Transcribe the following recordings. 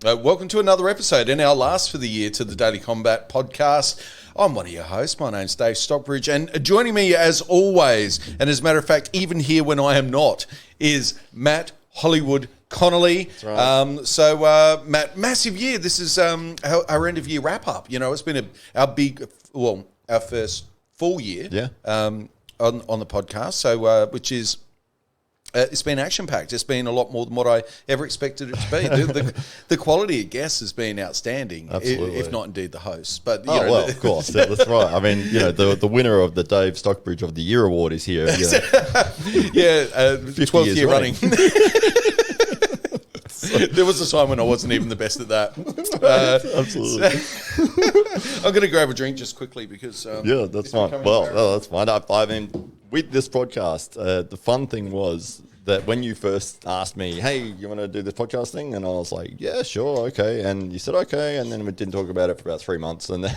Welcome to another episode, and our last for the year, to the Daily Combat Podcast. I'm one of your hosts. My name's Dave Stockbridge, and joining me as always, and as a matter of fact, even here when I am not, is Matt Hollywood Connelly. That's right. Matt, massive year. This is our end of year wrap up. You know, it's been our first full year on the podcast. So, which is. It's been action-packed. It's been a lot more than what I ever expected it to be. The quality of guests has been outstanding, if not indeed the hosts. But of course, that's right. I mean, the winner of the Dave Stockbridge of the Year award is here. 12th year running. There was a time when I wasn't even the best at that. Absolutely. I'm going to grab a drink just quickly because that's fine. Well, that's fine. I mean, with this podcast, the fun thing was that when you first asked me, hey, you want to do this podcast thing? And I was like, yeah, sure, okay. And you said, okay. And then we didn't talk about it for about 3 months. And then...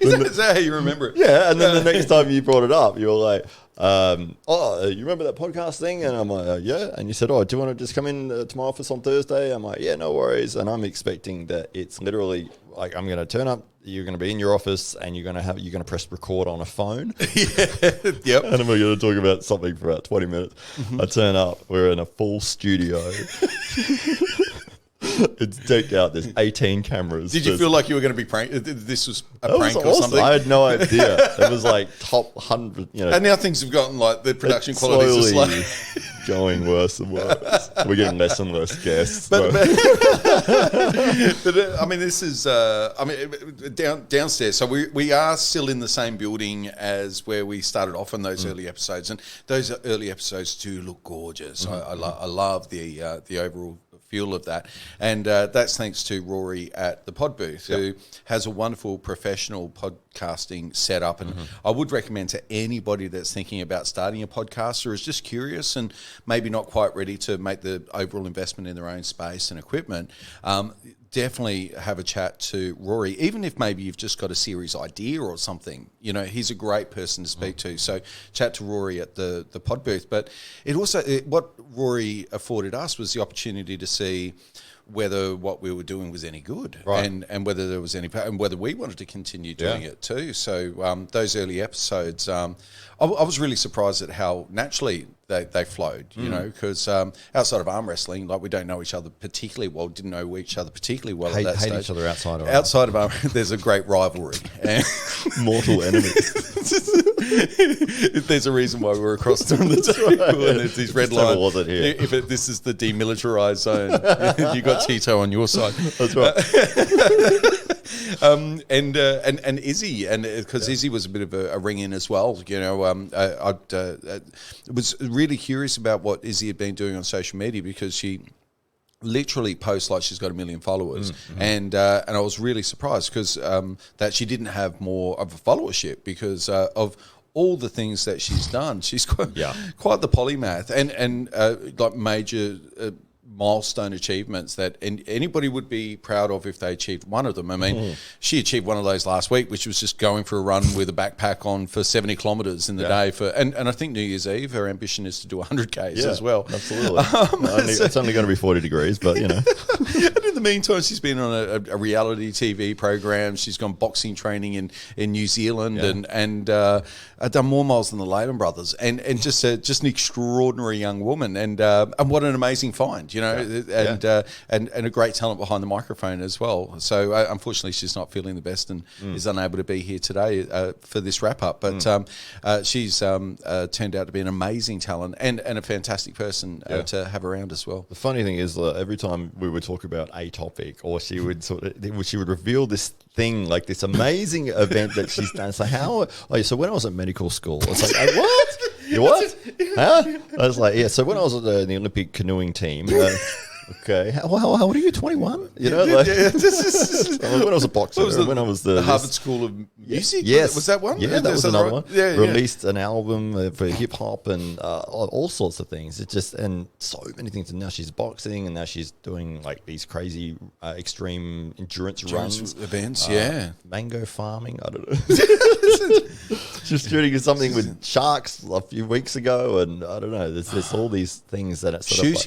Is that how you remember it? Yeah. And then the next time you brought it up, you were like, you remember that podcast thing? And I'm like, yeah. And you said, do you want to just come in to my office on Thursday? I'm like, yeah, no worries. And I'm expecting that it's literally like, I'm going to turn up, you're going to be in your office, and you're going to press record on a phone. Yep. And we're going to talk about something for about 20 minutes. Mm-hmm. I turn up, we're in a full studio. It's decked out. There's 18 cameras. Did you feel like you were going to be pranked? This was a prank or something? I had no idea. It was like top 100. And now things have gotten like the production quality is slowly going worse and worse. We're getting less and less guests. But I mean, this is downstairs. So we are still in the same building as where we started off on those early episodes, and those early episodes do look gorgeous. I love the overall feel of that, and that's thanks to Rory at the Pod Booth, who has a wonderful professional podcasting setup. And I would recommend to anybody that's thinking about starting a podcast or is just curious and maybe not quite ready to make the overall investment in their own space and equipment, definitely have a chat to Rory, even if maybe you've just got a series idea or something. You know, he's a great person to speak to. So chat to Rory at the Pod Booth. But what Rory afforded us was the opportunity to see whether what we were doing was any good, right, and whether there was any, and whether we wanted to continue doing it too. So those early episodes, I was really surprised at how naturally they flowed, you know, because outside of arm wrestling, like, we don't know each other particularly well, didn't know each other particularly well at that stage. Hate each other outside of Outside of arm, there's a great rivalry. Mortal enemies. There's a reason why we're across from the table, and it's these red lines. Wasn't here. This is the demilitarized zone. You got Tito on your side. That's right. And Izzy, and because Izzy was a bit of a ring in as well, you know. I was really curious about what Izzy had been doing on social media, because she literally posts like she's got 1 million followers, and I was really surprised because that she didn't have more of a followership because of all the things that she's done. She's quite the polymath, and like major milestone achievements that anybody would be proud of if they achieved one of them. I mean, she achieved one of those last week, which was just going for a run with a backpack on for 70 kilometres in the day. And I think New Year's Eve, her ambition is to do 100 Ks as well. Absolutely. It's only going to be 40 degrees, but you know. And in the meantime, she's been on a reality TV program. She's gone boxing training in New Zealand, and done more miles than the Lehman brothers, and just an extraordinary young woman, and what an amazing find, you know. And a great talent behind the microphone as well. So unfortunately, she's not feeling the best and is unable to be here today for this wrap up. But she's turned out to be an amazing talent and a fantastic person to have around as well. The funny thing is, every time we would talk about a topic, or she would she would reveal this thing, like this amazing event that she's done. So so when I was at medical school, I was like, what? You what? Huh? I was like, so when I was at the Olympic canoeing team, okay, how old are you? 21? You know, like, when I was a boxer, when I was the Harvard School of Music. Yes, was that one? Yeah, that was another one. Released an album for hip hop and all sorts of things. It just, and so many things. And now she's boxing, and now she's doing like these crazy extreme endurance runs, events. Mango farming. I don't know. Just shooting something with sharks a few weeks ago, and I don't know. There's all these things that it's sort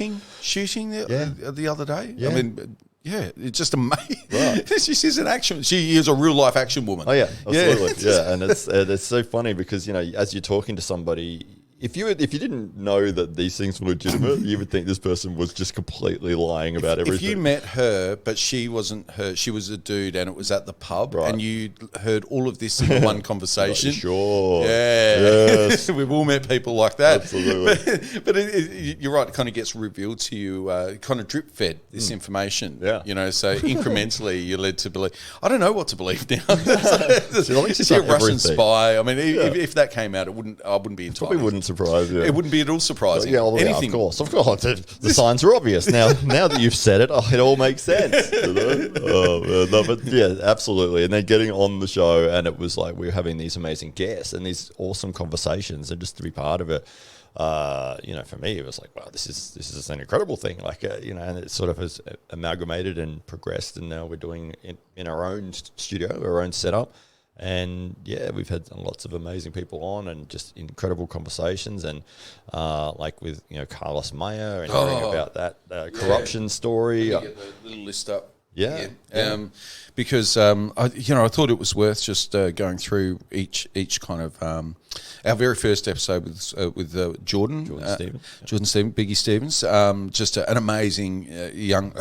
shooting the other day. Yeah. I mean, Yeah, it's just amazing. Right. She's an action. She is a real life action woman. Oh yeah, absolutely. Yeah, and it's so funny because as you're talking to somebody, if you didn't know that these things were legitimate, you would think this person was just completely lying about everything. If you met her, but she wasn't her, she was a dude, and it was at the pub, Right. and you heard all of this in one conversation. Sure. Yeah. Yes. We've all met people like that. Absolutely. But you're right, it kind of gets revealed to you, kind of drip fed this information. Yeah. So incrementally you're led to believe. I don't know what to believe now. she's Is she a done Russian everything. spy? I mean, if that came out, I wouldn't be entirely. Probably wouldn't surprise you. It wouldn't be at all surprising. Yeah, well, Anything. of course. The signs are obvious now. Now that you've said it, it all makes sense. No, but yeah, absolutely. And then getting on the show, and it was like we were having these amazing guests and these awesome conversations, and just to be part of it. For me, it was like, wow, this is an incredible thing. And it sort of has amalgamated and progressed, and now we're doing it in our own studio, our own setup. And yeah, we've had lots of amazing people on, and just incredible conversations, and like with Carlos Maya and hearing about that corruption story. Let me get the little list up. Yeah. Because I thought it was worth just going through each kind of our very first episode with Jordan Stevens, Jordan Stevens, Biggie Stevens, just an amazing young.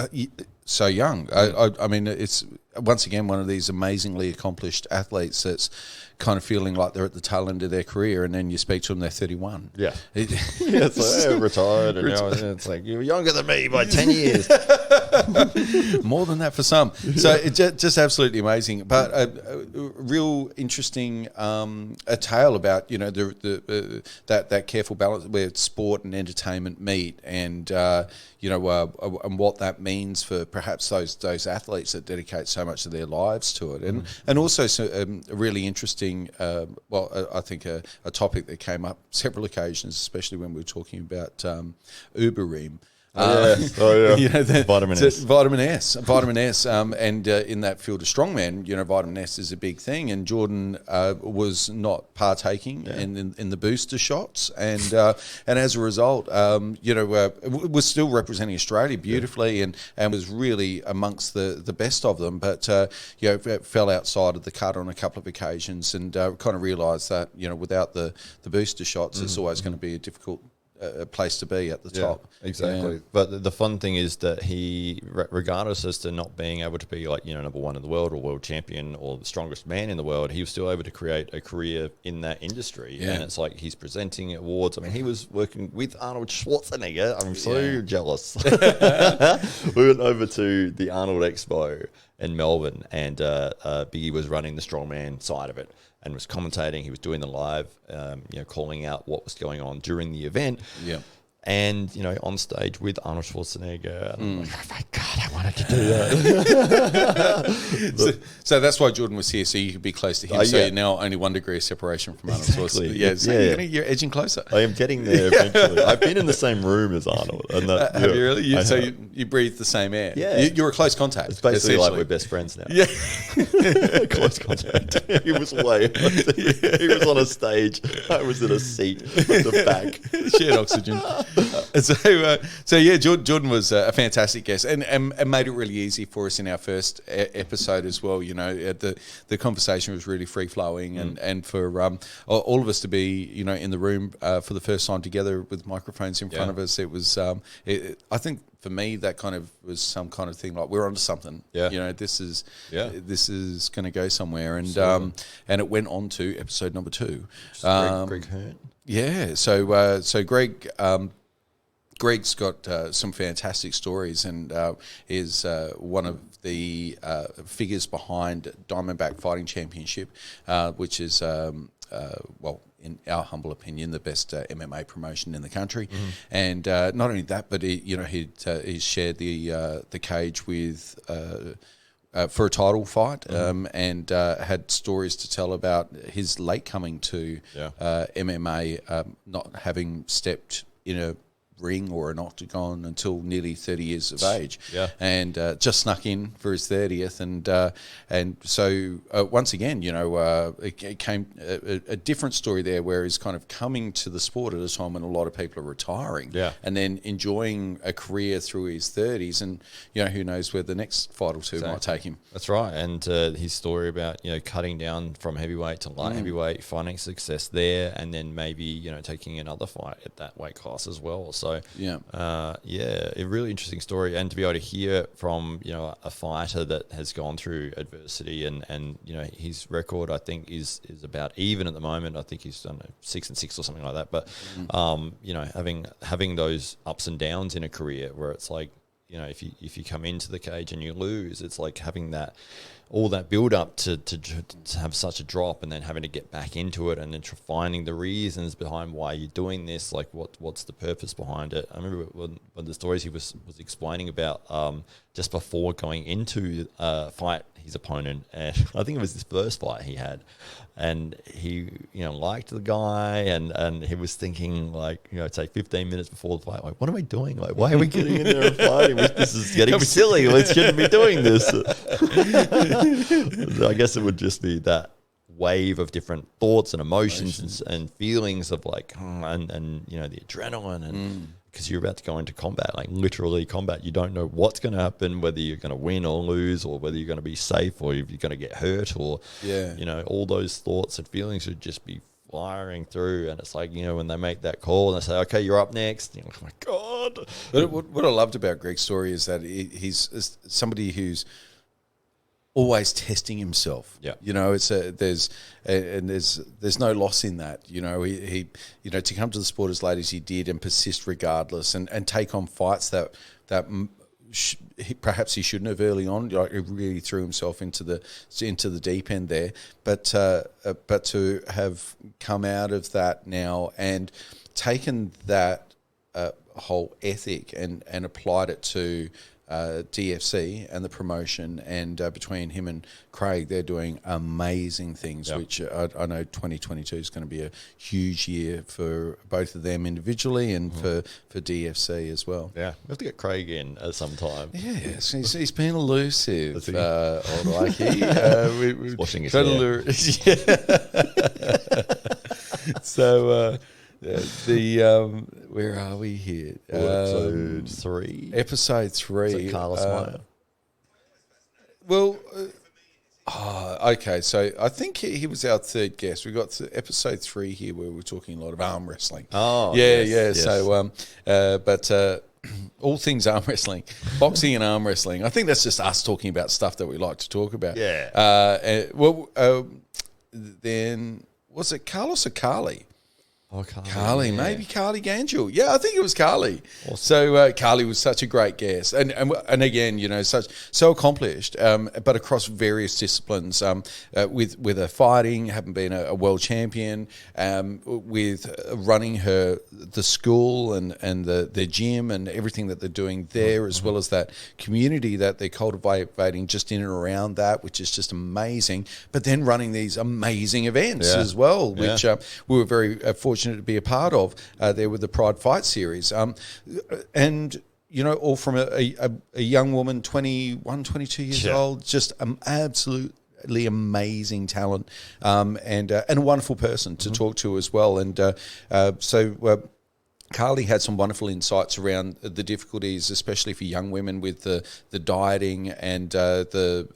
So young. I mean, it's once again one of these amazingly accomplished athletes that's kind of feeling like they're at the tail end of their career, and then you speak to them, they're 31. Yeah. It's like, retired, and now it's like, you're younger than me by 10 years. More than that for some. So it's just absolutely amazing. But a real interesting a tale about that careful balance where sport and entertainment meet, and and what that means for perhaps those athletes that dedicate so much of their lives to it, and also a really interesting. I think a topic that came up several occasions, especially when we were talking about Uberim. Vitamin S. Vitamin S, and in that field of strongman, vitamin S is a big thing, and Jordan was not partaking in the booster shots, and as a result, was still representing Australia beautifully, and was really amongst the best of them, but fell outside of the cut on a couple of occasions, and kind of realised that without the booster shots, it's always going to be a difficult place to be at the top. Exactly. Yeah. But the fun thing is that he, regardless as to not being able to be number one in the world or world champion or the strongest man in the world, he was still able to create a career in that industry. Yeah. And it's like he's presenting awards. I mean, he was working with Arnold Schwarzenegger. I'm so jealous. We went over to the Arnold Expo in Melbourne, and Biggie was running the strongman side of it and was commentating. He was doing the live, calling out what was going on during the event. Yeah. And, on stage with Arnold Schwarzenegger. And I'm like, oh my God, I wanted to do that. so that's why Jordan was here, so you could be close to him. So you're now only 1 degree of separation from Arnold Schwarzenegger. You're edging closer. I am getting there eventually. I've been in the same room as Arnold. And have you really? You breathe the same air. Yeah. You're a close contact. It's basically like we're best friends now. Yeah. Close contact. He was way. He was on a stage. I was in a seat at the back. Shared oxygen. Jordan was a fantastic guest, and made it really easy for us in our first episode as well. The conversation was really free flowing, and for all of us to be in the room for the first time together with microphones in front of us, it was I think for me that kind of was some kind of thing like we're onto something. This is going to go somewhere, and it went on to episode number 2. Greg Hearn. Yeah, so Greg's got some fantastic stories, and is one of the figures behind Diamondback Fighting Championship, which is, in our humble opinion, the best MMA promotion in the country. And not only that, but he's shared the cage with. For a title fight, and had stories to tell about his late coming to MMA, not having stepped in a ring or an octagon until nearly 30 years of age. Yeah. And just snuck in for his 30th. And so once again, it came a different story there where he's kind of coming to the sport at a time when a lot of people are retiring. Yeah. And then enjoying a career through his 30s. And, who knows where the next fight or two might take him. That's right. And his story about, cutting down from heavyweight to light heavyweight, finding success there, and then maybe, taking another fight at that weight class as well. So, a really interesting story. And to be able to hear from, a fighter that has gone through adversity and his record, I think, is about even at the moment. I think he's done 6-6 or something like that. But, having those ups and downs in a career where it's like, if you come into the cage and you lose, it's like having all that build up to have such a drop and then having to get back into it and then finding the reasons behind why you're doing this, like what's the purpose behind it. I remember one of the stories he was explaining about just before going into fight his opponent, and I think it was his first fight he had, and he liked the guy and he was thinking like say 15 minutes before the fight, like, what am I doing? Like, why are we getting in there and fighting? This is getting silly. We shouldn't be doing this. I guess it would just be that wave of different thoughts and emotions and feelings of like and the adrenaline and because you're about to go into combat, like literally combat. You don't know what's going to happen, whether you're going to win or lose, or whether you're going to be safe or if you're going to get hurt, or all those thoughts and feelings would just be firing through. And it's like, when they make that call and they say, okay, you're up next, you're like, oh my God. But what I loved about Greg's story is that he's somebody who's always testing himself. Yeah. There's no loss in that. He to come to the sport as late as he did and persist regardless and take on fights that perhaps he shouldn't have early on. Like, he really threw himself into the deep end there. But to have come out of that now and taken that whole ethic and applied it to DFC and the promotion, and between him and Craig, they're doing amazing things, which I know 2022 is going to be a huge year for both of them individually and for DFC as well. Yeah, we have to get Craig in at some time. Yes, he's been elusive. He's washing his hair. So where are we here? Episode 3. Episode 3. Is it Carlos Maya? Okay. So I think he was our third guest. We got to episode 3 here where we're talking a lot of arm wrestling. Oh, yes. So, but all things arm wrestling, boxing and arm wrestling. I think that's just us talking about stuff that we like to talk about. Yeah. Then was it Carlos or Carly? Oh, Carly, maybe Carly Ganjul. Yeah, I think it was Carly. Awesome. So Carly was such a great guest, and again, so accomplished, but across various disciplines. With her fighting, having been a world champion, with running the school and the gym and everything that they're doing there, as well as that community that they're cultivating just in and around that, which is just amazing. But then running these amazing events as well, which we were very fortunate to be a part of there with the Pride Fight Series. And, all from a young woman, 21, 22 years old, just absolutely amazing talent and a wonderful person to talk to as well. And so Carly had some wonderful insights around the difficulties, especially for young women, with the dieting and the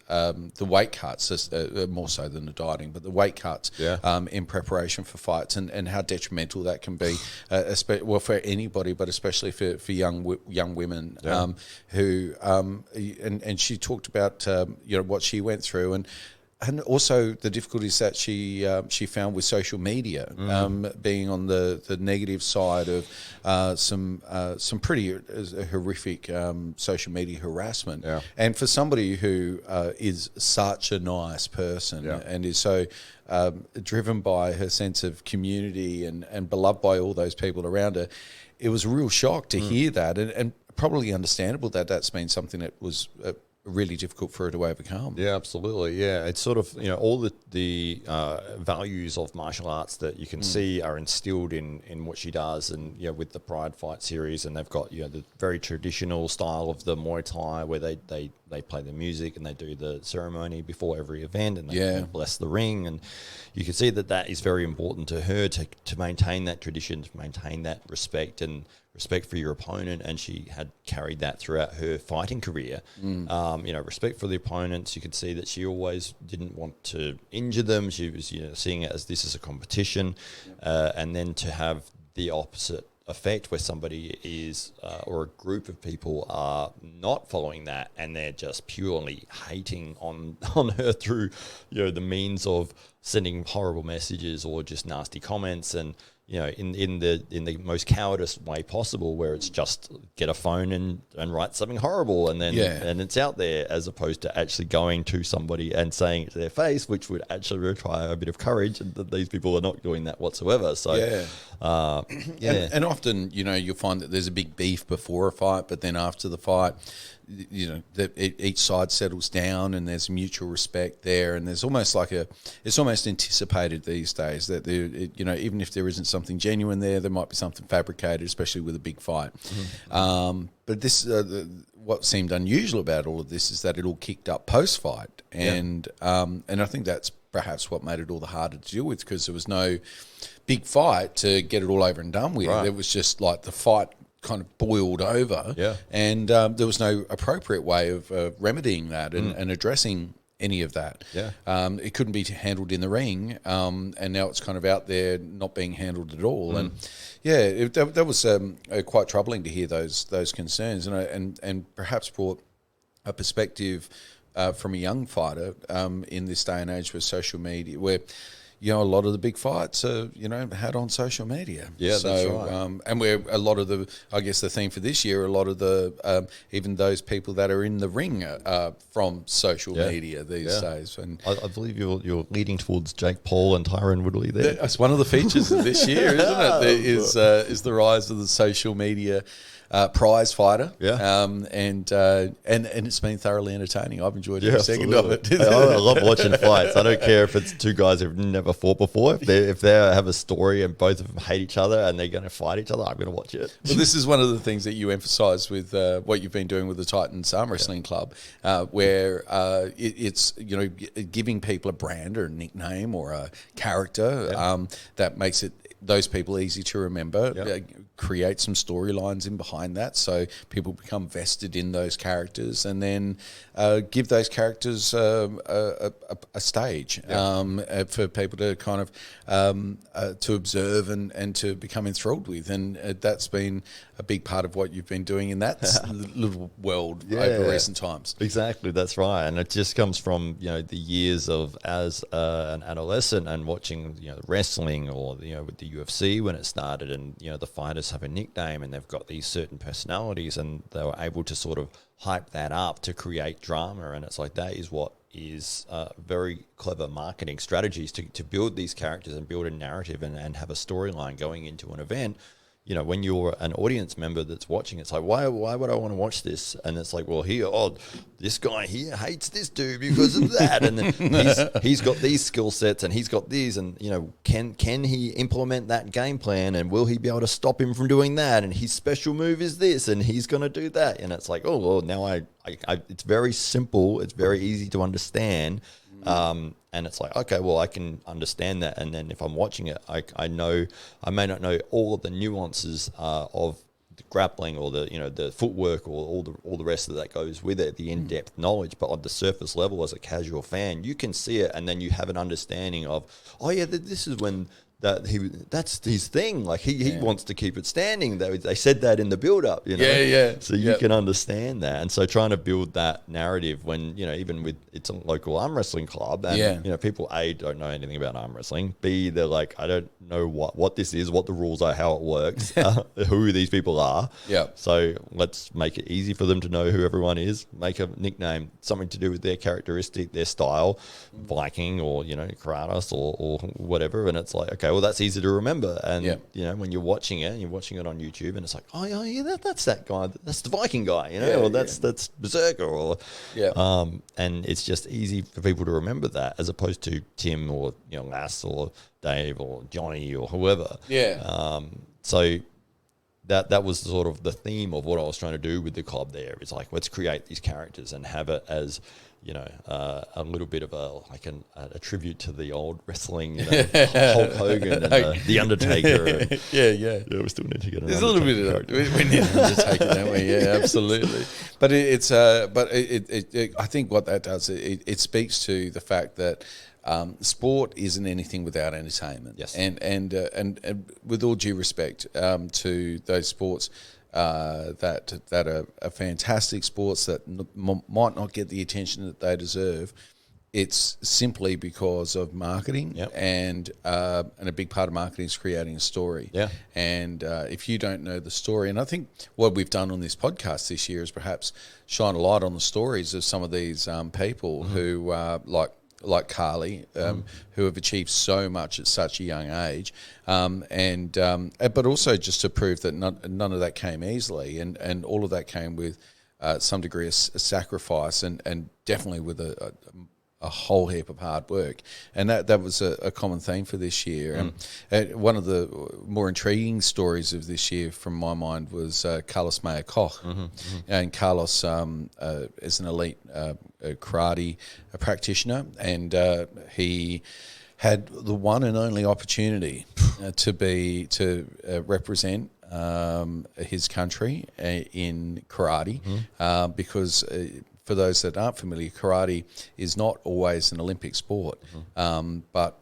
weight cuts, more so than the dieting, but the weight cuts in preparation for fights, and how detrimental that can be, for anybody, but especially for young women who and she talked about what she went through and also the difficulties that she found with social media, being on the negative side of some pretty horrific social media harassment. Yeah. And for somebody who is such a nice person and is so driven by her sense of community and beloved by all those people around her, it was a real shock to hear that, and probably understandable that that's been something that was really difficult for her to overcome. Yeah, absolutely. Yeah, it's sort of, all the values of martial arts that you can see are instilled in what she does, and with the Pride Fight series, and they've got the very traditional style of the Muay Thai where they play the music and they do the ceremony before every event, and they bless the ring, and you can see that is very important to her to maintain that tradition, to maintain that respect and respect for your opponent, and she had carried that throughout her fighting career. Respect for the opponents. You could see that she always didn't want to injure them. She was seeing it as this is a competition, and then to have the opposite effect where somebody is or a group of people are not following that, and they're just purely hating on her through the means of sending horrible messages or just nasty comments, and in the most cowardice way possible, where it's just get a phone and write something horrible, and then and it's out there, as opposed to actually going to somebody and saying it to their face, which would actually require a bit of courage, and that these people are not doing that whatsoever. So and often you'll find that there's a big beef before a fight, but then after the fight, each side settles down and there's mutual respect there, and there's almost it's almost anticipated these days that even if there isn't something genuine there might be something fabricated, especially with a big fight. But this what seemed unusual about all of this is that it all kicked up post-fight, and I think that's perhaps what made it all the harder to deal with, because there was no big fight to get it all over and done with. Right. It was just like the fight kind of boiled over, and there was no appropriate way of remedying that and addressing any of that. It couldn't be handled in the ring, and now it's kind of out there not being handled at all. And that was quite troubling to hear those concerns, and perhaps brought a perspective from a young fighter in this day and age with social media, where a lot of the big fights are, had on social media. Yeah, so, that's right. And we're a lot of I guess the theme for this year, a lot of the, even those people that are in the ring are from social media these days. And I believe you're leading towards Jake Paul and Tyron Woodley there. That's one of the features of this year, isn't it? There is the rise of the social media prize fighter, and it's been thoroughly entertaining. I've enjoyed every second of it. I love watching fights. I don't care if it's two guys who've never fought before. If they have a story and both of them hate each other and they're going to fight each other, I'm going to watch it. Well, this is one of the things that you emphasise with what you've been doing with the Titans Arm Wrestling Club, where it's giving people a brand or a nickname or a character that makes those people easy to remember. Create some storylines in behind that, so people become vested in those characters, and then give those characters a stage for people to kind of to observe and to become enthralled with, and that's been a big part of what you've been doing in that little world over recent times. Exactly, that's right, and it just comes from the years of as an adolescent and watching wrestling or with the UFC when it started, and the fighters have a nickname and they've got these certain personalities, and they were able to sort of hype that up to create drama, and it's like that is what is very clever marketing strategies to build these characters and build a narrative and have a storyline going into an event. When you're an audience member that's watching, it's like, why would I want to watch this? And it's like, well, this guy here hates this dude because of that, and then he's got these skill sets and he's got these, and can he implement that game plan, and will he be able to stop him from doing that? And his special move is this, and he's going to do that. And it's like, oh, well, now I it's very simple, it's very easy to understand. And it's like, okay, well, I can understand that, and then if I'm watching it, I know I may not know all of the nuances of the grappling or the footwork or all the rest of that goes with it, the in-depth knowledge, but on the surface level, as a casual fan, you can see it, and then you have an understanding of, oh yeah, this is when that's his thing. Like he wants to keep it standing. They said that in the build up, So you can understand that. And so trying to build that narrative when, even with it's a local arm wrestling club and, people A, don't know anything about arm wrestling. B, they're like, I don't know what this is, what the rules are, how it works, who these people are. Yeah. So let's make it easy for them to know who everyone is. Make a nickname, something to do with their characteristic, their style, Viking or, Kratos or whatever. And it's like, okay, well, that's easy to remember. And, Yeah. you know, when you're watching it, and you're watching it on YouTube, and it's like, oh, yeah, that's that guy. That's the Viking guy, you know, Yeah, or that's Berserker, or, Yeah. and it's just easy for people to remember that, as opposed to Tim or, you know, Lass or Dave or Johnny or whoever. Yeah. So that was sort of the theme of what I was trying to do with the club there. It's like, let's create these characters and have it as, you know, a little bit of a tribute to the old wrestling, you know, Hulk Hogan and the Undertaker. And, yeah. we still need to get an There's a little bit of that. We need an Undertaker, don't we? Yeah, absolutely. But I think what that does, it speaks to the fact that sport isn't anything without entertainment. Yes. And with all due respect to those sports that are fantastic sports that might not get the attention that they deserve, it's simply because of marketing. Yep. And a big part of marketing is creating a story. Yeah. And if you don't know the story, and I think what we've done on this podcast this year is perhaps shine a light on the stories of some of these people who like Carly, who have achieved so much at such a young age, but also just to prove that none of that came easily, and all of that came with some degree of sacrifice, and definitely with a whole heap of hard work, and that was a common theme for this year. And one of the more intriguing stories of this year, from my mind, was Carlos Maya Cox. And Carlos is an elite karate practitioner, and he had the one and only opportunity to represent his country in karate, because for those that aren't familiar, karate is not always an Olympic sport, but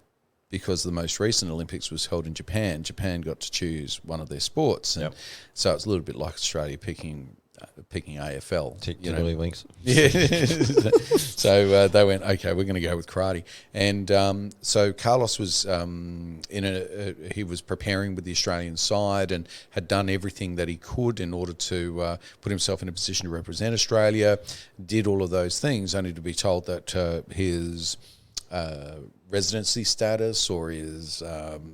because the most recent Olympics was held in Japan, Japan got to choose one of their sports, and so it's a little bit like Australia picking AFL. Tickly links. Yeah. So they went, okay, we're going to go with karate. And so Carlos was he was preparing with the Australian side and had done everything that he could in order to put himself in a position to represent Australia, did all of those things, only to be told that his residency status or his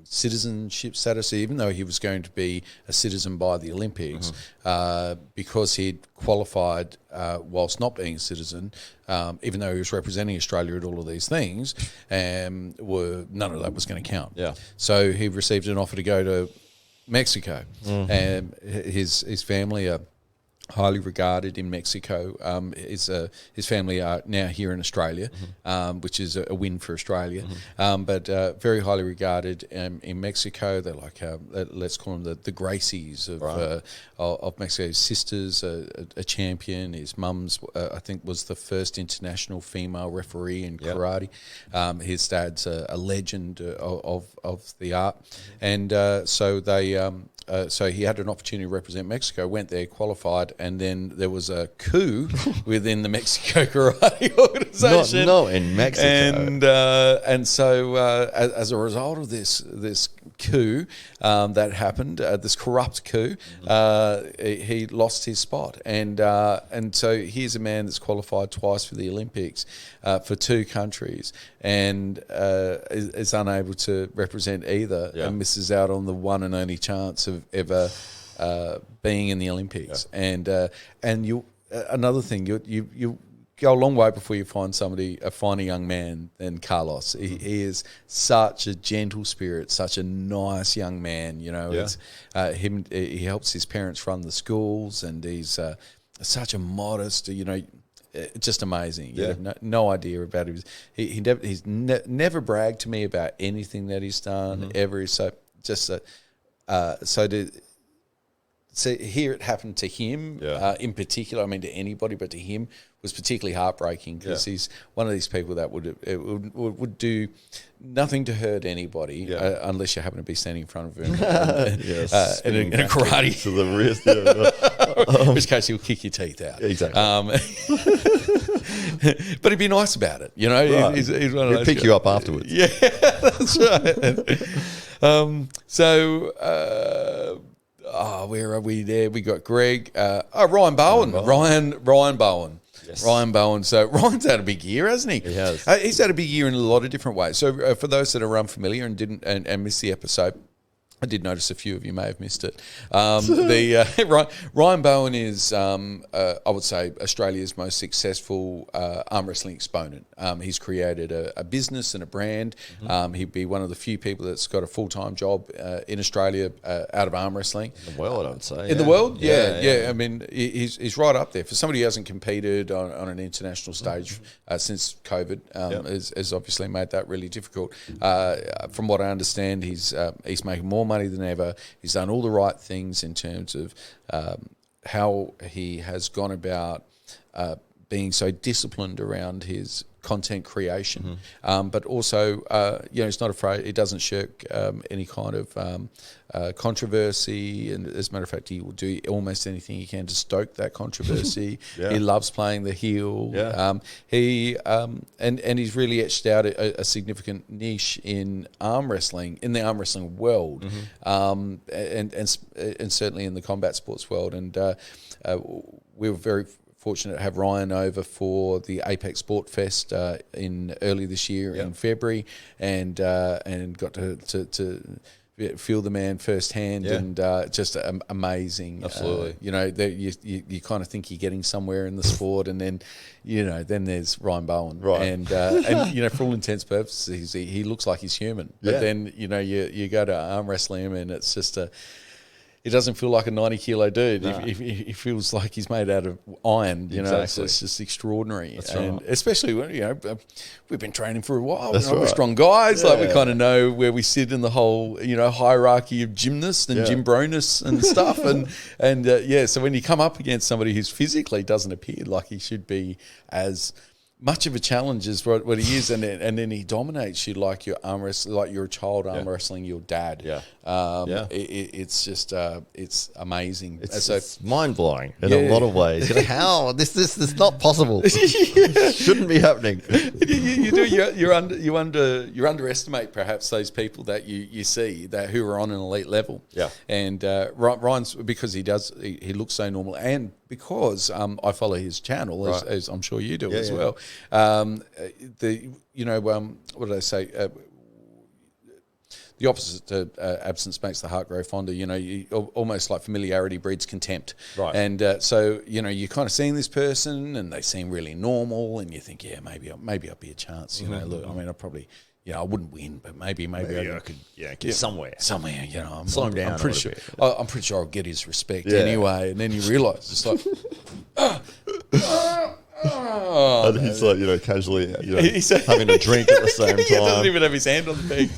citizenship status, even though he was going to be a citizen by the Olympics, because he'd qualified whilst not being a citizen, even though he was representing Australia at all of these things, none of that was going to count. Yeah. So he received an offer to go to Mexico, and his family are highly regarded in Mexico. His family are now here in Australia, which is a win for Australia. But very highly regarded in Mexico. They're like let's call them the Gracies of Mexico. His sister's a champion. His mum's I think was the first international female referee in karate. His dad's a legend of the art, and so they. So he had an opportunity to represent Mexico, went there, qualified, and then there was a coup within the Mexico Karate Organization. Not in Mexico. And so as a result of this coup that happened, this corrupt coup, he lost his spot. And so here's a man that's qualified twice for the Olympics for two countries, and is unable to represent either, and misses out on the one and only chance of ever being in the Olympics. And you another thing, you go a long way before you find a finer young man than Carlos. He is such a gentle spirit, such a nice young man. You know, it's he helps his parents run the schools, and he's such a modest, just amazing. You have no idea about him. He's never bragged to me about anything that he's done ever. So just so hear it happened to him in particular. I mean, to anybody, but to him was particularly heartbreaking, because he's one of these people that would do nothing to hurt anybody unless you happen to be standing in front of him in a karate to the wrist. In which case he'll kick your teeth out. Exactly. But he'd be nice about it, Right. He's one of He'll those pick guys. you up afterwards. Yeah, that's right. Where are we there? We got Greg. Ryan Bowen. Ryan Bowen. Yes. Ryan Bowen. So Ryan's had a big year, hasn't he? He has. He's had a big year in a lot of different ways. So for those that are unfamiliar and didn't and missed the episode, I did notice a few of you may have missed it. Ryan Bowen is, I would say, Australia's most successful arm wrestling exponent. He's created a business and a brand. He'd be one of the few people that's got a full-time job in Australia out of arm wrestling. In the world, I would say. In the world? Yeah. I mean, he's right up there. For somebody who hasn't competed on an international stage since COVID, has obviously made that really difficult. From what I understand, he's making more money than ever. He's done all the right things in terms of how he has gone about being so disciplined around his content creation, but also, he's not afraid. He doesn't shirk any kind of controversy, and as a matter of fact, he will do almost anything he can to stoke that controversy. He loves playing the heel. And he's really etched out a significant niche in arm wrestling, in the arm wrestling world, and certainly in the combat sports world. And we were very fortunate to have Ryan over for the Apex Sport Fest early this year in February, and got to feel the man firsthand, and just amazing. Absolutely. You kind of think you're getting somewhere in the sport, and then then there's Ryan Bowen, right? And for all intents and purposes, he looks like he's human, but then you go to arm wrestle him, and it's just he doesn't feel like a 90-kilo dude. No. He feels like he's made out of iron. So it's just extraordinary. That's and right. especially when we've been training for a while. That's We're strong guys. Like we kind of know where we sit in the whole hierarchy of gymnasts and gym broness and stuff. So when you come up against somebody who's physically doesn't appear like he should be as much of a challenge as what he is, and then he dominates you like you're like you're a child arm wrestling your dad. It's just it's amazing. It's mind blowing in a lot of ways. How this is not possible. Shouldn't be happening. You underestimate perhaps those people that you see that who are on an elite level. And Ryan's, because he looks so normal, and because I follow his channel, as I'm sure you do as well. What did I say? The opposite to absence makes the heart grow fonder. Almost like familiarity breeds contempt. Right. And so you're kind of seeing this person, and they seem really normal, and you think, maybe I'll be a chance. Look, I mean, I probably. I wouldn't win, but maybe I could get somewhere. Somewhere, slow him down. I'm pretty sure I'll get his respect anyway. And then you realise it's like, and he's like, casually, having a drink at the same time. He doesn't even have his hand on the peg.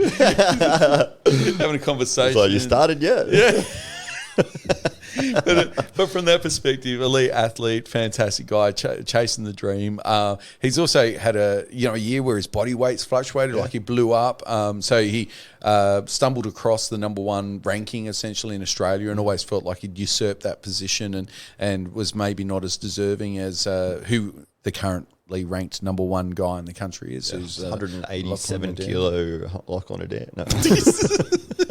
Having a conversation. It's like, you started yet? Yeah. But from that perspective, elite athlete, fantastic guy, chasing the dream. He's also had a year where his body weight's fluctuated, like he blew up. So he stumbled across the #1 ranking essentially in Australia, and always felt like he'd usurped that position, and was maybe not as deserving as who the currently ranked #1 guy in the country is. Who's 187 kilo lock on a dare. No.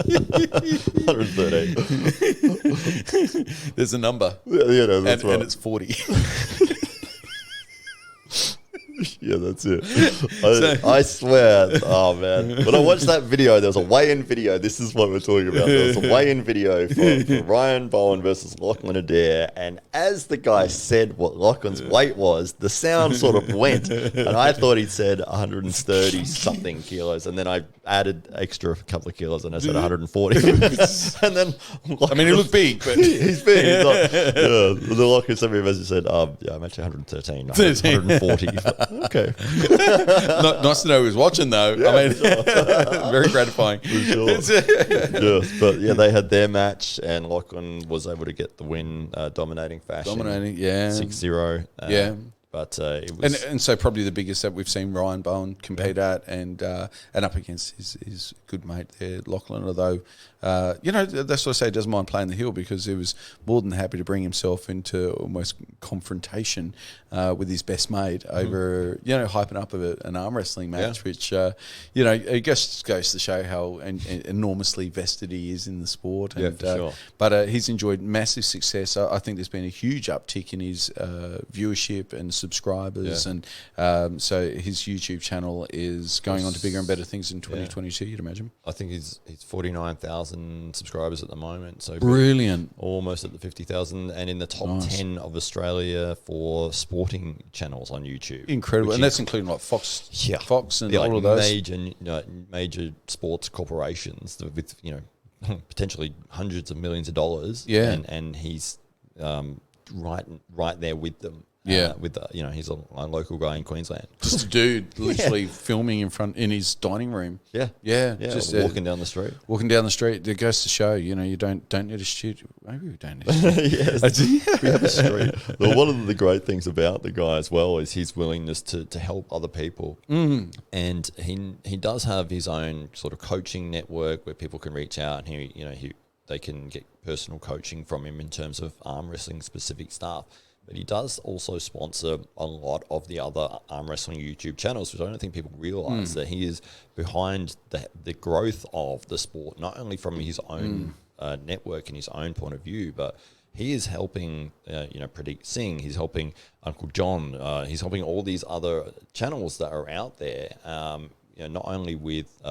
113. There's a number. That's right. And it's 40. Yeah, that's it. I swear. Oh, man. When I watched that video, there was a weigh-in video. This is what we're talking about. There was a weigh-in video for Ryan Bowen versus Lachlan Adair. And as the guy said what Lachlan's weight was, the sound sort of went. And I thought he'd said 130-something kilos. And then I added extra couple of kilos, and I said 140. And then Lachlan, he looked big, but he's big. He's like, the Lachlan sent me a message and said, I'm actually 113. 140. Okay. Nice to know he was watching, though. I mean, very gratifying. For sure. But they had their match, and Lachlan was able to get the win, dominating fashion. 6-0. But it was, and so probably the biggest that we've seen Ryan Bowen compete at, and up against his good mate there, Lachlan. Although that's what I say, he doesn't mind playing the heel, because he was more than happy to bring himself into almost confrontation with his best mate over hyping up an arm wrestling match, which it just goes to show how enormously vested he is in the sport. And, for sure. But he's enjoyed massive success. I think there's been a huge uptick in his viewership and subscribers, and so his YouTube channel is going on to bigger and better things in 2022. You'd imagine. I think he's 49,000 subscribers at the moment, so brilliant, almost at the 50,000, and in the top 10 of Australia for sporting channels on YouTube. Incredible, and that's including like Fox, and all of those major sports corporations with potentially hundreds of millions of dollars. Yeah, and he's right there with them. He's a local guy in Queensland. Just a dude literally filming in his dining room. Just walking down the street. It goes to show, you don't need a studio. Maybe we don't need a studio. Yes, we have a street. Well, one of the great things about the guy as well is his willingness to help other people. And he does have his own sort of coaching network where people can reach out and they can get personal coaching from him in terms of arm wrestling specific stuff. But he does also sponsor a lot of the other arm wrestling YouTube channels, which I don't think people realise that he is behind the growth of the sport, not only from his own network and his own point of view, but he is helping, Pradeep Singh. He's helping Uncle John. He's helping all these other channels that are out there. Not only with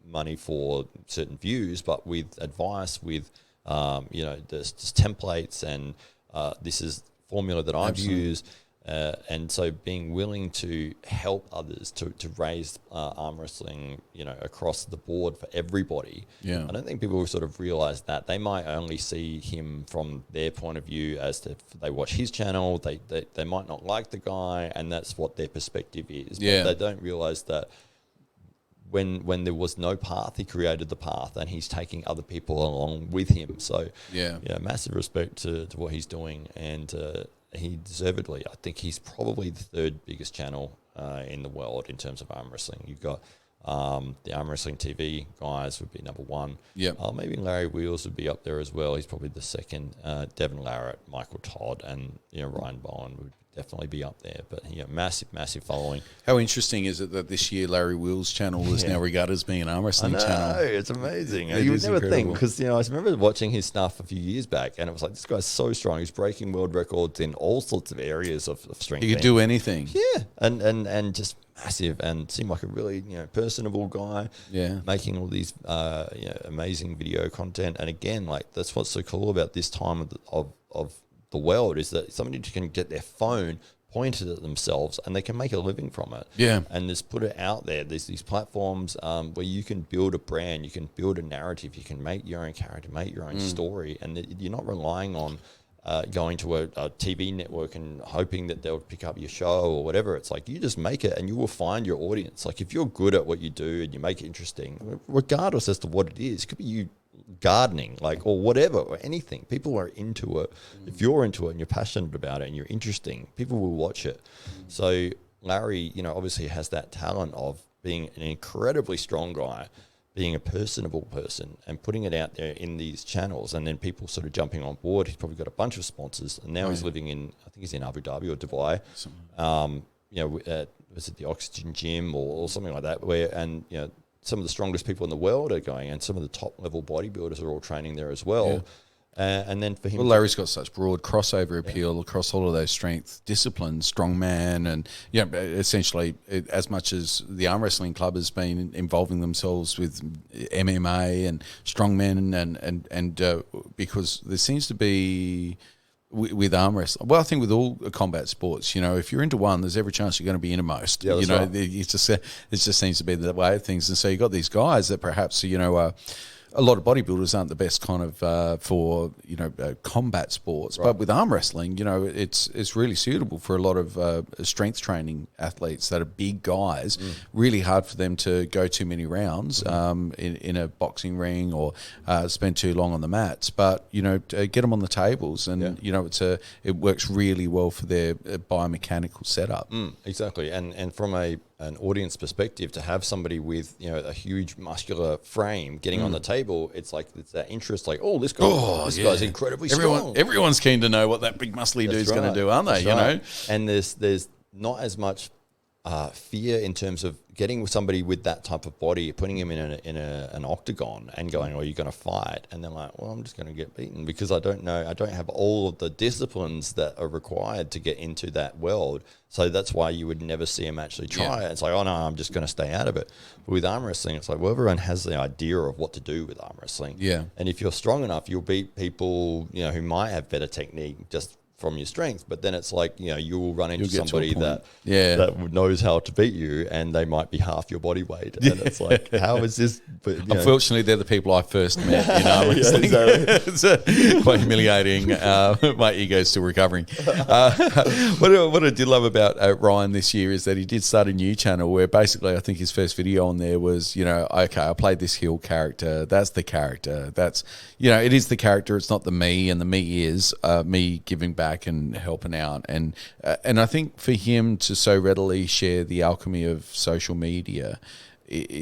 money for certain views, but with advice, with there's templates and this is formula that I've used, and so being willing to help others to raise arm wrestling, across the board for everybody. I don't think people sort of realise that. They might only see him from their point of view as to they watch his channel, they might not like the guy, and that's what their perspective is. But they don't realise that when there was no path, he created the path, and he's taking other people along with him. So, massive respect to what he's doing, and he deservedly, I think he's probably the third biggest channel in the world in terms of arm wrestling. You've got the Arm Wrestling TV guys would be number one. Maybe Larry Wheels would be up there as well. He's probably the second. Devin Larratt, Michael Todd, and Ryan Bowen would definitely be up there. But massive following. How interesting is it that this year Larry Wheels' channel is now regarded as being an arm wrestling channel? It's amazing. You would never think, because I remember watching his stuff a few years back, and it was like, this guy's so strong. He's breaking world records in all sorts of areas of strength. He could do anything. And just massive, and seemed like a really personable guy. Making all these amazing video content. And again, like, that's what's so cool about this time of the world, is that somebody can get their phone pointed at themselves and they can make a living from it. And just put it out there. There's these platforms where you can build a brand, you can build a narrative, you can make your own character, make your own story, and you're not relying on going to a TV network and hoping that they'll pick up your show or whatever. It's like, you just make it and you will find your audience. Like, if you're good at what you do and you make it interesting, regardless as to what it is, it could be you gardening, or whatever, or anything. People are into it. If you're into it and you're passionate about it and you're interesting, people will watch it. So Larry, obviously has that talent of being an incredibly strong guy, being a personable person, and putting it out there in these channels, and then people sort of jumping on board. He's probably got a bunch of sponsors, and now he's living in, I think he's in Abu Dhabi or Dubai. Was it the Oxygen Gym or something like that, where some of the strongest people in the world are going, and some of the top level bodybuilders are all training there as well. And then for him, Larry's got such broad crossover appeal across all of those strength disciplines, strongman, and essentially, as much as the arm wrestling club has been involving themselves with MMA and strongmen, and because there seems to be with arm wrestling, well, I think with all combat sports, if you're into one, there's every chance you're going to be into most. Right. It just seems to be the way of things, and so you got these guys that perhaps a lot of bodybuilders aren't the best kind of for combat sports, but with arm wrestling, it's really suitable for a lot of strength training athletes that are big guys. Really hard for them to go too many rounds in a boxing ring or spend too long on the mats. But get them on the tables, and it works really well for their biomechanical setup. Exactly, and from an audience perspective, to have somebody with a huge muscular frame getting on the table, it's that interest, like, this guy's incredibly strong. Everyone's keen to know what that big muscly dude's going to do, aren't they? And there's not as much fear in terms of getting with somebody with that type of body, putting him in an octagon and going, "Are you going to fight?" And they're like, "Well, I'm just going to get beaten because I don't know. I don't have all of the disciplines that are required to get into that world." So that's why you would never see him actually try it. It's like, "Oh no, I'm just going to stay out of it." But with arm wrestling, it's like, well, everyone has the idea of what to do with arm wrestling. Yeah. And if you're strong enough, you'll beat people, who might have better technique just from your strength, but then it's like, you will run into somebody that knows how to beat you, and they might be half your body weight, and it's like, how is this? But, unfortunately, they're the people I first met. Exactly. It's quite humiliating. My ego's still recovering. What I did love about Ryan this year is that he did start a new channel where basically I think his first video on there was, okay, I played this heel character. That's the character. That's it is the character. It's not the me, and the me is me giving back and helping out, and I think for him to so readily share the alchemy of social media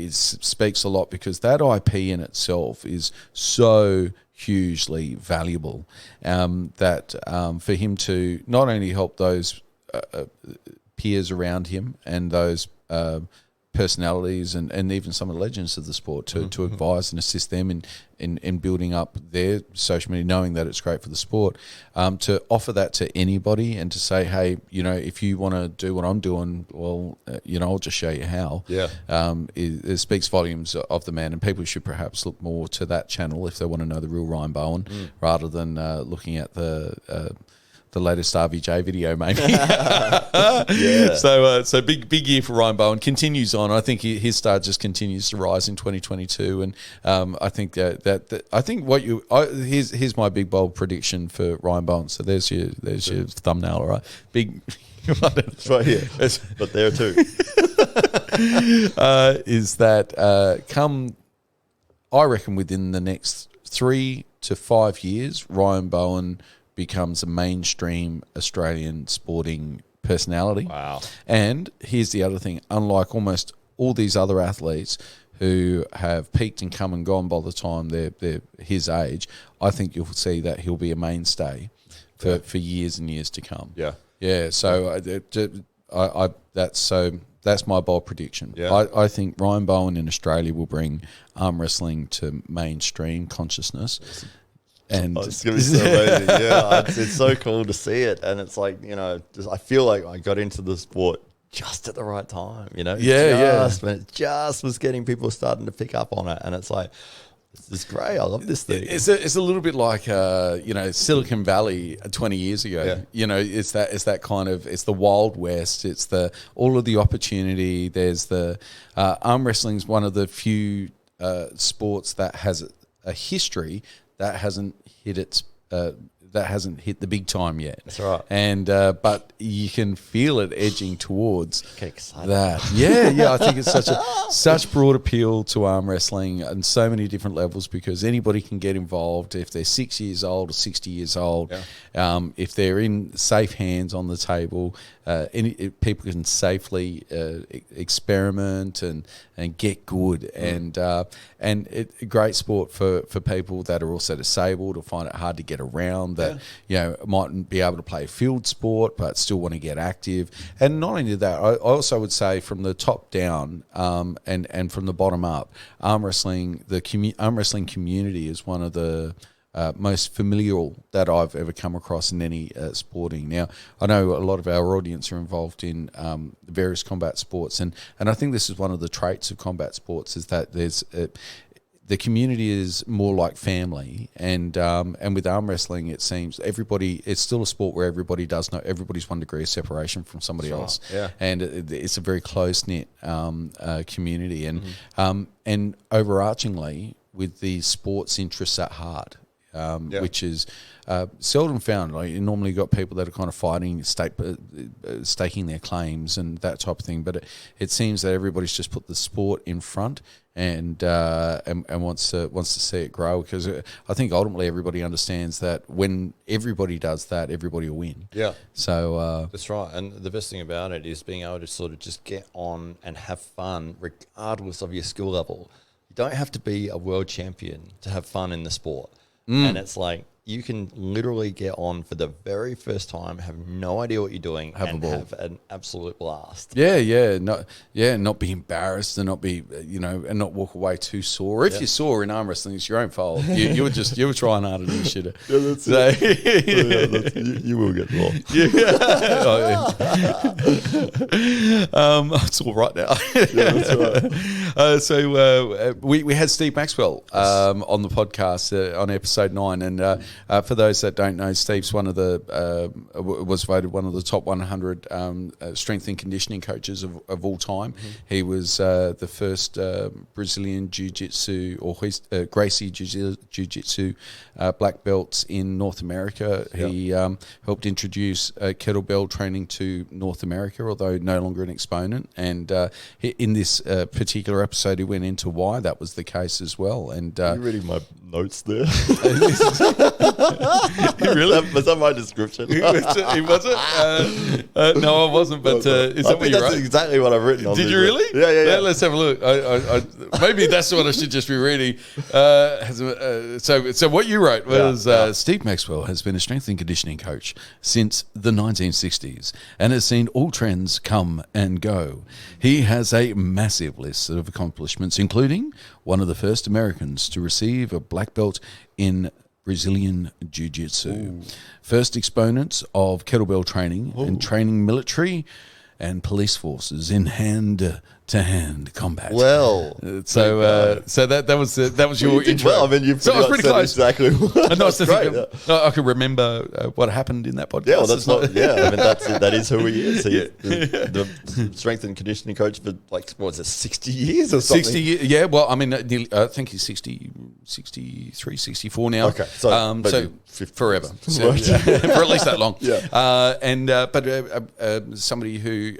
speaks a lot, because that IP in itself is so hugely valuable, that for him to not only help those peers around him and those personalities and even some of the legends of the sport to advise and assist them in building up their social media, knowing that it's great for the sport, to offer that to anybody and to say, hey, if you want to do what I'm doing, well, I'll just show you how. Yeah. It speaks volumes of the man, and people should perhaps look more to that channel if they want to know the real Ryan Bowen, rather than looking at the latest RVJ video, maybe. So big year for Ryan Bowen. Continues on. I think his star just continues to rise in 2022, and I think here's my big bold prediction for Ryan Bowen. So there's your thumbnail, all right? Big. It's right here, but there too. Is that come? I reckon within the next 3 to 5 years, Ryan Bowen becomes a mainstream Australian sporting personality. Wow. And here's the other thing. Unlike almost all these other athletes who have peaked and come and gone by the time they're his age, I think you'll see that he'll be a mainstay for years and years to come. Yeah. Yeah, so that's my bold prediction. Yeah. I think Ryan Bowen in Australia will bring arm wrestling to mainstream consciousness. And it's going to be so amazing. Yeah, it's so cool to see it. And it's like, I feel like I got into the sport just at the right time, when it just was getting people starting to pick up on it. And it's like, this is great. I love this thing. It's a little bit like Silicon Valley 20 years ago. Yeah. It's that kind of, it's the Wild West. It's all of the opportunity. There's the arm wrestling's one of the few sports that has a history that hasn't hit the big time yet. That's right. And but you can feel it edging towards that. I think it's such broad appeal to arm wrestling on so many different levels, because anybody can get involved if they're 6 years old or 60 years old. Yeah. If they're in safe hands on the table, people can safely experiment and get good, and a great sport for people that are also disabled or find it hard to get around, that mightn't be able to play arm sport but still want to get active. And not only that, I also would say from the top down and from the bottom up, arm wrestling community is one of the most familial that I've ever come across in any sporting. Now, I know a lot of our audience are involved in various combat sports, and I think this is one of the traits of combat sports, is that there's the community is more like family, and with arm wrestling, it seems it's still a sport where everybody does know, everybody's 1 degree of separation from somebody else, and it's a very close-knit community, and overarchingly with the sports interests at heart. Which is seldom found. Like, you normally got people that are kind of fighting, staking their claims and that type of thing. But it seems that everybody's just put the sport in front and wants to see it grow, because I think ultimately everybody understands that when everybody does that, everybody will win. Yeah. So that's right. And the best thing about it is being able to sort of just get on and have fun regardless of your skill level. You don't have to be a world champion to have fun in the sport. And it's like, you can literally get on for the very first time, have no idea what you're doing, and have an absolute blast. Not be embarrassed and not be, and not walk away too sore. If you're sore in arm wrestling, it's your own fault. You were trying harder than you should have. Yeah, that's it. You will get lost. It's all right now. Yeah, that's right. So we had Steve Maxwell on the podcast on episode 9, and for those that don't know, Steve's was voted one of the top 100 strength and conditioning coaches of all time. Mm-hmm. He was the first Brazilian Jiu-Jitsu or Gracie Jiu-Jitsu black belts in North America. Yep. He helped introduce kettlebell training to North America, although no longer an exponent. And in this particular episode, he went into why that was the case as well. And are you reading my notes there? Really? Was that my description? Was it? No, I wasn't. But is that what you wrote? That's exactly what I've written on. Did you really? Yeah. Let's have a look. Maybe that's what I should just be reading. So what you wrote was Steve Maxwell has been a strength and conditioning coach since the 1960s and has seen all trends come and go. He has a massive list of accomplishments, including one of the first Americans to receive a black belt in Brazilian Jiu-Jitsu. First exponents of kettlebell training and training military and police forces in hand-to-hand combat. Well, so that was your intro. Well, I mean, so I was pretty close. Exactly. I can remember what happened in that podcast. Yeah, well, that's not. Yeah, I mean, that is who he is. He's the strength and conditioning coach for 60 years or something. 60 years. Yeah. Well, I mean, I think he's 63, 64 now. Okay. So forever. So, for at least that long. Yeah. But somebody who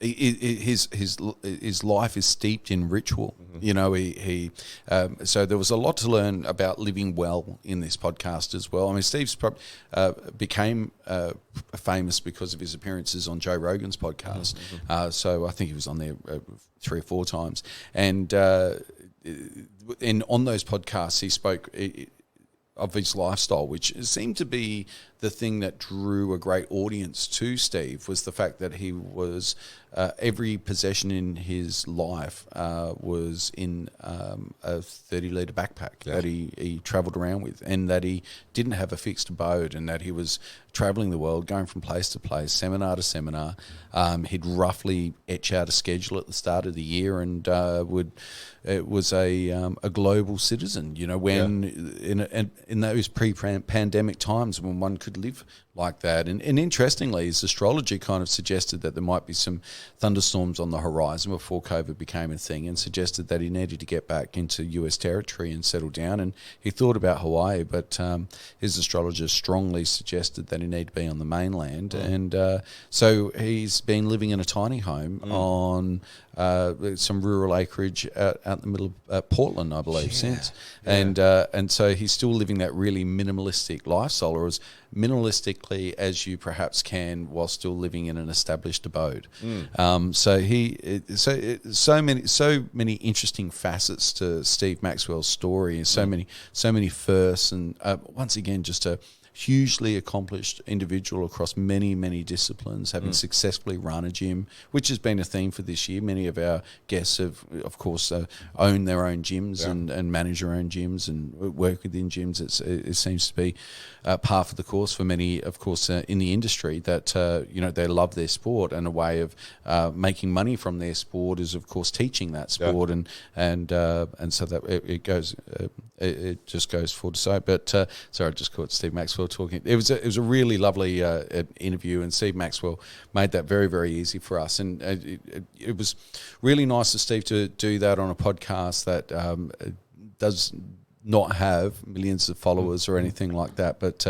his life is steeped in ritual. Mm-hmm. So there was a lot to learn about living well in this podcast as well. I mean, Steve's became famous because of his appearances on Joe Rogan's podcast. Mm-hmm. So I think he was on there 3 or 4 times, and on those podcasts he spoke of his lifestyle, which seemed to be the thing that drew a great audience to Steve, was the fact that he was every possession in his life was in a 30-litre backpack that he travelled around with, and that he didn't have a fixed abode, and that he was travelling the world, going from place to place, seminar to seminar. He'd roughly etch out a schedule at the start of the year, and it was a global citizen. When in those pre-pandemic times when one could live like that. And interestingly, his astrology kind of suggested that there might be some thunderstorms on the horizon before COVID became a thing, and suggested that he needed to get back into US territory and settle down. And he thought about Hawaii, but his astrologer strongly suggested that he needed to be on the mainland. And so he's been living in a tiny home on some rural acreage out in the middle of Portland, I believe, since. And so he's still living that really minimalistic lifestyle, or as minimalistically as you perhaps can, while still living in an established abode. So many interesting facets to Steve Maxwell's story, and so many firsts, and once again, just a hugely accomplished individual across many, many disciplines, having successfully run a gym, which has been a theme for this year. Many of our guests have, of course, owned their own gyms and manage their own gyms and work within gyms. It seems to be par for the course for many, of course, in the industry, that they love their sport, and a way of making money from their sport is, of course, teaching that sport, and so that it goes. It just goes forward to say. But sorry, I just caught Steve Maxwell talking. It was a really lovely interview, and Steve Maxwell made that very, very easy for us. And it was really nice of Steve to do that on a podcast that does not have millions of followers or anything like that, but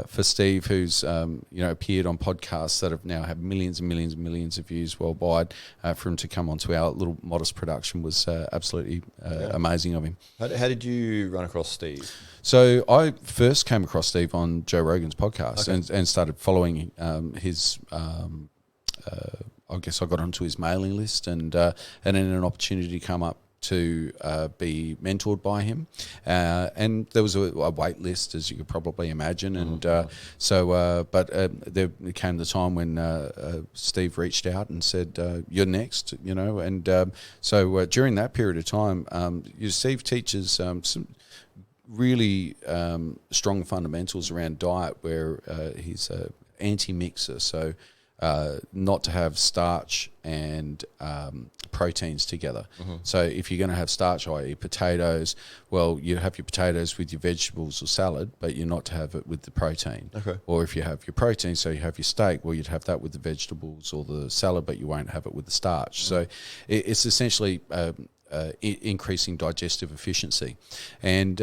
for Steve, who's appeared on podcasts that have now had millions and millions and millions of views worldwide, for him to come onto our little modest production was absolutely amazing of him. How did you run across Steve? So I first came across Steve on Joe Rogan's podcast, and started following his. I guess I got onto his mailing list, and then an opportunity come up to be mentored by him, and there was a wait list, as you could probably imagine, and but there came the time when Steve reached out and said, "You're next," and so during that period of time, Steve teaches some really strong fundamentals around diet, where he's a anti-mixer, so not to have starch and proteins together. So if you're going to have starch, i.e. potatoes, well, you have your potatoes with your vegetables or salad, but you're not to have it with the protein. Okay. Or if you have your protein, so you have your steak, well, you'd have that with the vegetables or the salad, but you won't have it with the starch. So it's essentially increasing digestive efficiency. And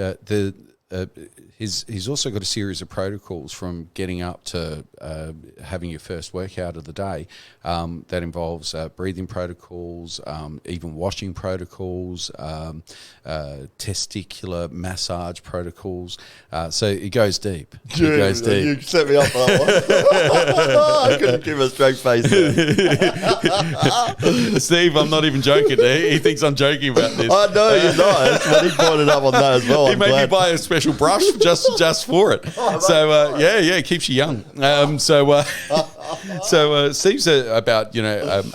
he's also got a series of protocols from getting up to having your first workout of the day that involves breathing protocols, even washing protocols, testicular massage protocols. So it goes deep. Dude, it goes deep. You set me up for that one. I couldn't give a straight face there. Steve, I'm not even joking. He thinks I'm joking about this. I know you're not. But he pointed up on that as well. He made me buy a special brush just for it. So it keeps you young. So Steve's about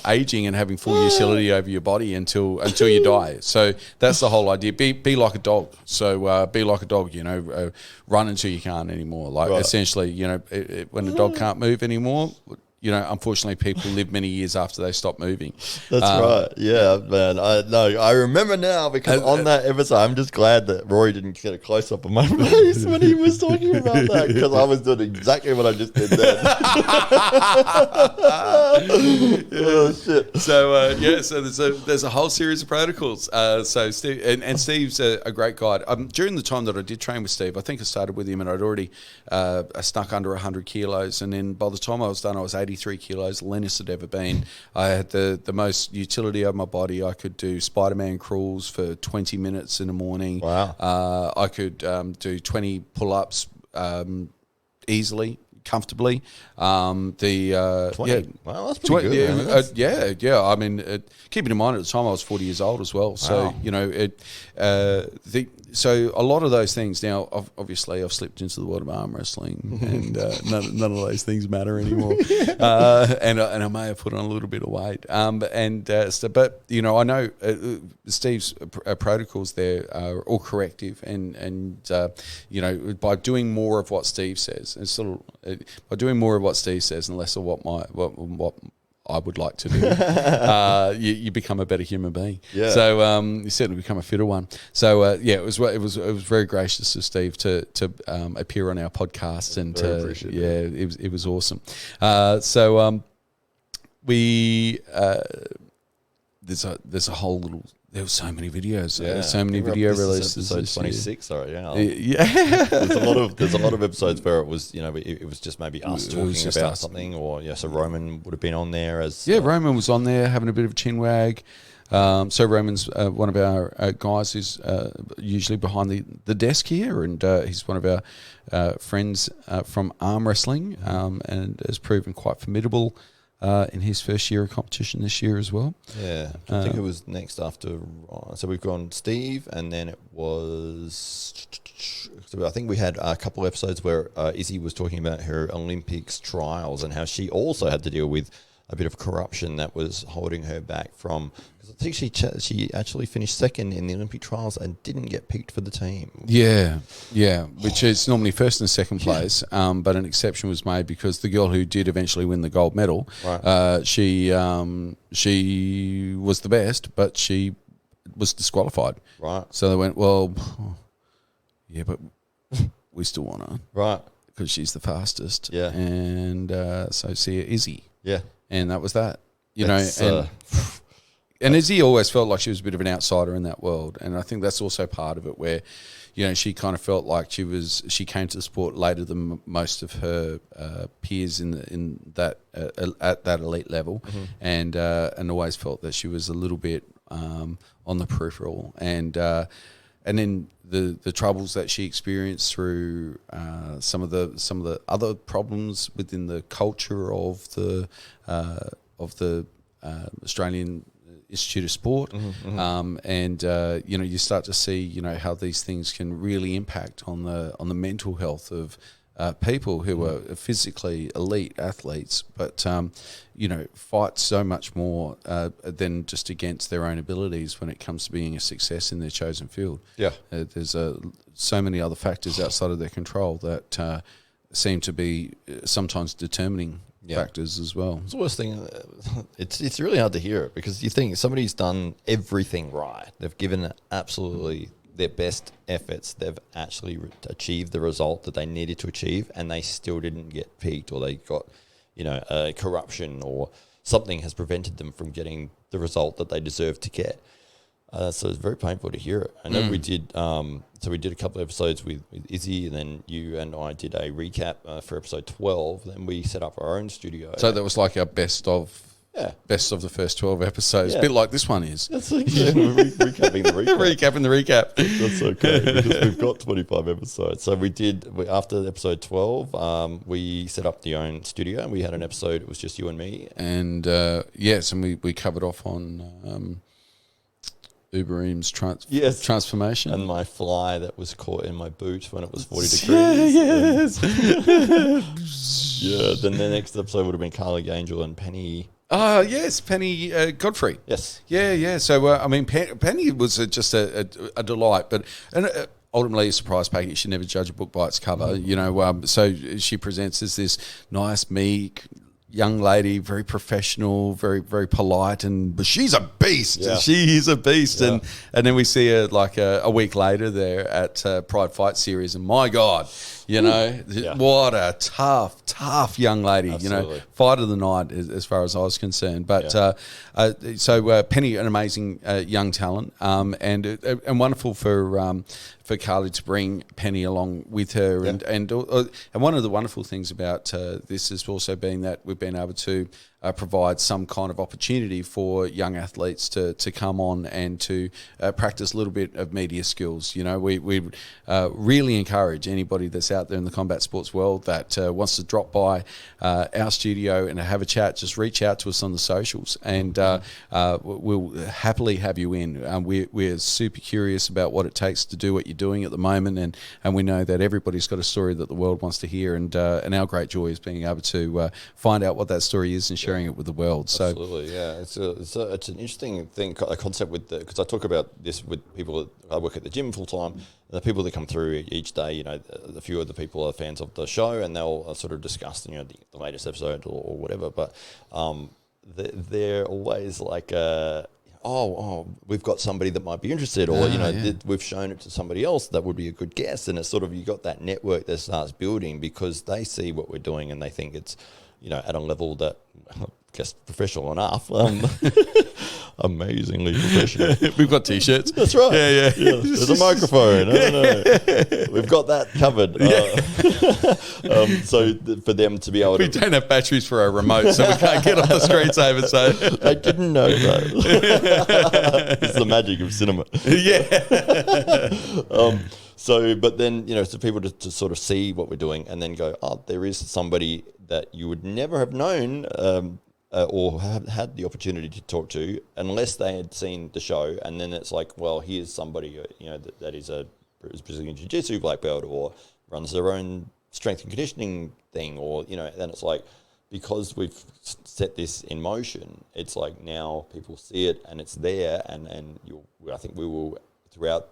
aging and having full utility over your body until you die. So that's the whole idea. Be like a dog. So be like a dog. Run until you can't anymore. Like essentially, when the dog can't move anymore. Unfortunately, people live many years after they stop moving. That's right. Yeah, man. I remember now because on that episode, I'm just glad that Rory didn't get a close up of my face when he was talking about that, because I was doing exactly what I just did then. Oh shit. So there's a whole series of protocols. So Steve and Steve's a great guide. During the time that I did train with Steve, I think I started with him and I'd already snuck under 100 kilos, and then by the time I was done, I was 83 kilos, leanest I'd ever been. I had the most utility of my body. I could do Spider-Man crawls for 20 minutes in the morning. Wow. I could do 20 pull-ups easily, comfortably. 20. Wow, that's pretty good. Yeah. I mean, keeping in mind at the time I was 40 years old as well. So so a lot of those things now. Obviously, I've slipped into the world of arm wrestling, and none of those things matter anymore. And I may have put on a little bit of weight. But I know Steve's protocols there are all corrective, and by doing more of what Steve says, by doing more of what Steve says and less of what I would like to do, you become a better human being. Yeah. So you certainly become a fitter one. So it was very gracious of Steve to appear on our podcast, and it was awesome. There's a whole little. There were so many videos. So many video releases. Episode 26. Sorry, yeah. There's a lot of episodes where it was it was just maybe us talking about something, or so Roman would have been on there as Roman was on there having a bit of a chin wag. So Roman's one of our guys who's usually behind the desk here, and he's one of our friends from arm wrestling, and has proven quite formidable in his first year of competition this year as well. Yeah, I think it was next after. So we've gone Steve, and then it was. So I think we had a couple episodes where Izzy was talking about her Olympics trials and how she also had to deal with a bit of corruption that was holding her back from. Because I think she actually finished second in the Olympic trials and didn't get picked for the team. Yeah, which is normally first and second place, but an exception was made because the girl who did eventually win the gold medal, she was the best, but she was disqualified. Right. So they went, well, yeah, but we still want her. Right. Because she's the fastest. Yeah. And so see Izzy. Yeah. And that was that. And Izzy always felt like she was a bit of an outsider in that world, and I think that's also part of it, where, she kind of felt like she came to the sport later than most of her peers in that at that elite level, and always felt that she was a little bit on the peripheral, and then the troubles that she experienced through some of the other problems within the culture of the Australian Institute of Sport, and you start to see how these things can really impact on the mental health of people who are physically elite athletes, but fight so much more than just against their own abilities when it comes to being a success in their chosen field. Yeah, there's so many other factors outside of their control that seem to be sometimes determining factors as well. It's the worst thing. It's really hard to hear it, because you think somebody's done everything right. They've given absolutely their best efforts. They've actually achieved the result that they needed to achieve, and they still didn't get peaked, or they got, corruption or something has prevented them from getting the result that they deserve to get. So it's very painful to hear it. I know we did. So we did a couple of episodes with Izzy, and then you and I did a recap for episode 12. Then we set up our own studio. So that was like our best of the first 12 episodes. A bit like this one is. That's like recapping the recap. Recapping the recap. That's okay, because we've got 25 episodes. So after episode 12, we set up the own studio, and we had an episode. It was just you and me. And and we covered off on Uberim's transformation. And my fly that was caught in my boot when it was 40 degrees. Yes. Then the next episode would have been Carly Angel and Penny. Oh, yes, Penny Godfrey. Yes. Yeah. So, Penny was just a delight, but ultimately a surprise package. You should never judge a book by its cover, So she presents as this nice, meek young lady, very professional, very, very polite, but she's a beast. Yeah. She is a beast. Yeah. And then we see her like a week later there at Pride Fight Series, and my God, what a tough young lady. Absolutely. Fight of the night as far as I was concerned. But so Penny, an amazing young talent, and wonderful for Carly to bring Penny along with her, and one of the wonderful things about this has also been that we've been able to provide some kind of opportunity for young athletes to come on and to practice a little bit of media skills. We really encourage anybody that's out there in the combat sports world that wants to drop by our studio and have a chat, just reach out to us on the socials, and we'll happily have you in. We're super curious about what it takes to do what you're doing at the moment, and we know that everybody's got a story that the world wants to hear, and our great joy is being able to find out what that story is and share it with the world. Absolutely, it's an interesting thing, a concept because I talk about this with people. I work at the gym full time. The people that come through each day, a few of the people are fans of the show, and they'll sort of discuss, the latest episode or whatever. But they're always like, we've got somebody that might be interested, or we've shown it to somebody else that would be a good guest, and it's sort of, you got that network that starts building because they see what we're doing and they think it's at a level that, I guess, professional enough. Amazingly professional. We've got T-shirts. That's right. Yeah. There's a microphone. I don't know. We've got that covered. So for them to be able to... We don't have batteries for our remote, so we can't get off the screensaver. So I didn't know that. It's the magic of cinema. But then, so people to sort of see what we're doing and then go, there is somebody that you would never have known or have had the opportunity to talk to unless they had seen the show. And then it's like, well, here's somebody, that is a Brazilian Jiu-Jitsu black belt, or runs their own strength and conditioning thing, or, then it's like, because we've set this in motion, it's like now people see it and it's there, and I think we will, throughout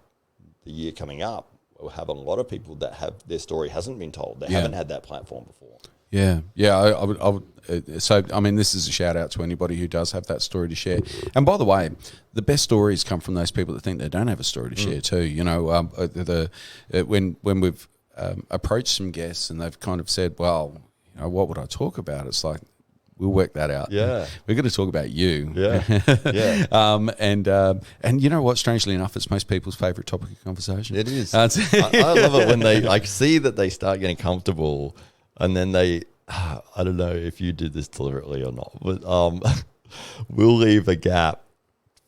the year coming up, we'll have a lot of people that have their story hasn't been told. They haven't had that platform before. I would. So, this is a shout out to anybody who does have that story to share. And by the way, the best stories come from those people that think they don't have a story to share too. When we've approached some guests and they've kind of said, well, what would I talk about? It's like, we'll work that out. Yeah. We're going to talk about you. Yeah. And you know what? Strangely enough, it's most people's favourite topic of conversation. It is. I love it when they see that they start getting comfortable, and then I don't know if you did this deliberately or not, but we'll leave a gap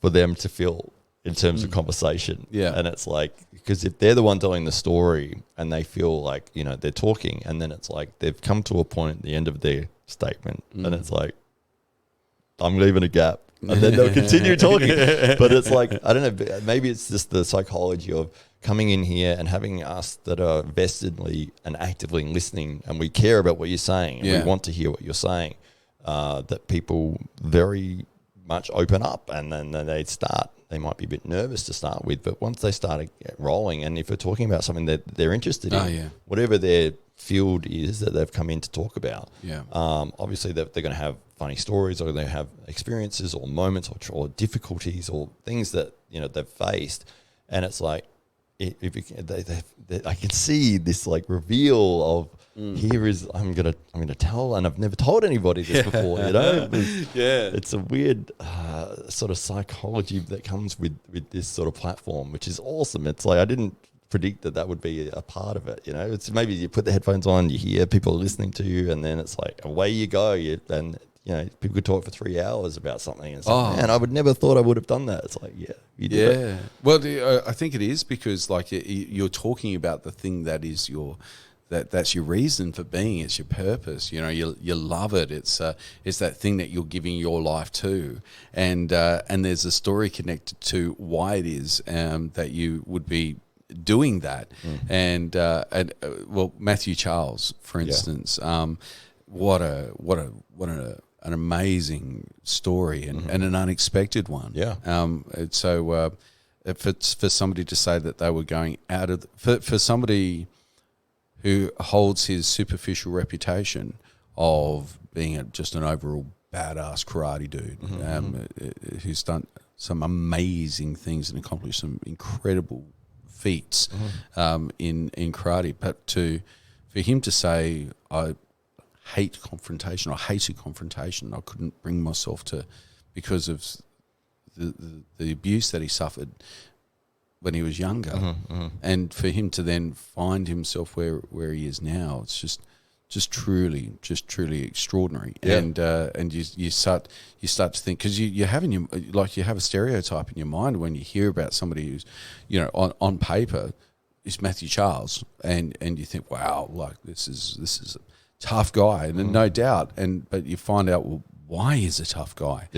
for them to fill in terms of conversation. Yeah. And it's like, because if they're the one telling the story and they feel like, they're talking, and then it's like they've come to a point at the end of their statement and it's like, I'm leaving a gap and then they'll continue talking. But it's like, I don't know, maybe it's just the psychology of coming in here and having us that are vestedly and actively listening, and we care about what you're saying, and we want to hear what you're saying, that people very much open up, and then they might be a bit nervous to start with, but once they start rolling, and if we're talking about something that they're interested in, whatever their field is that they've come in to talk about, obviously they're going to have funny stories, or they have experiences or moments or difficulties or things that they've faced, and it's like I can see this like reveal of here is I'm gonna tell, and I've never told anybody this before. It's a weird sort of psychology that comes with this sort of platform, which is awesome. It's like I didn't predict that would be a part of it. It's maybe you put the headphones on, you hear people listening to you, and then it's like away you go. People could talk for 3 hours about something, and it's like, man, I would never thought I would have done that. It's like, you did it. Well, I think it is because like you're talking about the thing that is that's your reason for being. It's your purpose. You love it. It's that thing that you're giving your life to, and there's a story connected to why it is that you would be doing that. And Matthew Charles, for instance, what an amazing story and an unexpected one. So if it's for somebody to say that they were going out of for somebody who holds his superficial reputation of being just an overall badass karate dude, who's done some amazing things and accomplished some incredible feats in karate, but for him to say, I hated confrontation, I couldn't bring myself to, because of the abuse that he suffered when he was younger, and for him to then find himself where he is now, it's just truly extraordinary. And you start to think, because you have a stereotype in your mind when you hear about somebody who's on paper is Matthew Charles, and you think, wow, like this is a tough guy, and no doubt, but you find out, well, why he's a tough guy.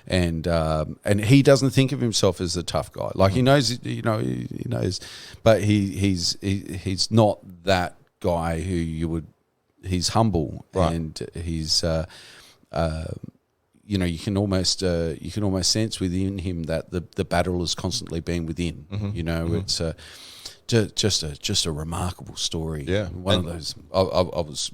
And he doesn't think of himself as a tough guy. Like he knows, he knows, but he's not that guy who you would. He's humble, and he's you can almost sense within him that the battle is constantly being within. It's just a remarkable story. One of those I was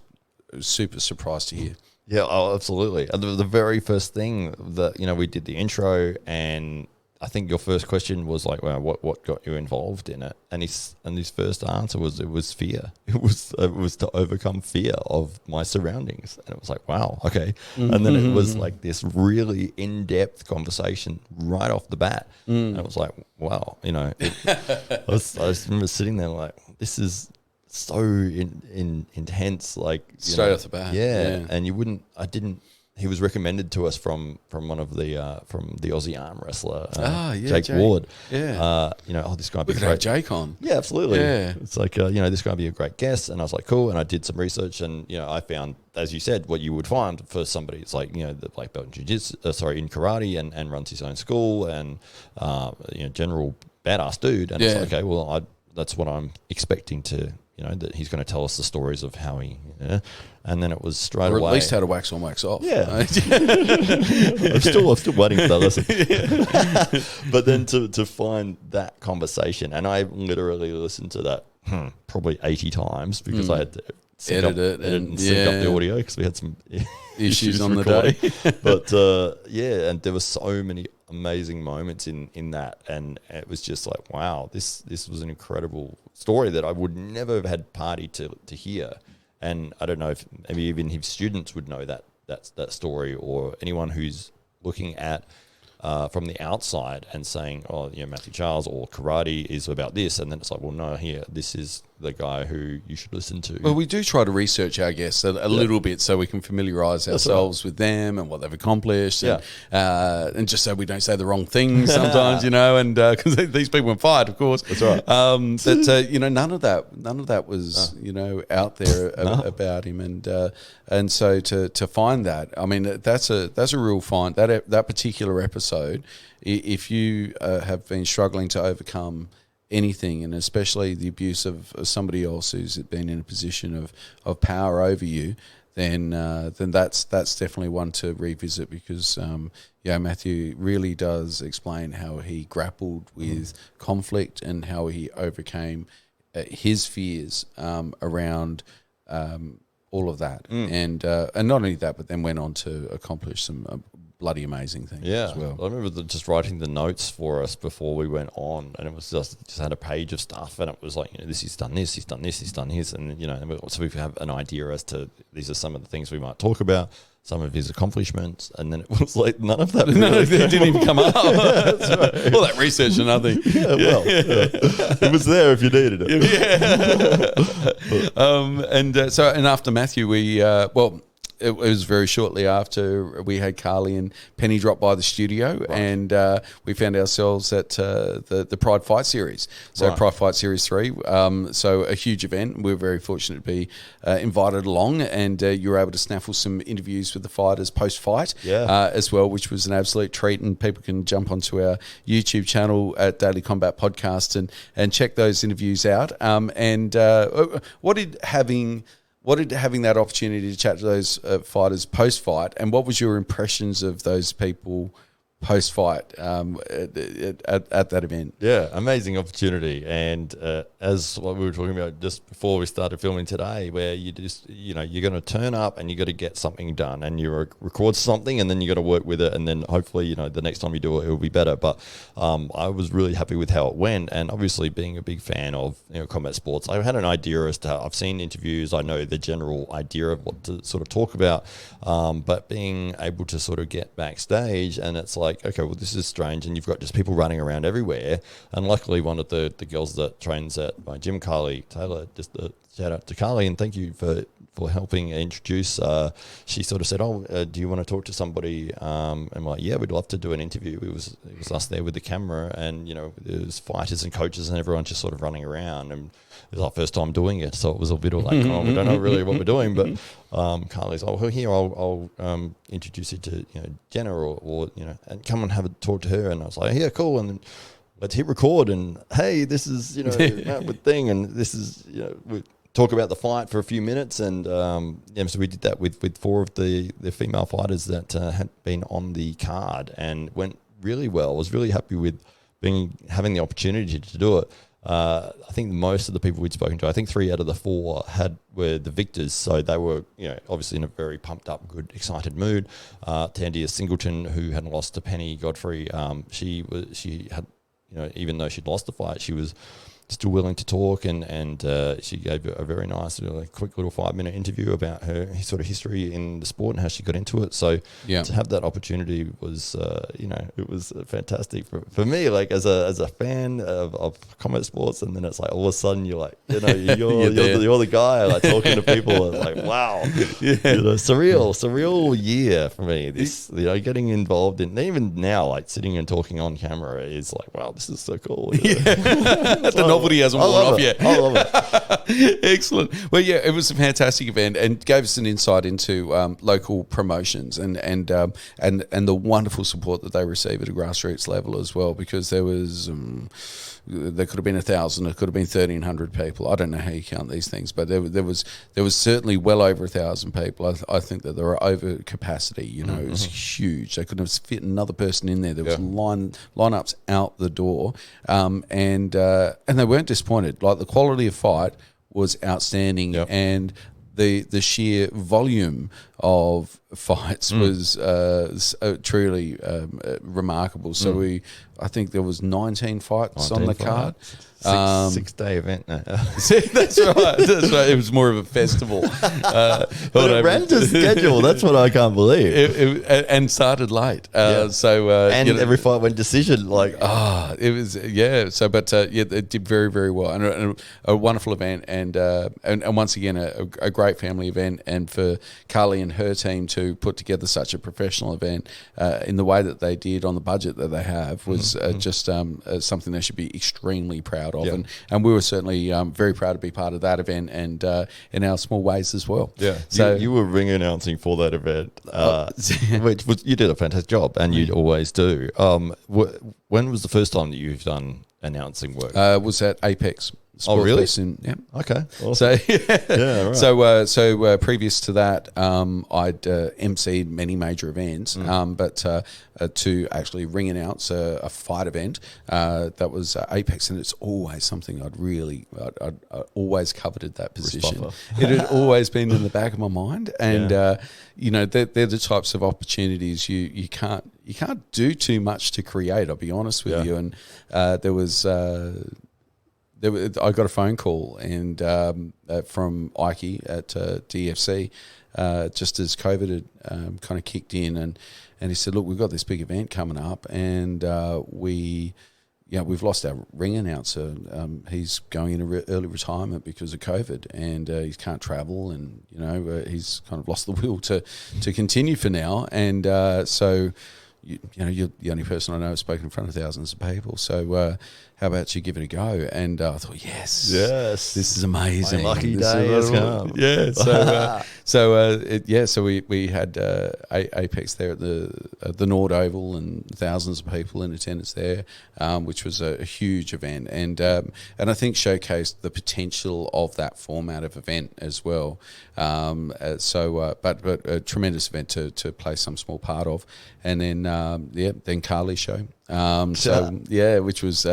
super surprised to hear. Yeah, absolutely. And the very first thing that we did the intro, and I think your first question was like, "Well, what got you involved in it?" And his first answer was, "It was fear. It was to overcome fear of my surroundings." And it was like, "Wow, okay." And then it was like this really in-depth conversation right off the bat, and it was like, "Wow," I just remember sitting there like, "This is so intense," like straight off the bat. And he was recommended to us from one of the from the Aussie arm wrestler, Jake Ward. This guy be great. Jake on. Yeah, absolutely. Yeah. It's like this guy be a great guest, and I was like, cool. And I did some research, and I found, as you said, what you would find for somebody. It's like the black belt in jiu-jitsu, in karate, and runs his own school, and general badass dude. And it's like, okay, well, that's what I'm expecting to. That he's going to tell us the stories of how he, and then it was straight away. Or at least how to wax on, wax off. Yeah. I'm still waiting for that lesson. But then to find that conversation, and I literally listened to that probably 80 times because I had to edit it and sync up the audio because we had some issues on the day. But and there were so many amazing moments in that, and it was just like, wow, this was an incredible story that I would never have had party to hear. And I don't know if maybe even his students would know that story, or anyone who's looking at from the outside and saying, oh, Matthew Charles or karate is about this, and then it's like, well, no, here, this is the guy who you should listen to. Well, we do try to research our guests a little bit so we can familiarise ourselves with them and what they've accomplished, and just so we don't say the wrong things sometimes, and because these people were fired, of course. That's right. But none of that was out there about him, and so to find that, I mean, that's a real find. That particular episode, if you have been struggling to overcome anything, and especially the abuse of somebody else who's been in a position of power over you, then that's definitely one to revisit, because Matthew really does explain how he grappled with conflict and how he overcame his fears around all of that, and not only that, but then went on to accomplish some bloody amazing things as well. I remember just writing the notes for us before we went on, and it was just had a page of stuff, and it was like, this, he's done this, he's done this, he's done his, and so we have an idea as to these are some of the things we might talk about, some of his accomplishments, and then it was like none of that. It didn't even come up. That's right. All that research and nothing. It was there if you needed it. And after Matthew, we it was very shortly after we had Carly and Penny drop by the studio, and we found ourselves at the Pride Fight Series. So Pride Fight Series 3, so a huge event. We were very fortunate to be invited along, and you were able to snaffle some interviews with the fighters post-fight as well, which was an absolute treat, and people can jump onto our YouTube channel at Daily Combat Podcast and check those interviews out. What did having that opportunity to chat to those fighters post-fight, and what was your impressions of those people post-fight at that event? Yeah, amazing opportunity. And as what we were talking about just before we started filming today, where you just, you're going to turn up and you got to get something done, and you record something, and then you got to work with it, and then hopefully, the next time you do it, it will be better. But I was really happy with how it went, and obviously being a big fan of combat sports, I had an idea as to how I've seen interviews, I know the general idea of what to sort of talk about, but being able to sort of get backstage, and it's like, okay, well, this is strange, and you've got just people running around everywhere. And luckily, one of the girls that trains at my gym, Carly Taylor, just a shout out to Carly, and thank you for helping introduce. She sort of said, do you want to talk to somebody? I'm like, yeah, we'd love to do an interview. It was us there with the camera, and there was fighters and coaches and everyone just sort of running around, and it was our first time doing it, so it was a bit of like, we don't know really what we're doing, but Carly's, here, I'll introduce you to Jenna, or and come and have a talk to her. And I was like, yeah, cool. And then let's hit record, and hey, this is Matt with thing, and this is we talk about the fight for a few minutes, and so we did that with 4 of the female fighters that had been on the card, and went really well. I was really happy with having the opportunity to do it. I think most of the people we'd spoken to, I think 3 out of the 4 were the victors, so they were obviously in a very pumped up, good, excited mood. Tandia Singleton, who had lost to Penny Godfrey, she had even though she'd lost the fight, she was still willing to talk, and she gave a very nice, quick little 5-minute interview about her sort of history in the sport and how she got into it. So to have that opportunity was, it was fantastic for me, like as a fan of combat sports. And then it's like all of a sudden you're like, you're the guy like talking to people. It's like, wow, surreal year for me. This, getting involved in, even now, like sitting and talking on camera is like, wow, this is so cool. The novelty hasn't worn off yet. I love it. Excellent. Well, yeah, it was a fantastic event, and gave us an insight into local promotions and the wonderful support that they receive at a grassroots level as well, because there was there could have been 1,000, it could have been 1,300 people. I don't know how you count these things, but there was certainly well over 1,000 people. I think that there were over capacity. It was huge. They couldn't have fit another person in there. There was lineups out the door, and they weren't disappointed. Like, the quality of fight was outstanding, and the sheer volume of fights was truly remarkable. So I think there was 19 fights on the card. 6-day event. No. That's right. It was more of a festival. But it ran to schedule. That's what I can't believe. And started late. Every fight went decision. It was So it did very, very well, and a wonderful event, and once again a great family event, and for Carly and her team to put together such a professional event in the way that they did on the budget that they have was just something they should be extremely proud of, and we were certainly very proud to be part of that event, and in our small ways as well. Yeah. So you were ring announcing for that event, which was, you did a fantastic job, and you always do. When was the first time that you've done announcing work? Was at Apex. Really? Yeah. Okay. Awesome. So, right. So previous to that, I'd emceed many major events, but to actually ring announce a fight event, that was Apex, and it's always something I'd always coveted that position. It had always been in the back of my mind, and they're the types of opportunities you can't do too much to create. I'll be honest with you, and there was. I got a phone call and from Ike at DFC just as COVID had kind of kicked in, and he said, "Look, we've got this big event coming up, and we've lost our ring announcer. He's going into early retirement because of COVID, and he can't travel, and he's kind of lost the will to continue for now, and so." You're the only person I know who's spoken in front of thousands of people. So how about you give it a go? And I thought, yes, this is amazing. My lucky day has come. Yeah. So we had Apex there at the Nord Oval, and thousands of people in attendance there, which was a huge event, and I think showcased the potential of that format of event as well. But a tremendous event to play some small part of, and then Carly's show. Which was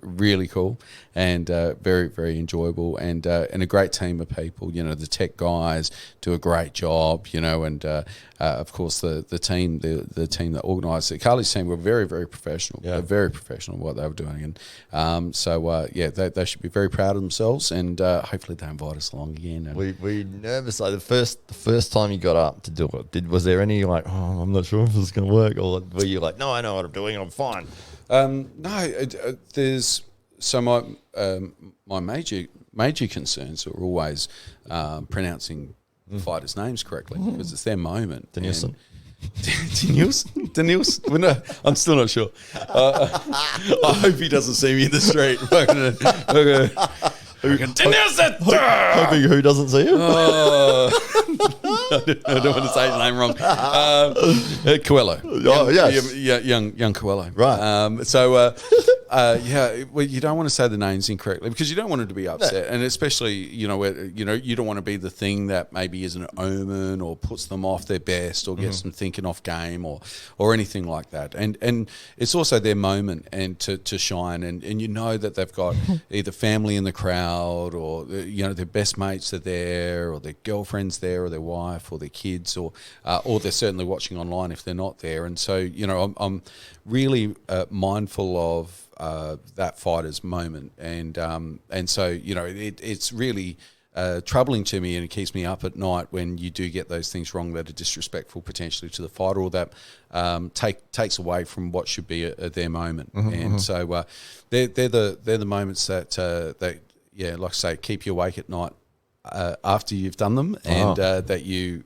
really cool and very, very enjoyable, and a great team of people. The tech guys do a great job, and of course the team that organised it. Carly's team were very, very professional. They're very professional in what they were doing, and they should be very proud of themselves, and hopefully they invite us along again. We nervous like the first time you got up to do it. Was there any I'm not sure if this is going to work, or were you like, no, I know what I'm doing, I'm fine? There's my major concerns are always pronouncing fighters' names correctly, because it's their moment. Danielson. Danielson. No, I'm still not sure. I hope he doesn't see me in the street. Hoping who doesn't see him? I don't want to say his name wrong. Coelho. Young Coelho. Right. You don't want to say the names incorrectly, because you don't want him to be upset, and especially you don't want to be the thing that maybe is an omen or puts them off their best or gets them thinking off game or anything like that. And it's also their moment and to shine, and that they've got either family in the crowd, or their best mates are there, or their girlfriend's there, or their wife, or their kids, or they're certainly watching online if they're not there. And so I'm really mindful of that fighter's moment, and so it's really troubling to me, and it keeps me up at night when you do get those things wrong that are disrespectful potentially to the fighter, or that takes away from what should be their moment. So they're the moments that like I say, keep you awake at night after you've done them, and that you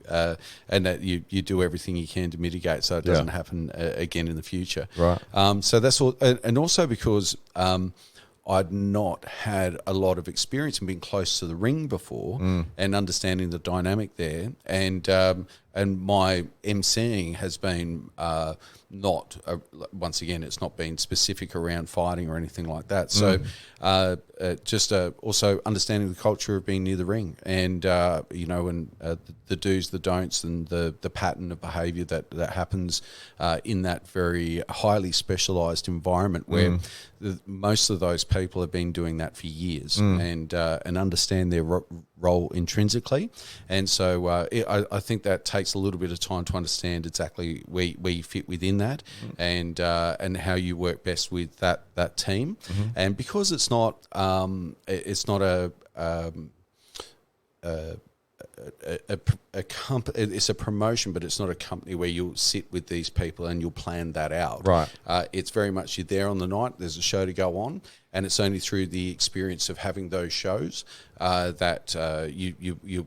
do everything you can to mitigate so it doesn't happen again in the future. Right. So that's all, and also because I'd not had a lot of experience in being close to the ring before and understanding the dynamic there, and my emceeing has been not once again, it's not been specific around fighting or anything like that. So just also understanding the culture of being near the ring, and the do's, the don'ts, and the pattern of behaviour that happens in that very highly specialised environment where most of those people have been doing that for years, and understand their role intrinsically. And so I think that takes a little bit of time to understand exactly where you fit within that, and how you work best with that team. And because it's not it's a promotion, but it's not a company where you'll sit with these people and you'll plan that out. Right. It's very much you're there on the night. There's a show to go on, and it's only through the experience of having those shows that you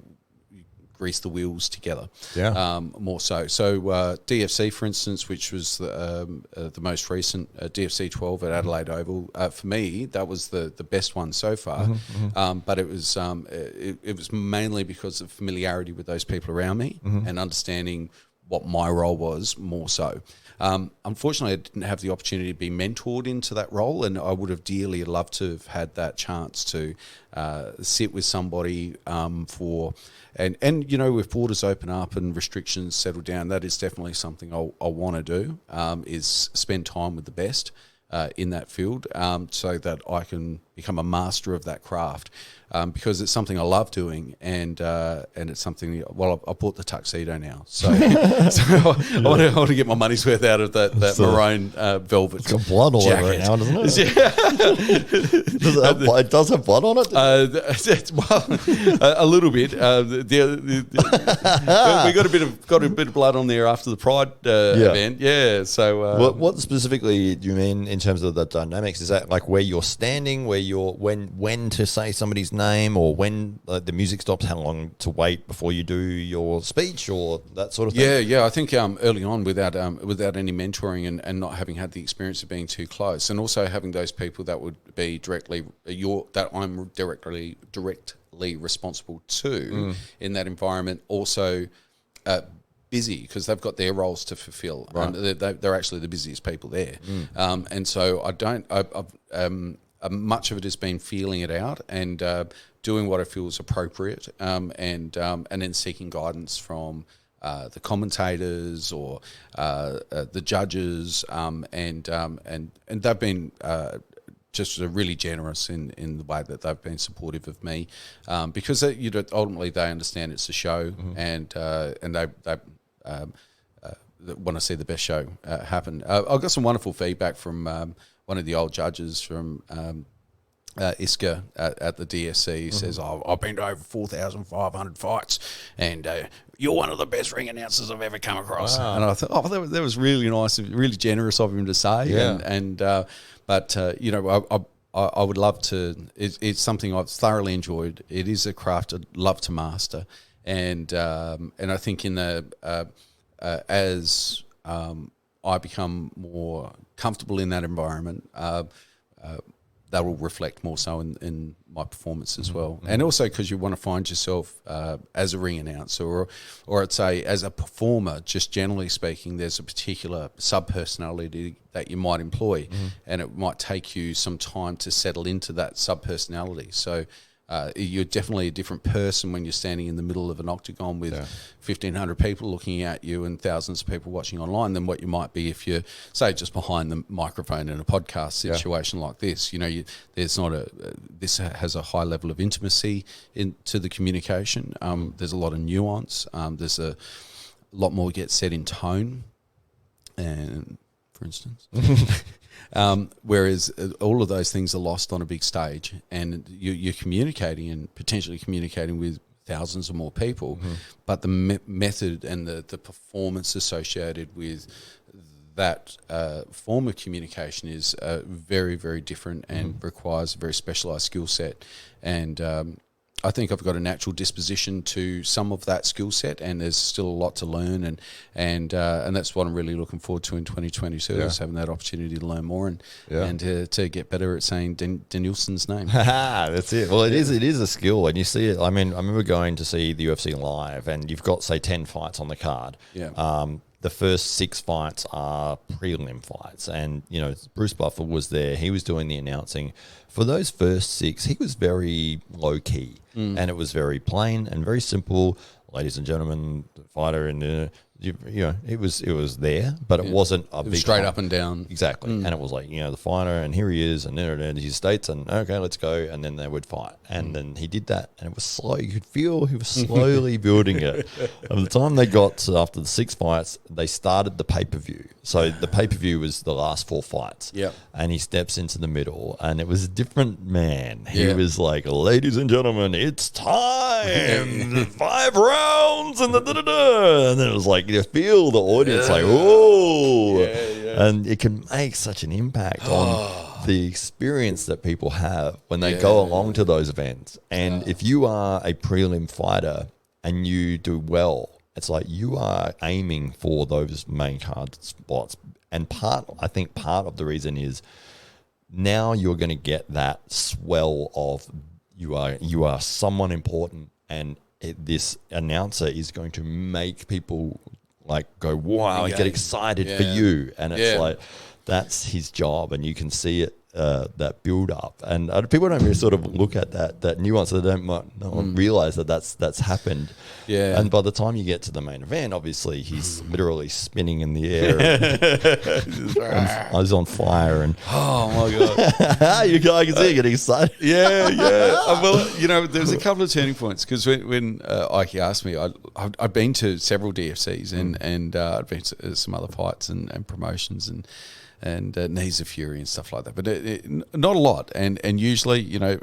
grease the wheels together. Yeah. More so. So DFC, for instance, which was the most recent DFC 12 at Adelaide Oval, for me that was the best one so far. But it was mainly because of familiarity with those people around me and understanding what my role was more so. Unfortunately, I didn't have the opportunity to be mentored into that role, and I would have dearly loved to have had that chance to sit with somebody and if borders open up and restrictions settle down, that is definitely something I want to do, is spend time with the best in that field, so that I can become a master of that craft, because it's something I love doing, and it's something. Well, I bought the tuxedo now, so I want to get my money's worth out of that maroon velvet. It's got blood all jacket. over it now, doesn't it? Yeah. It does have blood on it. A little bit. We got a bit of blood on there after the Pride event. Yeah. So what specifically do you mean in terms of the dynamics? Is that like where you're standing, where you're when to say somebody's name, or when the music stops, how long to wait before you do your speech, or that sort of thing? Yeah. I think early on, without any mentoring and not having had the experience of being too close, and also having those people that would be that I'm directly responsible to in that environment, also busy because they've got their roles to fulfill. Right. They're actually the busiest people there, and so much of it has been feeling it out and doing what I feel is appropriate, and then seeking guidance from the commentators or the judges, and they've been just really generous in the way that they've been supportive of me, because ultimately they understand it's a show, and they want to see the best show happen. I've got some wonderful feedback from one of the old judges from Iska at the DSC. He says, I've been to over 4,500 fights, and you're one of the best ring announcers I've ever come across. Wow. And I thought, that was really nice, really generous of him to say. Yeah. But I would love to. It's something I've thoroughly enjoyed. It is a craft I'd love to master, and I think as I become more comfortable in that environment, that will reflect more so in my performance as well. And also because you want to find yourself as a ring announcer, or I'd say as a performer, just generally speaking, there's a particular sub-personality that you might employ, and it might take you some time to settle into that sub-personality. So you're definitely a different person when you're standing in the middle of an octagon with 1,500 people looking at you and thousands of people watching online than what you might be if you're, say, just behind the microphone in a podcast situation like this. This has a high level of intimacy into the communication. There's a lot of nuance. There's a lot more gets said in tone, and for instance. Whereas all of those things are lost on a big stage, and you're communicating and potentially communicating with thousands or more people, but the method and the performance associated with that form of communication is very, very different and requires a very specialised skill set. And I think I've got a natural disposition to some of that skill set, and there's still a lot to learn, and that's what I'm really looking forward to in 2022, is having that opportunity to learn more and to get better at saying Danielson's name. That's it. Well, it is a skill, and you see it. I mean, I remember going to see the UFC live, and you've got, say, 10 fights on the card. Yeah. The first 6 fights are prelim fights, and Bruce Buffer was there. He was doing the announcing. For those first 6, he was very low key, and it was very plain and very simple. Ladies and gentlemen, the fighter, and you know, it was there, but it wasn't a big straight up and down. Exactly. And it was like, you know, the fighter, and here he is, and then he states, and okay, let's go, and then they would fight. And then he did that, and it was slow. You could feel he was slowly building it. And by the time they got to after the 6 fights, they started the pay-per-view. So the pay-per-view was the last 4 fights. Yeah. And he steps into the middle, and it was a different man. He was like, ladies and gentlemen, it's time. 5 rounds, and and then it was like, you feel the audience like, oh, and it can make such an impact on the experience that people have when they go along to those events. And if you are a prelim fighter and you do well, it's like you are aiming for those main card spots. And I think part of the reason is now you're going to get that swell of you are someone important, and this announcer is going to make people like go, wow, and get excited for you. And it's like, that's his job, and you can see it, that build up. And people don't really sort of look at that nuance. They don't realize that that's happened. Yeah. And by the time you get to the main event, obviously he's literally spinning in the air. I was on fire, and oh my god, I can see you getting excited. Yeah. Well, you know, there was a couple of turning points, because when Ike asked me, I'd been to several DFCs and I'd been to some other fights and promotions and Knees of Fury and stuff like that, but not a lot, and usually, you know,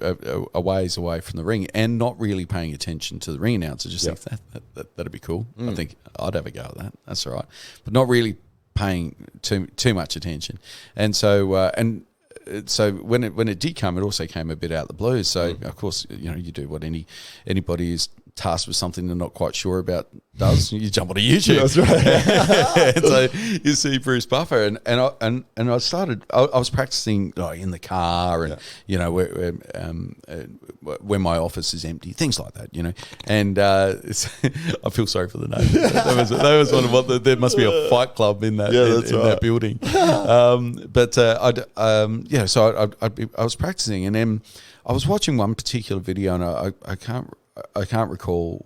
a ways away from the ring, and not really paying attention to the ring announcer. Just think that'd be cool. I think I'd have a go at that. That's all right, but not really paying too much attention. And so so when it did come, it also came a bit out of the blue. So of course, you know, you do what anybody is tasked with something they're not quite sure about does. You jump onto YouTube. That's right. And so you see Bruce Buffer, and I started. I was practicing in the car, and you know, when my office is empty, things like that. You know, and I feel sorry for the name. That was one of there must be a fight club in that that building. So I was practicing, and then I was watching one particular video, and I can't recall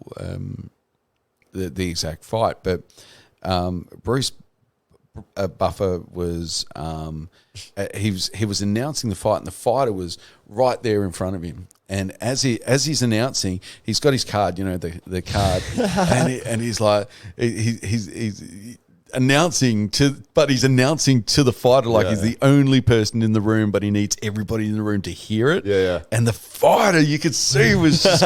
the exact fight, but Bruce Buffer was he was announcing the fight, and the fighter was right there in front of him. And as he's announcing, he's got his card, you know, the card, and he's like he's announcing he's announcing to the fighter like he's the only person in the room, but he needs everybody in the room to hear it. And the fighter, you could see, was just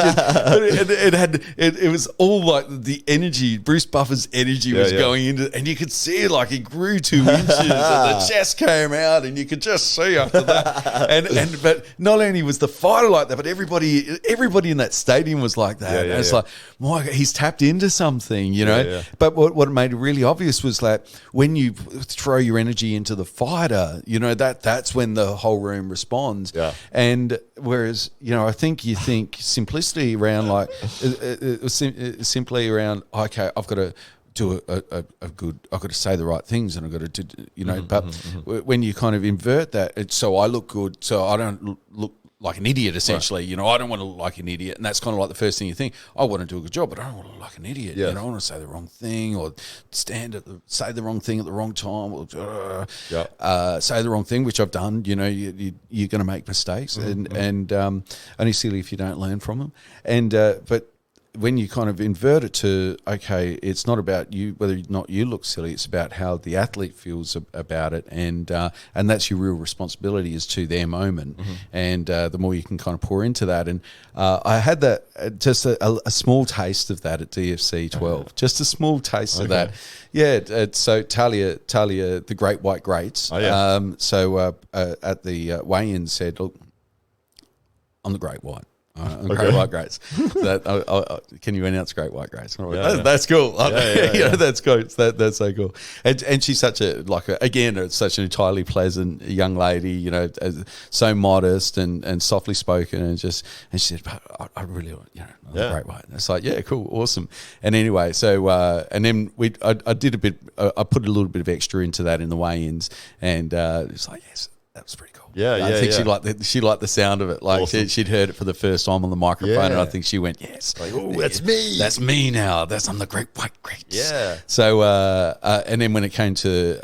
it was all like the energy. Bruce Buffer's energy was going into, and you could see like he grew 2 inches, and the chest came out, and you could just see after that. But not only was the fighter like that, but everybody in that stadium was like that. And it's like, my God, he's tapped into something, you know. But what made it really obvious was like, when you throw your energy into the fighter, you know, that's when the whole room responds. And whereas, you know, I think you think simplicity around like simply around, okay, I've got to do I've got to say the right things, and I've got to do, you know, but when you kind of invert that, it's so I look good, so I don't look like an idiot, essentially. You know, I don't want to look like an idiot, and that's kind of like the first thing you think. I want to do a good job, but I don't want to look like an idiot. You know, I want to say the wrong thing, or say the wrong thing at the wrong time, or say the wrong thing, which I've done. You know, you're going to make mistakes, and only silly if you don't learn from them. And but when you kind of invert it to, okay, it's not about you, whether or not you look silly, it's about how the athlete feels about it, and that's your real responsibility, is to their moment. And the more you can kind of pour into that. And I had that, just a small taste of that at DFC 12, just a small taste of that. So Talia, the Great White Greats, at the weigh-in said, look, I'm the Great White. Great White Greats. Can you announce Great White Greats? That's cool. That's cool. That's so cool. And she's such such an entirely pleasant young lady. You know, so modest and softly spoken, and she said, "I really, you know, I'm the Great White." And it's like, yeah, cool, awesome. And anyway, so and then I did a bit. I put a little bit of extra into that in the weigh-ins, and it's like, yes. that was pretty cool. Yeah, I think she liked the sound of it. Like Awesome. she'd heard it for the first time on the microphone, and I think she went, "Yes, like, oh, that's me. That's me now. I'm the great white greats." Yeah. So and then when it came to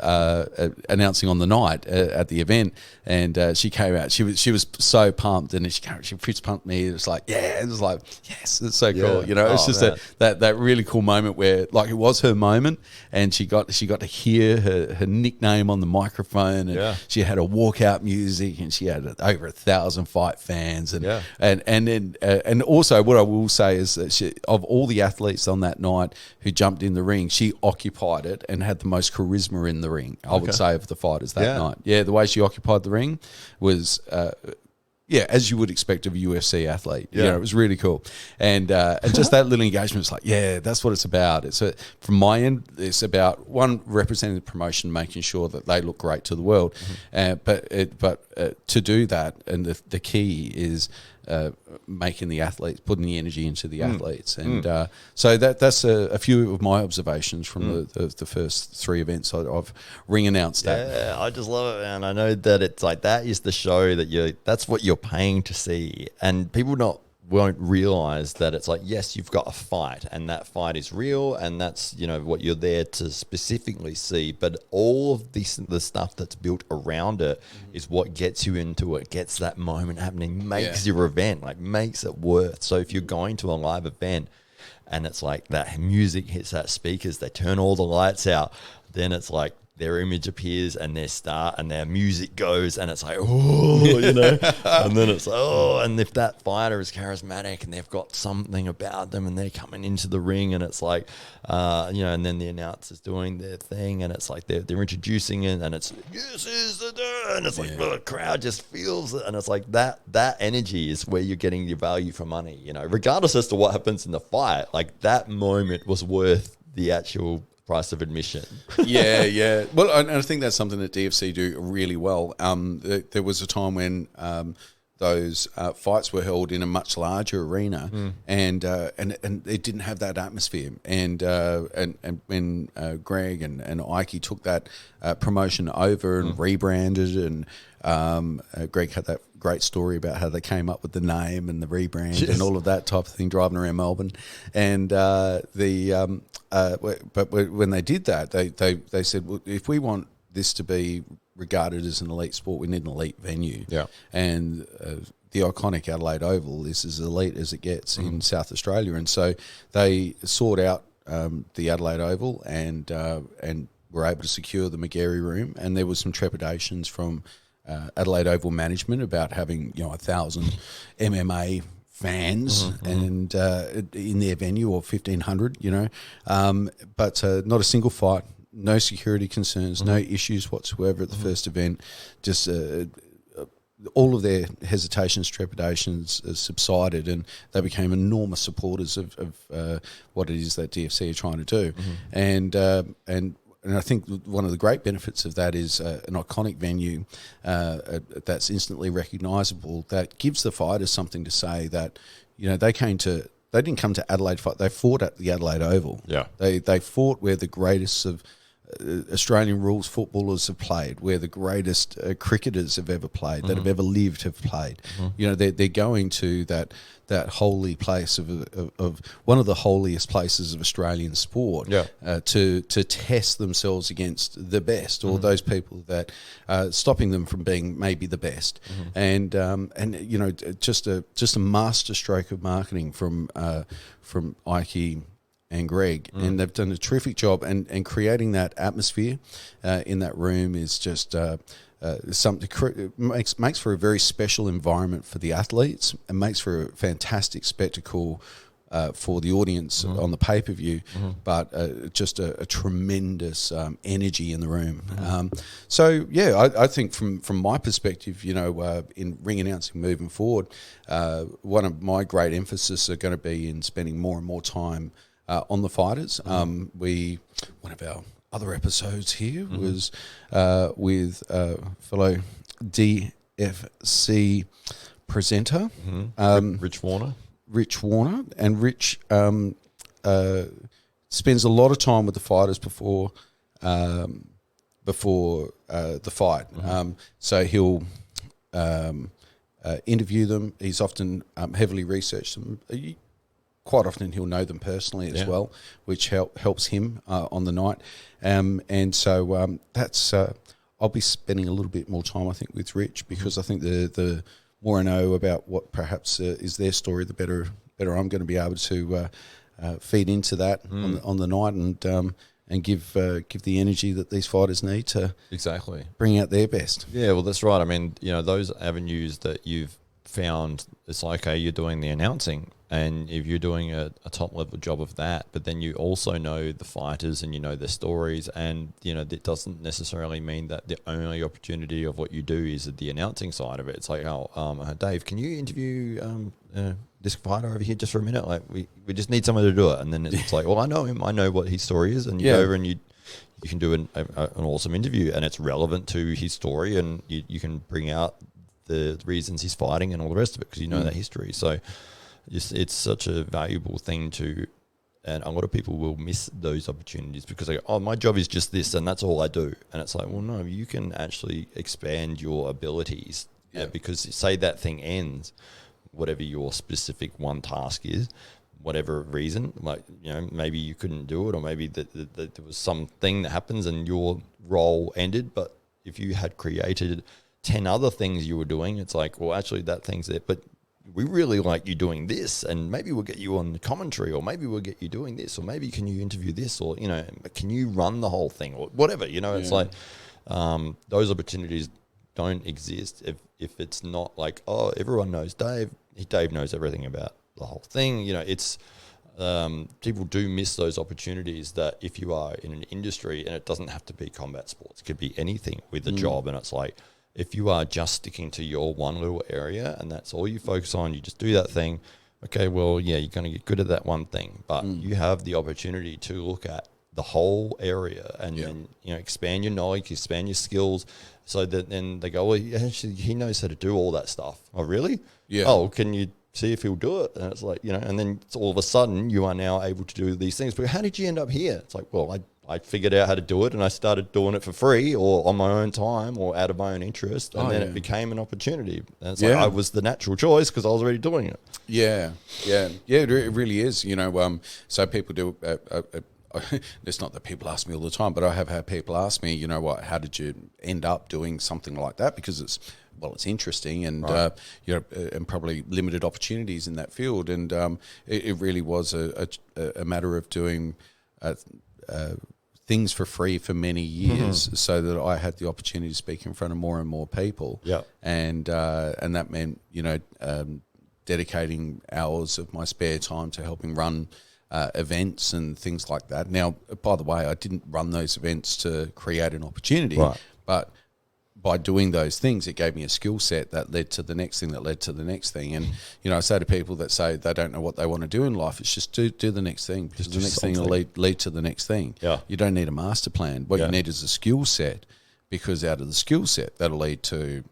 announcing on the night at the event, and she came out, she was so pumped, and she fist pumped me. It was like, yeah, it was like, yes, it's so cool. You know, it's just that really cool moment where like it was her moment, and she got to hear her nickname on the microphone, and she had a walkout music, and she had over 1,000 fight fans, and also what I will say is that of all the athletes on that night who jumped in the ring, she occupied it and had the most charisma in the ring. I would say of the fighters that night. Yeah, the way she occupied the ring was. As you would expect of a UFC athlete. You know, it was really cool. And just that little engagement was like, yeah, that's what it's about. From my end, it's about, one, representing the promotion, making sure that they look great to the world. But to do that, and the key is making the athletes, putting the energy into the athletes. And so that's a few of my observations from the first three events I've ring announced at. Yeah, I just love it, man. I know that it's like that is the show that that's what you're paying to see. And people won't realize that it's like, yes, you've got a fight, and that fight is real, and that's, you know, what you're there to specifically see. But all of the stuff that's built around it is what gets you into it, gets that moment happening, makes your event, like makes it worth. So if you're going to a live event and it's like that music hits that speakers, they turn all the lights out, then it's like their image appears and their music goes, and it's like, oh, you know, and then it's like, oh, and if that fighter is charismatic and they've got something about them and they're coming into the ring, and it's like, you know, and then the announcer's doing their thing, and it's like they're introducing it, and it's, this is the day, and it's like, the crowd just feels it, and it's like that energy is where you're getting your value for money, you know, regardless as to what happens in the fight. Like that moment was worth the actual price of admission. Yeah. Well, and I think that's something that DFC do really well. There was a time when those fights were held in a much larger arena, and it didn't have that atmosphere. And when Greg and Ike took that promotion over and rebranded, and Greg had that great story about how they came up with the name and the rebrand and all of that type of thing, driving around Melbourne. And but when they did that, they said, well, if we want this to be regarded as an elite sport, we need an elite venue. Yeah. And the iconic Adelaide Oval is as elite as it gets in South Australia. And so they sought out the Adelaide Oval and were able to secure the McGarry Room. And there was some trepidations from Adelaide Oval management about having 1,000 MMA fans and in their venue, or 1,500, but not a single fight, no security concerns, no issues whatsoever at the first event. Just all of their hesitations, trepidations subsided, and they became enormous supporters of what it is that DFC are trying to do. And I think one of the great benefits of that is an iconic venue that's instantly recognisable, that gives the fighters something to say that, they didn't come to Adelaide fight, they fought at the Adelaide Oval. Yeah. They fought where the greatest of Australian rules footballers have played, where the greatest cricketers have ever played, that have ever lived, have played. They're going to that holy place of one of the holiest places of Australian sport to test themselves against the best, or those people that stopping them from being maybe the best. And just a master stroke of marketing from Ike and Greg, and they've done a terrific job, and creating that atmosphere in that room is just something makes for a very special environment for the athletes, and makes for a fantastic spectacle for the audience on the pay-per-view, but just a tremendous energy in the room. I think from my perspective, in ring announcing moving forward, one of my great emphasis are going to be in spending more and more time on the fighters. One of our other episodes here was with fellow DFC presenter, Rich Warner. And Rich spends a lot of time with the fighters before before the fight. So he'll interview them. He's often heavily researched them. Quite often he'll know them personally as well, which helps him on the night. And so that's I'll be spending a little bit more time, I think, with Rich, because I think the more I know about what perhaps is their story, the better I'm going to be able to feed into that on the night and give the energy that these fighters need to bring out their best. Yeah, well, that's right. I mean, those avenues that you've found, it's like, okay, you're doing the announcing, and if you're doing a top level job of that, but then you also know the fighters and you know their stories, and that doesn't necessarily mean that the only opportunity of what you do is the announcing side of it. It's like, Dave, can you interview this fighter over here just for a minute? Like we just need someone to do it. And then it's like, well, I know him, I know what his story is, and you go over and you can do an awesome interview, and it's relevant to his story, and you can bring out the reasons he's fighting and all the rest of it because you know that history. So it's such a valuable thing and a lot of people will miss those opportunities because they go, oh, my job is just this and that's all I do. And it's like, well, no, you can actually expand your abilities because say that thing ends, whatever your specific one task is, whatever reason, like, maybe you couldn't do it, or maybe that there was something that happens and your role ended. But if you had created 10 other things you were doing, it's like, well, actually that thing's there, but we really like you doing this, and maybe we'll get you on the commentary, or maybe we'll get you doing this, or maybe can you interview this, or, can you run the whole thing, or whatever, it's like those opportunities don't exist if it's not like, oh, everyone knows Dave knows everything about the whole thing. It's people do miss those opportunities that if you are in an industry, and it doesn't have to be combat sports, it could be anything with a job, and it's like, if you are just sticking to your one little area and that's all you focus on, you just do that thing, okay, well, yeah, you're going to get good at that one thing, but you have the opportunity to look at the whole area and then, expand your knowledge, expand your skills, so that then they go, well, actually, he knows how to do all that stuff. Oh, really? Yeah. Oh, can you see if he'll do it? And it's like, and then all of a sudden you are now able to do these things. But how did you end up here? It's like, well, I figured out how to do it, and I started doing it for free or on my own time or out of my own interest, and then it became an opportunity. And it's like I was the natural choice because I was already doing it. Yeah, it really is. So people do. It's not that people ask me all the time, but I have had people ask me, how did you end up doing something like that? Because it's interesting and and probably limited opportunities in that field, and it really was a matter of doing things for free for many years, so that I had the opportunity to speak in front of more and more people. Yeah, and that meant dedicating hours of my spare time to helping run events and things like that. Now, by the way, I didn't run those events to create an opportunity, but by doing those things, it gave me a skill set that led to the next thing, that led to the next thing. And, I say to people that say they don't know what they want to do in life, it's just do the next thing, because the next thing will lead to the next thing. Yeah. You don't need a master plan. What you need is a skill set, because out of the skill set, that'll lead to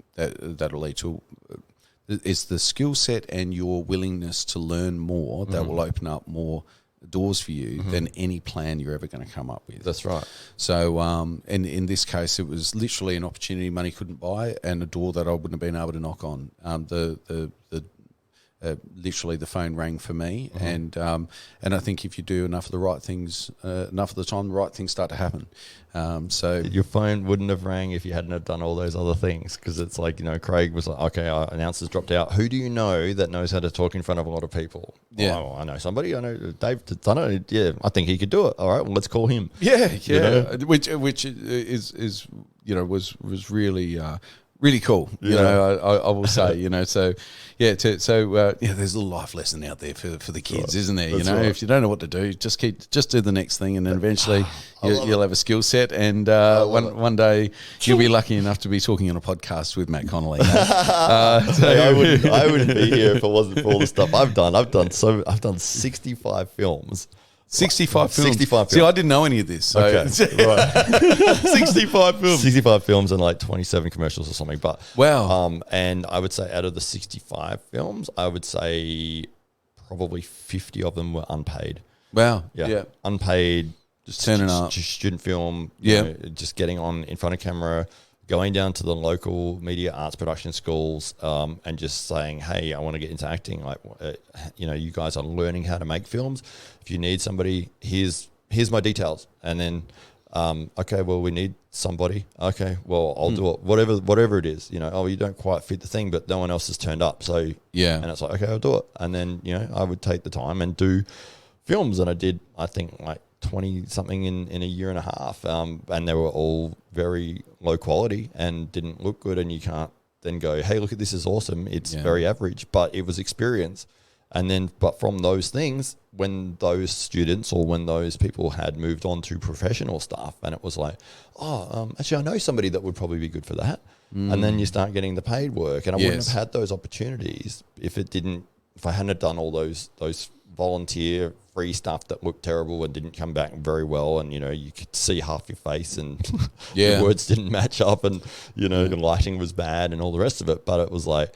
it's the skill set and your willingness to learn more that will open up more doors for you than any plan you're ever going to come up with. That's right. So, and in this case, it was literally an opportunity money couldn't buy, and a door that I wouldn't have been able to knock on. Literally the phone rang for me, and I think if you do enough of the right things, enough of the time, the right things start to happen. So your phone wouldn't have rang if you hadn't have done all those other things, because it's like, Craig was like, okay, our announcer's dropped out. Who do you know that knows how to talk in front of a lot of people? Yeah, I know somebody. I know Dave done it. Yeah, I think he could do it. All right, well, let's call him. Yeah. Which is was really. Really cool, I will say, so there's a little life lesson out there for the kids, isn't there? That's right. If you don't know what to do, just do the next thing, and then eventually you'll have a skill set, and one day you'll be lucky enough to be talking on a podcast with Matt Connelly. I wouldn't be here if it wasn't for all the stuff I've done. I've done 65 films. 65 films. See, I didn't know any of this. So. Okay, right. 65 films. 65 films and like 27 commercials or something. But wow. And I would say out of the 65 films, I would say probably 50 of them were unpaid. Wow. Yeah. Unpaid Just turning up. Just student film. Yeah. Just getting on in front of camera, going down to the local media arts production schools, and just saying, hey, I want to get into acting. Like, you guys are learning how to make films. If you need somebody, here's my details. And then, okay, well, we need somebody. Okay, well, I'll do it. Whatever it is, you don't quite fit the thing, but no one else has turned up. So, yeah. And it's like, okay, I'll do it. And then, I would take the time and do films. And I did, I think, like 20 something in a year and a half. And they were all very low quality and didn't look good. And you can't then go, hey, look at this, is awesome. It's very average, but it was experience. And then, but from those things, when those students or when those people had moved on to professional stuff, and it was like, actually, I know somebody that would probably be good for that. And then you start getting the paid work. And I wouldn't have had those opportunities if I hadn't have done all those volunteer free stuff that looked terrible and didn't come back very well. And, you could see half your face and the words didn't match up, and, the lighting was bad and all the rest of it. But it was like,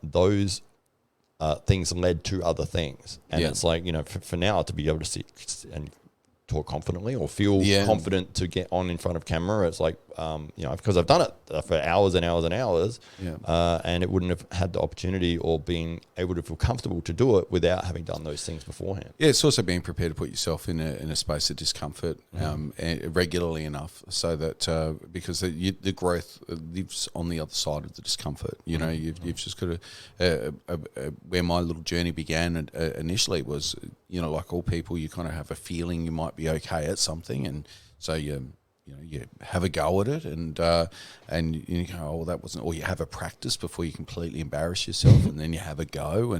those things led to other things. And it's like, for now to be able to sit and talk confidently or feel confident to get on in front of camera, it's like, because I've done it for hours and hours and hours, and it wouldn't have had the opportunity or been able to feel comfortable to do it without having done those things beforehand. Yeah, it's also being prepared to put yourself in a space of discomfort regularly enough, so that because the growth lives on the other side of the discomfort. You've just got to where my little journey began initially was, like all people, you kind of have a feeling you might be okay at something, and so you have a go at it, and you go, oh, that wasn't, or you have a practice before you completely embarrass yourself, and then you have a go,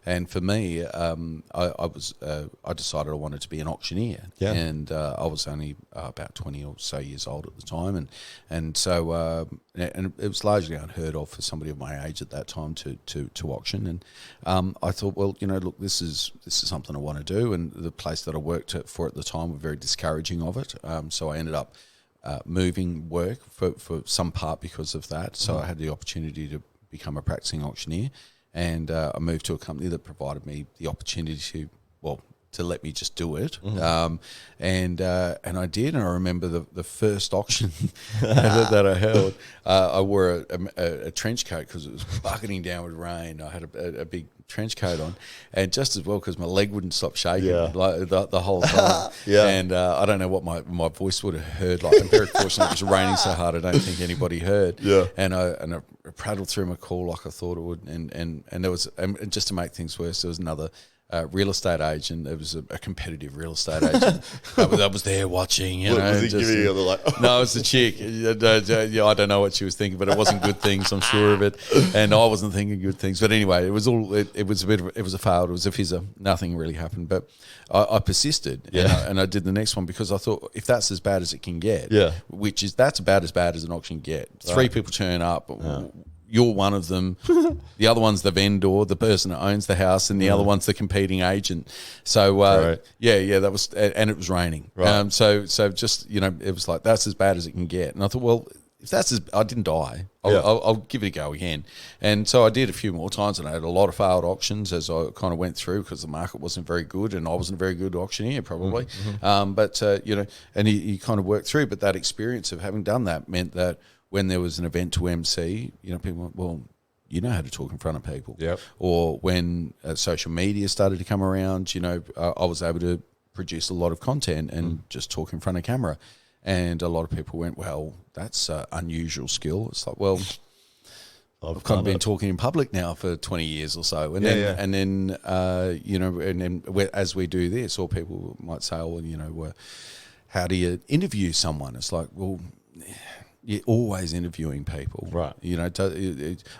and for me, I decided I wanted to be an auctioneer, and I was only about 20 or so years old at the time, and so and it was largely unheard of for somebody of my age at that time to auction, and I thought, well, look, this is something I want to do, and the place that I worked for at the time were very discouraging of it, so I ended up moving work for some part because of that. So I had the opportunity to become a practicing auctioneer, and I moved to a company that provided me the opportunity to let me just do it. And I did, and I remember the first auction that I held, I wore a trench coat because it was bucketing down with rain. I had a big trench coat on, and just as well because my leg wouldn't stop shaking like the whole time. And I don't know what my voice would have heard like. I'm very fortunate it was raining so hard I don't think anybody heard. And I prattled through my call like I thought it would, and there was, and just to make things worse, there was another real estate agent. It was a competitive real estate agent that was there watching. Was he giving you the like? No, it was the chick. I don't know what she was thinking, but it wasn't good things. I'm sure of it, and I wasn't thinking good things. But anyway, it was all. It was a bit. It was a fail. It was a fizzer. Nothing really happened. But I persisted, and I did the next one because I thought if that's as bad as it can get, that's about as bad as an auction can get. Three people turn up. You're one of them. The other one's the vendor, the person that owns the house, and the other one's the competing agent. So that was, and it was raining. Right. So just it was like that's as bad as it can get. And I thought, well, if that's I didn't die. I'll give it a go again. And so I did a few more times, and I had a lot of failed auctions as I kind of went through because the market wasn't very good, and I wasn't a very good auctioneer probably. But and you kind of worked through. But that experience of having done that meant that when there was an event to MC, people went, well, you know how to talk in front of people. Or when social media started to come around, I was able to produce a lot of content and just talk in front of camera. And a lot of people went, well, that's an unusual skill. It's like, well, I've kind of been talking in public now for 20 years or so. And then as we do this, or people might say, well, how do you interview someone? It's like, well, you're always interviewing people, right?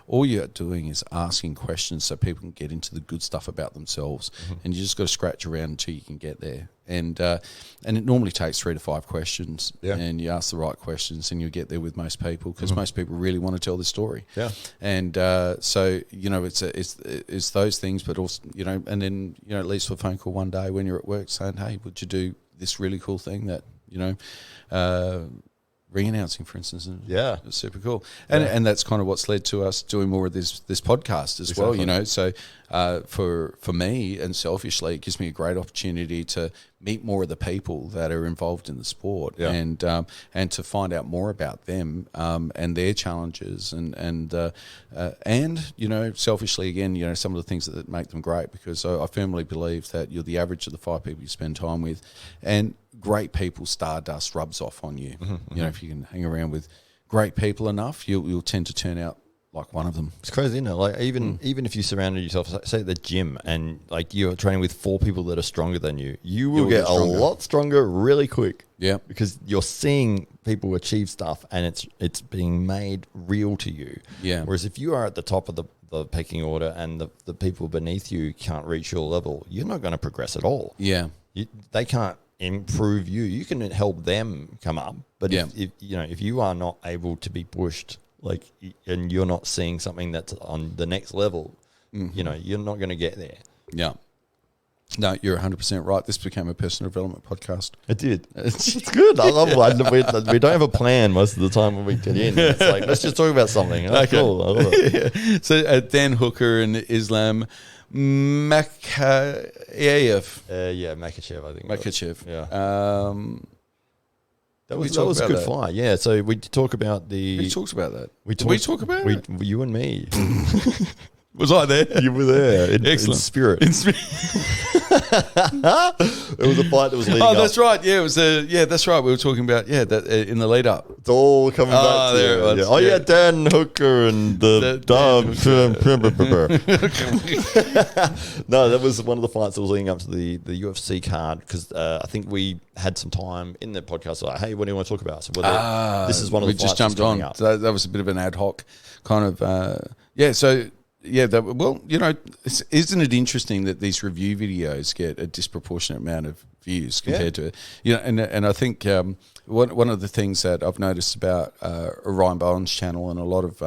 All you're doing is asking questions so people can get into the good stuff about themselves, and you just got to scratch around until you can get there. And it normally takes 3 to 5 questions, and you ask the right questions, and you get there with most people because most people really want to tell the story. And so it's those things, but also and then at least for a phone call one day when you're at work saying, hey, would you do this really cool thing that ring announcing, for instance, and it's super cool, and that's kind of what's led to us doing more of this podcast as well. So for me and selfishly, it gives me a great opportunity to meet more of the people that are involved in the sport, and to find out more about them and their challenges, and selfishly again, some of the things that make them great, because I firmly believe that you're the average of the 5 people you spend time with, and great people, stardust rubs off on you. If you can hang around with great people enough, you'll tend to turn out like one of them. It's crazy, isn't it? Like even if you surrounded yourself, say at the gym, and like you're training with 4 people that are stronger than you, you'll get a lot stronger really quick. Yeah, because you're seeing people achieve stuff, and it's being made real to you. Yeah. Whereas if you are at the top of the pecking order, and the people beneath you can't reach your level, you're not going to progress at all. Yeah, they can't improve you. You can help them come up, but if you are not able to be pushed, and you're not seeing something that's on the next level, you're not going to get there. Yeah. No, you're 100% right. This became a personal development podcast. It did. It's good. I love it. We don't have a plan most of the time when we get in. It's like, let's just talk about something. Oh, okay. Cool. I love it. Yeah. So Dan Hooker and Islam Makachev. Makachev, I think. Makachev. Yeah. That was a good fight. Yeah. So we talk about We talked about that. Did we talk about it? You and me. Was I there? You were there. In spirit. In spirit. It was a fight that was leading up. Oh, that's right. Yeah, it was. That's right. We were talking about that in the lead up. It's all coming back to there it was. Yeah. Oh yeah, Dan Hooker and the No, that was one of the fights that was leading up to the UFC card, because I think we had some time in the podcast. Like, hey, what do you want to talk about? So this is one of the fights. We just jumped on. Up. So that was a bit of an ad hoc kind of. So. Yeah, isn't it interesting that these review videos get a disproportionate amount of views compared to, and I think one of the things that I've noticed about Ryan Bowen's channel and a lot of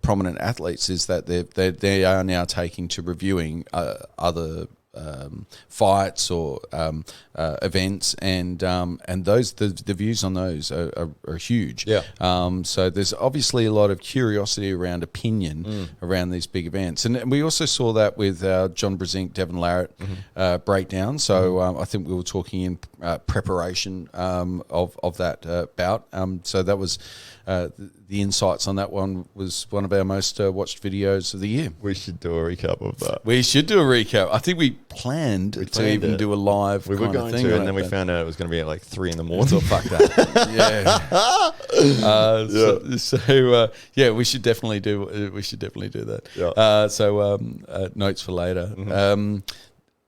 prominent athletes is that they are now taking to reviewing other fights or events, and those the views on those are huge. Yeah. So there's obviously a lot of curiosity around opinion around these big events, and we also saw that with John Brezink, Devin Larratt breakdown. So I think we were talking in preparation of that bout. So that was. The insights on that one was one of our most watched videos of the year. We should do a recap of that. We should do a recap. I think we planned to even do a live we were kind going of thing. To, and then we found out it was going to be at like 3 a.m. So fuck that. Yeah. We should definitely do that. Yeah. Notes for later.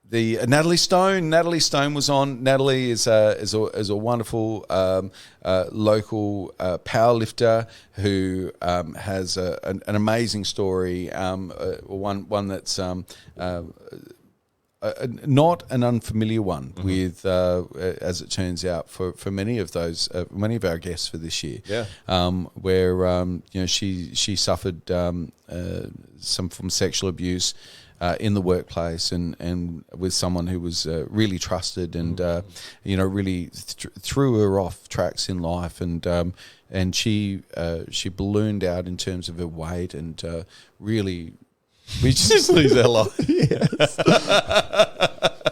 The Natalie Stone was on. Natalie is a wonderful local powerlifter who has an amazing story. One that's not an unfamiliar one with, as it turns out, for many of our guests for this year. Yeah. Where she suffered some from sexual abuse. In the workplace, and with someone who was really trusted, and really threw her off tracks in life, and she ballooned out in terms of her weight, and really we just lose our life. Yes.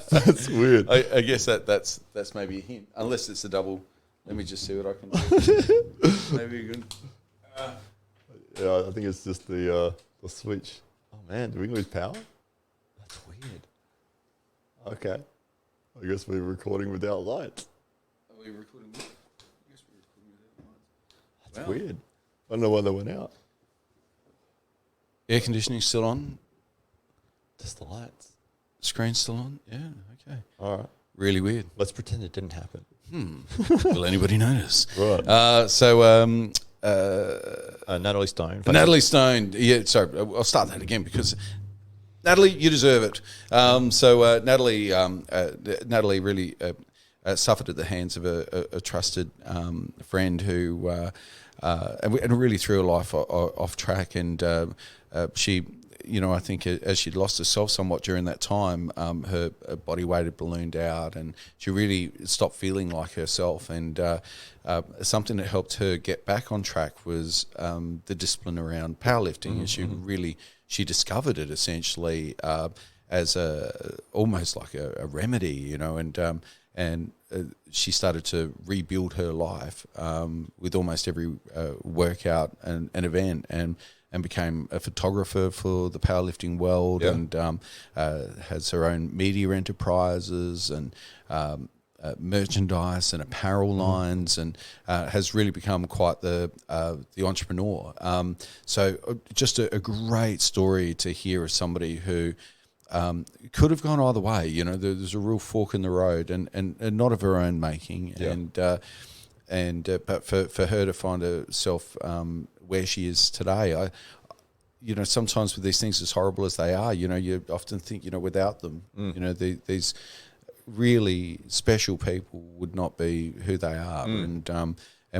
That's weird. I guess that's maybe a hint, unless it's a double. Let me just see what I can do. Maybe you can. Yeah, I think it's just the switch. Oh man, do we lose power? Weird. Okay. I guess we're recording without lights. Are we recording? I guess we're recording without lights. That's weird. I don't know why they went out. Air conditioning still on? Just the lights. Screen still on? Yeah, okay. All right. Really weird. Let's pretend it didn't happen. Will anybody notice? Right. Natalie Stone. Natalie Stone. Yeah, sorry. I'll start that again because... Natalie, you deserve it. Natalie really suffered at the hands of a trusted friend who and really threw her life off track. And she, I think as she'd lost herself somewhat during that time, her body weight had ballooned out, and she really stopped feeling like herself. And something that helped her get back on track was the discipline around powerlifting, and she discovered it essentially as almost like a remedy, you know, and she started to rebuild her life with almost every workout and event, and became a photographer for the powerlifting world, and has her own media enterprises and merchandise and apparel lines, and has really become quite the entrepreneur. So just a great story to hear of somebody who could have gone either way. You know, there's a real fork in the road, and not of her own making. Yeah. But for her to find herself where she is today, you know, sometimes with these things, as horrible as they are, you know, you often think, you know, without them, you know, these really special people would not be who they are, and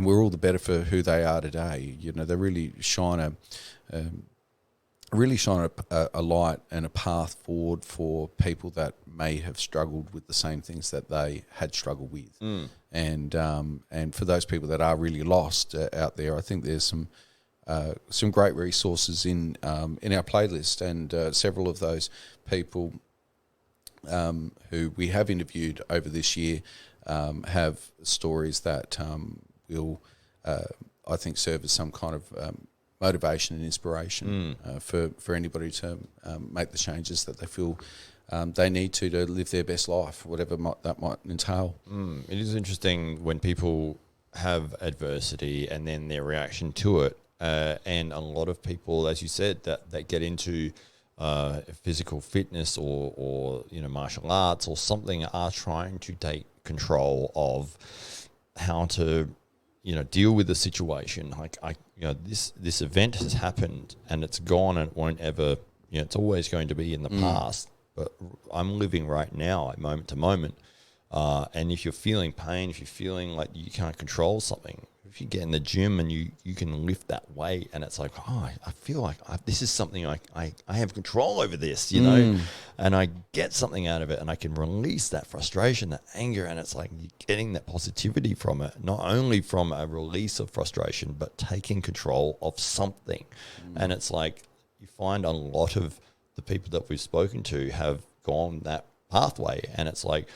we're all the better for who they are today. You know, they really shine a light and a path forward for people that may have struggled with the same things that they had struggled with. And for those people that are really lost out there, I think there's some great resources in our playlist, and several of those people who we have interviewed over this year have stories that will, I think, serve as some kind of motivation and inspiration for anybody to make the changes that they feel they need to live their best life, whatever that might entail. It is interesting when people have adversity and then their reaction to it, and a lot of people, as you said, that get into physical fitness or you know, martial arts or something, are trying to take control of how to, you know, deal with the situation. Like, you know, this event has happened and it's gone, and it won't ever, you know, it's always going to be in the past, but I'm living right now at moment to moment. And if you're feeling pain, if you're feeling like you can't control something, if you get in the gym and you can lift that weight, and it's like, oh, I feel like this is something I have control over this, you know, and I get something out of it, and I can release that frustration, that anger, and it's like you're getting that positivity from it, not only from a release of frustration, but taking control of something. And it's like you find a lot of the people that we've spoken to have gone that pathway, and it's like,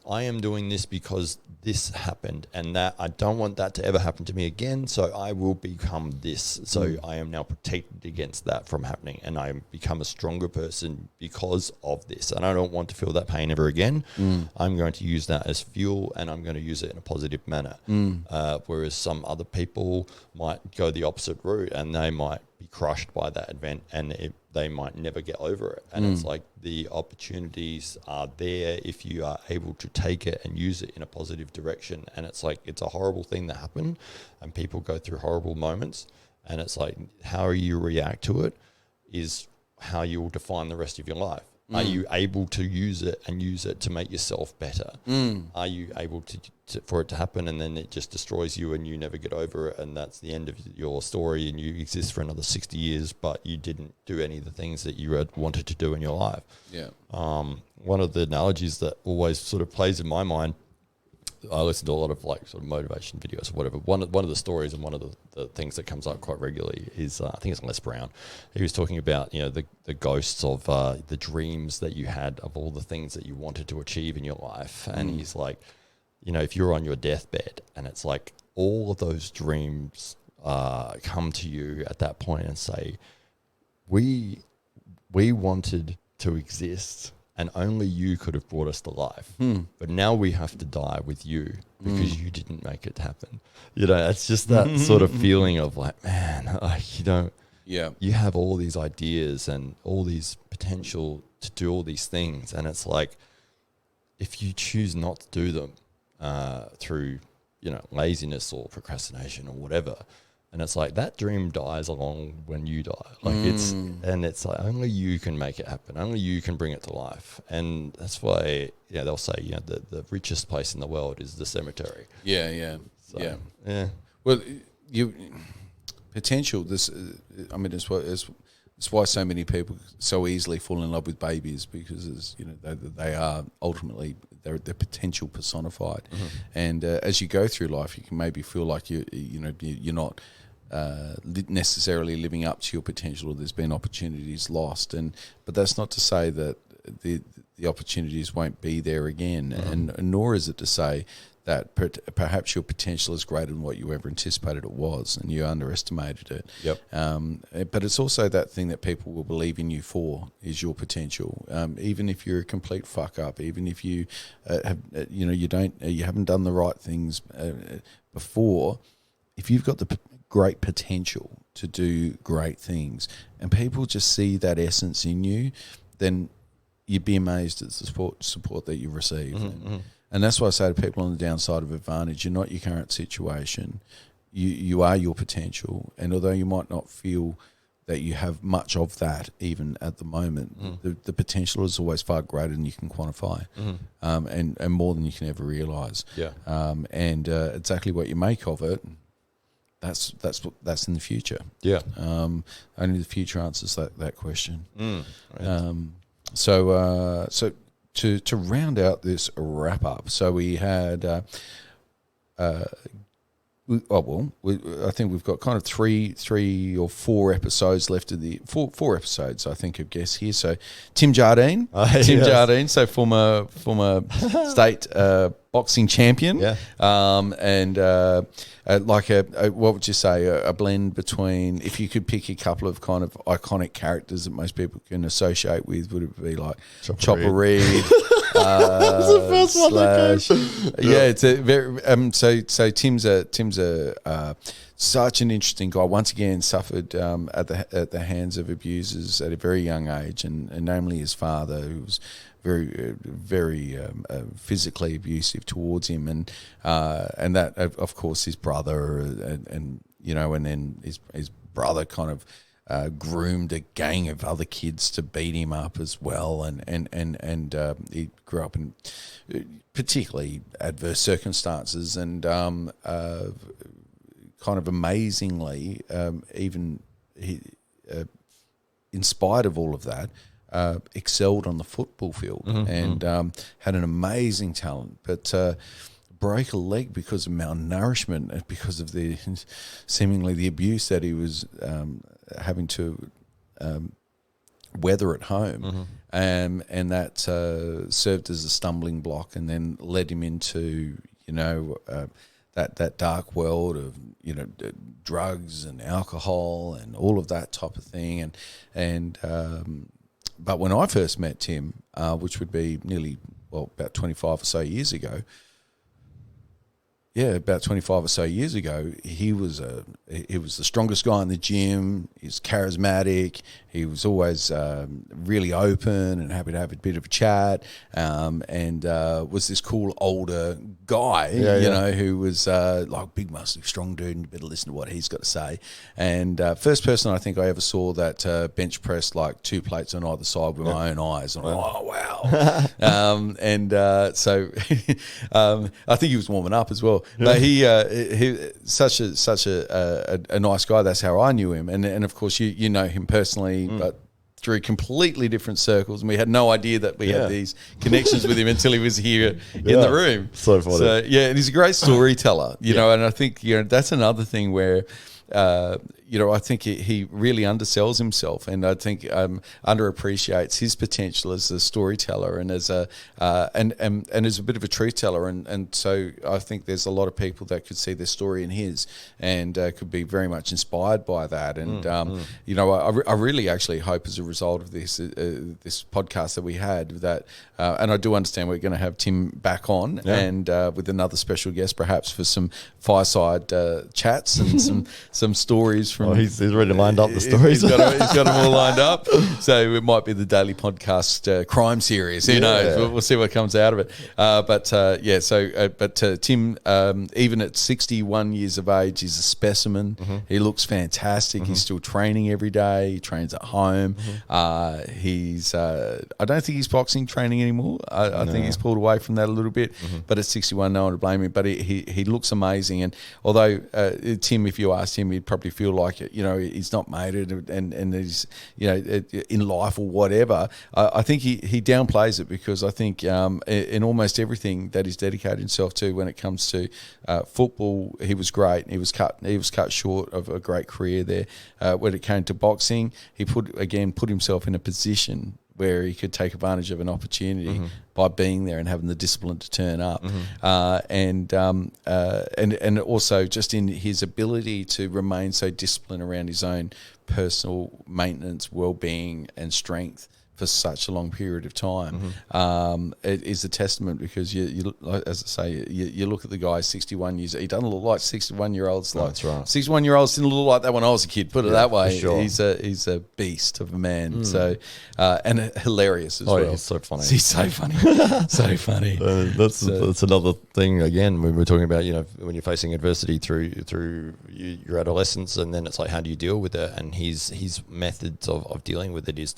I am doing this because this happened, and that I don't want that to ever happen to me again, so I will become this. So I am now protected against that from happening, and I become a stronger person because of this, and I don't want to feel that pain ever again. I'm going to use that as fuel, and I'm going to use it in a positive manner. Whereas some other people might go the opposite route, and they might be crushed by that event, and they might never get over it. And it's like the opportunities are there if you are able to take it and use it in a positive direction. And it's like, it's a horrible thing that happened, and people go through horrible moments, and it's like, how you react to it is how you will define the rest of your life. Are you able to use it and use it to make yourself better? Are you able to for it to happen, and then it just destroys you and you never get over it, and that's the end of your story, and you exist for another 60 years, but you didn't do any of the things that you had wanted to do in your life? Yeah. One of the analogies that always sort of plays in my mind, I listen to a lot of like sort of motivation videos or whatever. One of the stories, and one of the things that comes up quite regularly is, I think it's Les Brown. He was talking about, you know, the ghosts of the dreams that you had of all the things that you wanted to achieve in your life. And he's like, you know, if you're on your deathbed and it's like all of those dreams come to you at that point and say, we wanted to exist, and only you could have brought us to life. But now we have to die with you because you didn't make it happen. You know, it's just that sort of feeling of like, man, like, you don't, you have all these ideas and all these potential to do all these things. And it's like, if you choose not to do them through, you know, laziness or procrastination or whatever, and it's like that dream dies along when you die. Like it's like only you can make it happen. Only you can bring it to life. And that's why, they'll say, you know, the richest place in the world is the cemetery. Yeah. Well, potential. This, I mean, it's why so many people so easily fall in love with babies, because they are ultimately they're potential personified. And as you go through life, you can maybe feel like you're not necessarily living up to your potential, or there's been opportunities lost. But that's not to say that the opportunities won't be there again, and nor is it to say that perhaps your potential is greater than what you ever anticipated it was, and you underestimated it. Yep. But it's also that thing that people will believe in you for is your potential. Even if you're a complete fuck up, even if you you haven't done the right things before, if you've got the great potential to do great things, and people just see that essence in you, then you'd be amazed at the support that you receive. And that's why I say to people on the downside of advantage, you're not your current situation. You are your potential. And although you might not feel that you have much of that even at the moment, the potential is always far greater than you can quantify, and more than you can ever realise. Yeah. And exactly what you make of it, that's in the future. Yeah. Only the future answers that question. Right. So to round out this wrap up, so we had, I think we've got kind of three or four episodes left of the four episodes, I think, of guests here. So Tim Jardine, Jardine, so former state boxing champion, and what would you say, a blend between, if you could pick a couple of kind of iconic characters that most people can associate with, would it be like Chopper Reed? That's the first one that came. Yeah, it's a very so Tim's such an interesting guy. Once again, suffered at the hands of abusers at a very young age, and namely his father, who was very physically abusive towards him, and that of course his brother, and then his brother kind of groomed a gang of other kids to beat him up as well, and he grew up in particularly adverse circumstances, and kind of amazingly, even he, in spite of all of that, excelled on the football field, and had an amazing talent, but broke a leg because of malnourishment, because of the seemingly the abuse that he was having to weather at home, and that served as a stumbling block, and then led him into that dark world of drugs and alcohol and all of that type of thing, and but when I first met Tim, which would be about 25 or so years ago. Yeah, about 25 or so years ago, he was the strongest guy in the gym. He was charismatic. He was always really open and happy to have a bit of a chat, and was this cool older guy, who was like big, muscly, strong dude, and you better listen to what he's got to say. And first person I think I ever saw that bench pressed like 2 plates on either side with my own eyes. And I'm like, oh, wow. So I think he was warming up as well. But he such a nice guy. That's how I knew him, and of course you know him personally, but through completely different circles, and we had no idea that we had these connections with him until he was here in the room. So funny. So and he's a great storyteller, know, and I think that's another thing where. I think he really undersells himself, and I think underappreciates his potential as a storyteller and as a and as a bit of a truth teller, and so I think there's a lot of people that could see their story in his, and could be very much inspired by that. And I really actually hope as a result of this this podcast that we had that, and I do understand we're going to have Tim back on, and with another special guest perhaps for some fireside chats and some stories. He's already lined up the stories. He's got them all lined up. So it might be the daily podcast crime series. Who knows? We'll see what comes out of it. But Tim, even at 61 years of age, he's a specimen. He looks fantastic. He's still training every day. He trains at home. I don't think he's boxing training anymore. I think he's pulled away from that a little bit. But at 61, no one to blame him. But he looks amazing. And although Tim, if you asked him, he'd probably feel like he's not made it, and he's in life or whatever. I think he downplays it, because I think in almost everything that he's dedicated himself to when it comes to football, he was great. He was cut short of a great career there. When it came to boxing, he put himself in a position where he could take advantage of an opportunity by being there and having the discipline to turn up, and also just in his ability to remain so disciplined around his own personal maintenance, well-being, and strength for such a long period of time. It is a testament, because you as I say, you look at the guy, 61 years. He doesn't look like 61-year-olds. Like, that's right. 61-year-olds didn't look like that when I was a kid. Put it that way. Sure. He's a beast of a man. So and hilarious as well. He's so funny. He's so funny. So funny. That's another thing. Again, when we're talking about, when you're facing adversity through your adolescence, and then it's like, how do you deal with it? And his methods of dealing with it is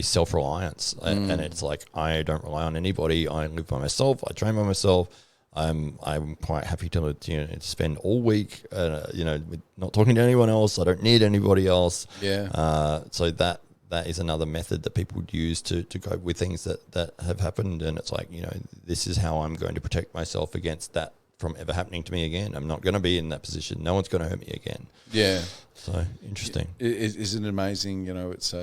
self-reliance, and it's like, I don't rely on anybody. I live by myself. I train by myself. I'm quite happy to spend all week with not talking to anyone else. I don't need anybody else. So that is another method that people use to cope with things that have happened. And it's like, this is how I'm going to protect myself against that from ever happening to me again. I'm not going to be in that position. No one's going to hurt me again. So interesting. Isn't it amazing? It's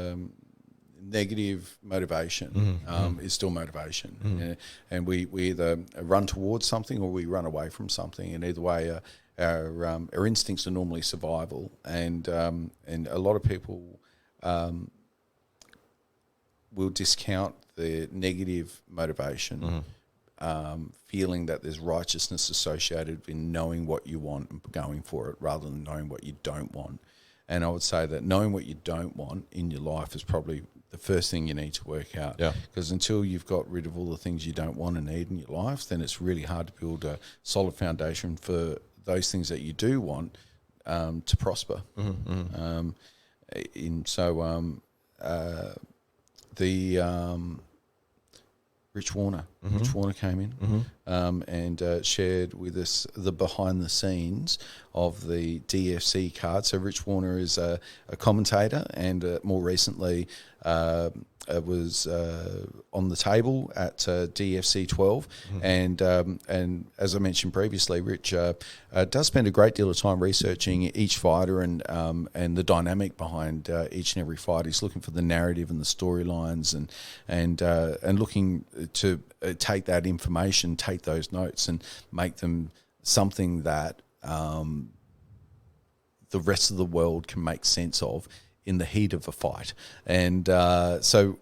negative motivation is still motivation, and we either run towards something or we run away from something, and either way our instincts are normally survival, and a lot of people will discount the negative motivation, feeling that there's righteousness associated in knowing what you want and going for it rather than knowing what you don't want. And I would say that knowing what you don't want in your life is probably the first thing you need to work out. Because until you've got rid of all the things you don't want and need in your life, then it's really hard to build a solid foundation for those things that you do want to prosper. Rich Warner came in and shared with us the behind the scenes of the DFC card. So Rich Warner is a commentator, and more recently was on the table at DFC 12, and as I mentioned previously, Rich does spend a great deal of time researching each fighter and the dynamic behind each and every fight. He's looking for the narrative and the storylines, and looking to take that information, take those notes, and make them something that the rest of the world can make sense of in the heat of a fight. And so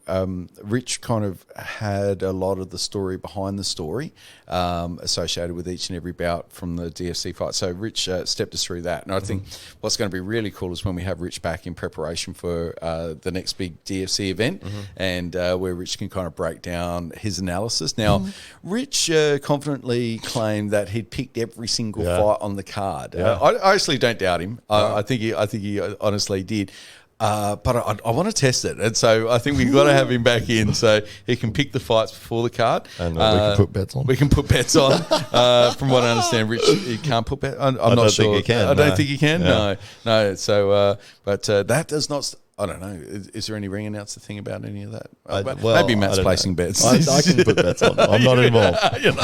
Rich kind of had a lot of the story behind the story associated with each and every bout from the DFC fight. So Rich stepped us through that. And I think what's going to be really cool is when we have Rich back in preparation for the next big DFC event, and where Rich can kind of break down his analysis. Now, Rich confidently claimed that he'd picked every single fight on the card. I actually don't doubt him. I think he honestly did. But I want to test it, and so I think we've got to have him back in so he can pick the fights before the card. And we can put bets on. We can put bets on. From what I understand, Rich, he can't put bets. I'm not sure. Think he can. I don't think he can. No. So, but that does not. I don't know. Is there any ring announcer thing about any of that? Maybe Matt's placing bets. I can put bets on. I'm not involved. You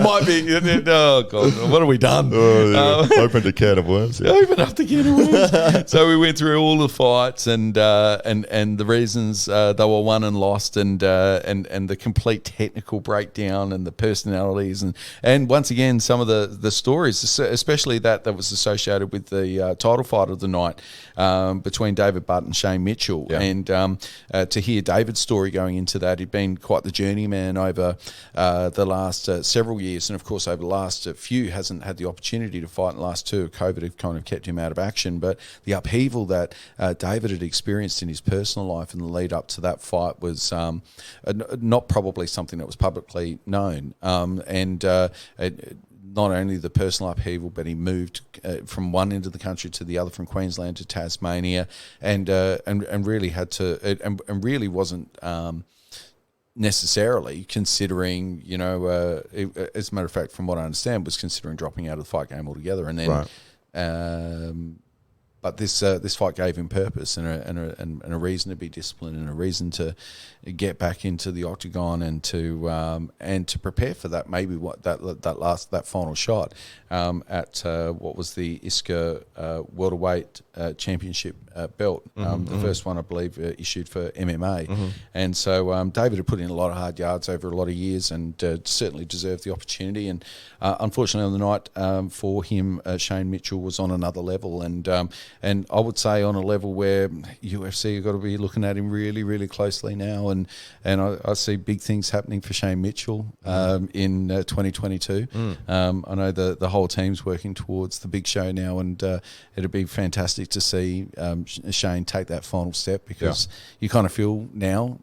might be. Oh God, what have we done? Opened a can of worms. Opened up the can of worms. So we went through all the fights and the reasons they were won and lost, and the complete technical breakdown and the personalities, and once again some of the stories, especially that was associated with the title fight of the night. Between David Butt and Shane Mitchell, and to hear David's story going into that, he'd been quite the journeyman over the last several years, and of course over the last few hasn't had the opportunity to fight. In the last two, COVID had kind of kept him out of action, but the upheaval that David had experienced in his personal life in the lead up to that fight was not probably something that was publicly known, not only the personal upheaval, but he moved from one end of the country to the other, from Queensland to Tasmania, and really had to, and really wasn't necessarily considering, as a matter of fact, from what I understand, was considering dropping out of the fight game altogether, and then but this fight gave him purpose and a reason to be disciplined and a reason to get back into the octagon and to prepare for that that final shot at what was the ISCA welterweight championship belt, the first one I believe issued for MMA, and so David had put in a lot of hard yards over a lot of years and certainly deserved the opportunity. And unfortunately on the night for him, Shane Mitchell was on another level, and I would say on a level where UFC have got to be looking at him really, really closely now, and I see big things happening for Shane Mitchell in 2022. I know the whole team's working towards the big show now, and it'd be fantastic to see Shane take that final step, because you kind of feel now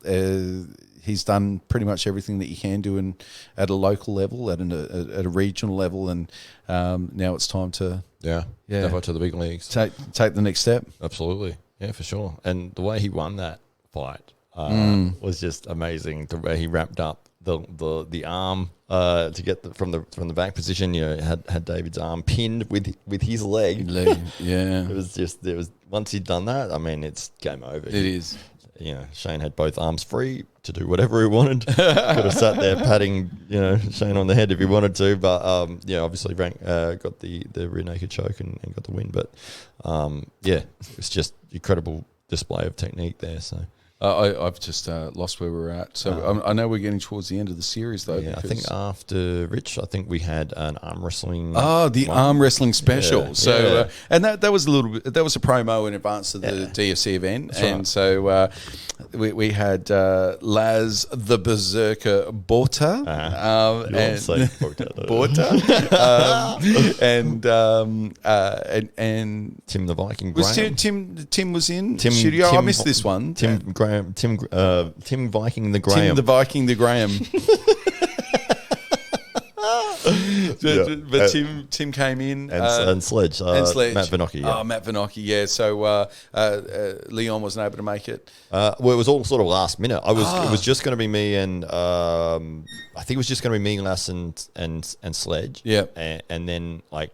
he's done pretty much everything that you can do at a local level, at a regional level, and now it's time to step up to the big leagues, take the next step. Absolutely, yeah, for sure. And the way he won that fight was just amazing. The way he wrapped up the arm to get from the back position, had David's arm pinned with his leg. Yeah, it was once he'd done that, I mean, it's game over. It is. Shane had both arms free to do whatever he wanted. Could have sat there patting, Shane on the head if he wanted to, but obviously got the rear naked choke and got the win. But it's just incredible display of technique there. So. I've just lost where we're at. So I know we're getting towards the end of the series, though. Yeah, I think after Rich, we had an arm wreshling. Arm wrestling special. Yeah, so and that was a little bit. That was a promo in advance of the DFC event, that's and right. So we had Laz the Berserker Borta, and Tim the Viking Graham. Tim was in studio. I missed this one. Tim Viking the Graham. Tim the Viking the Graham. But Tim came in and Sledge, Matt Vanocchi. Yeah. Matt Vanocchi, yeah. So Leon wasn't able to make it. Well, it was all sort of last minute. It was just going to be me and I think it was just going to be me, Lass, and Sledge. Yeah, and then I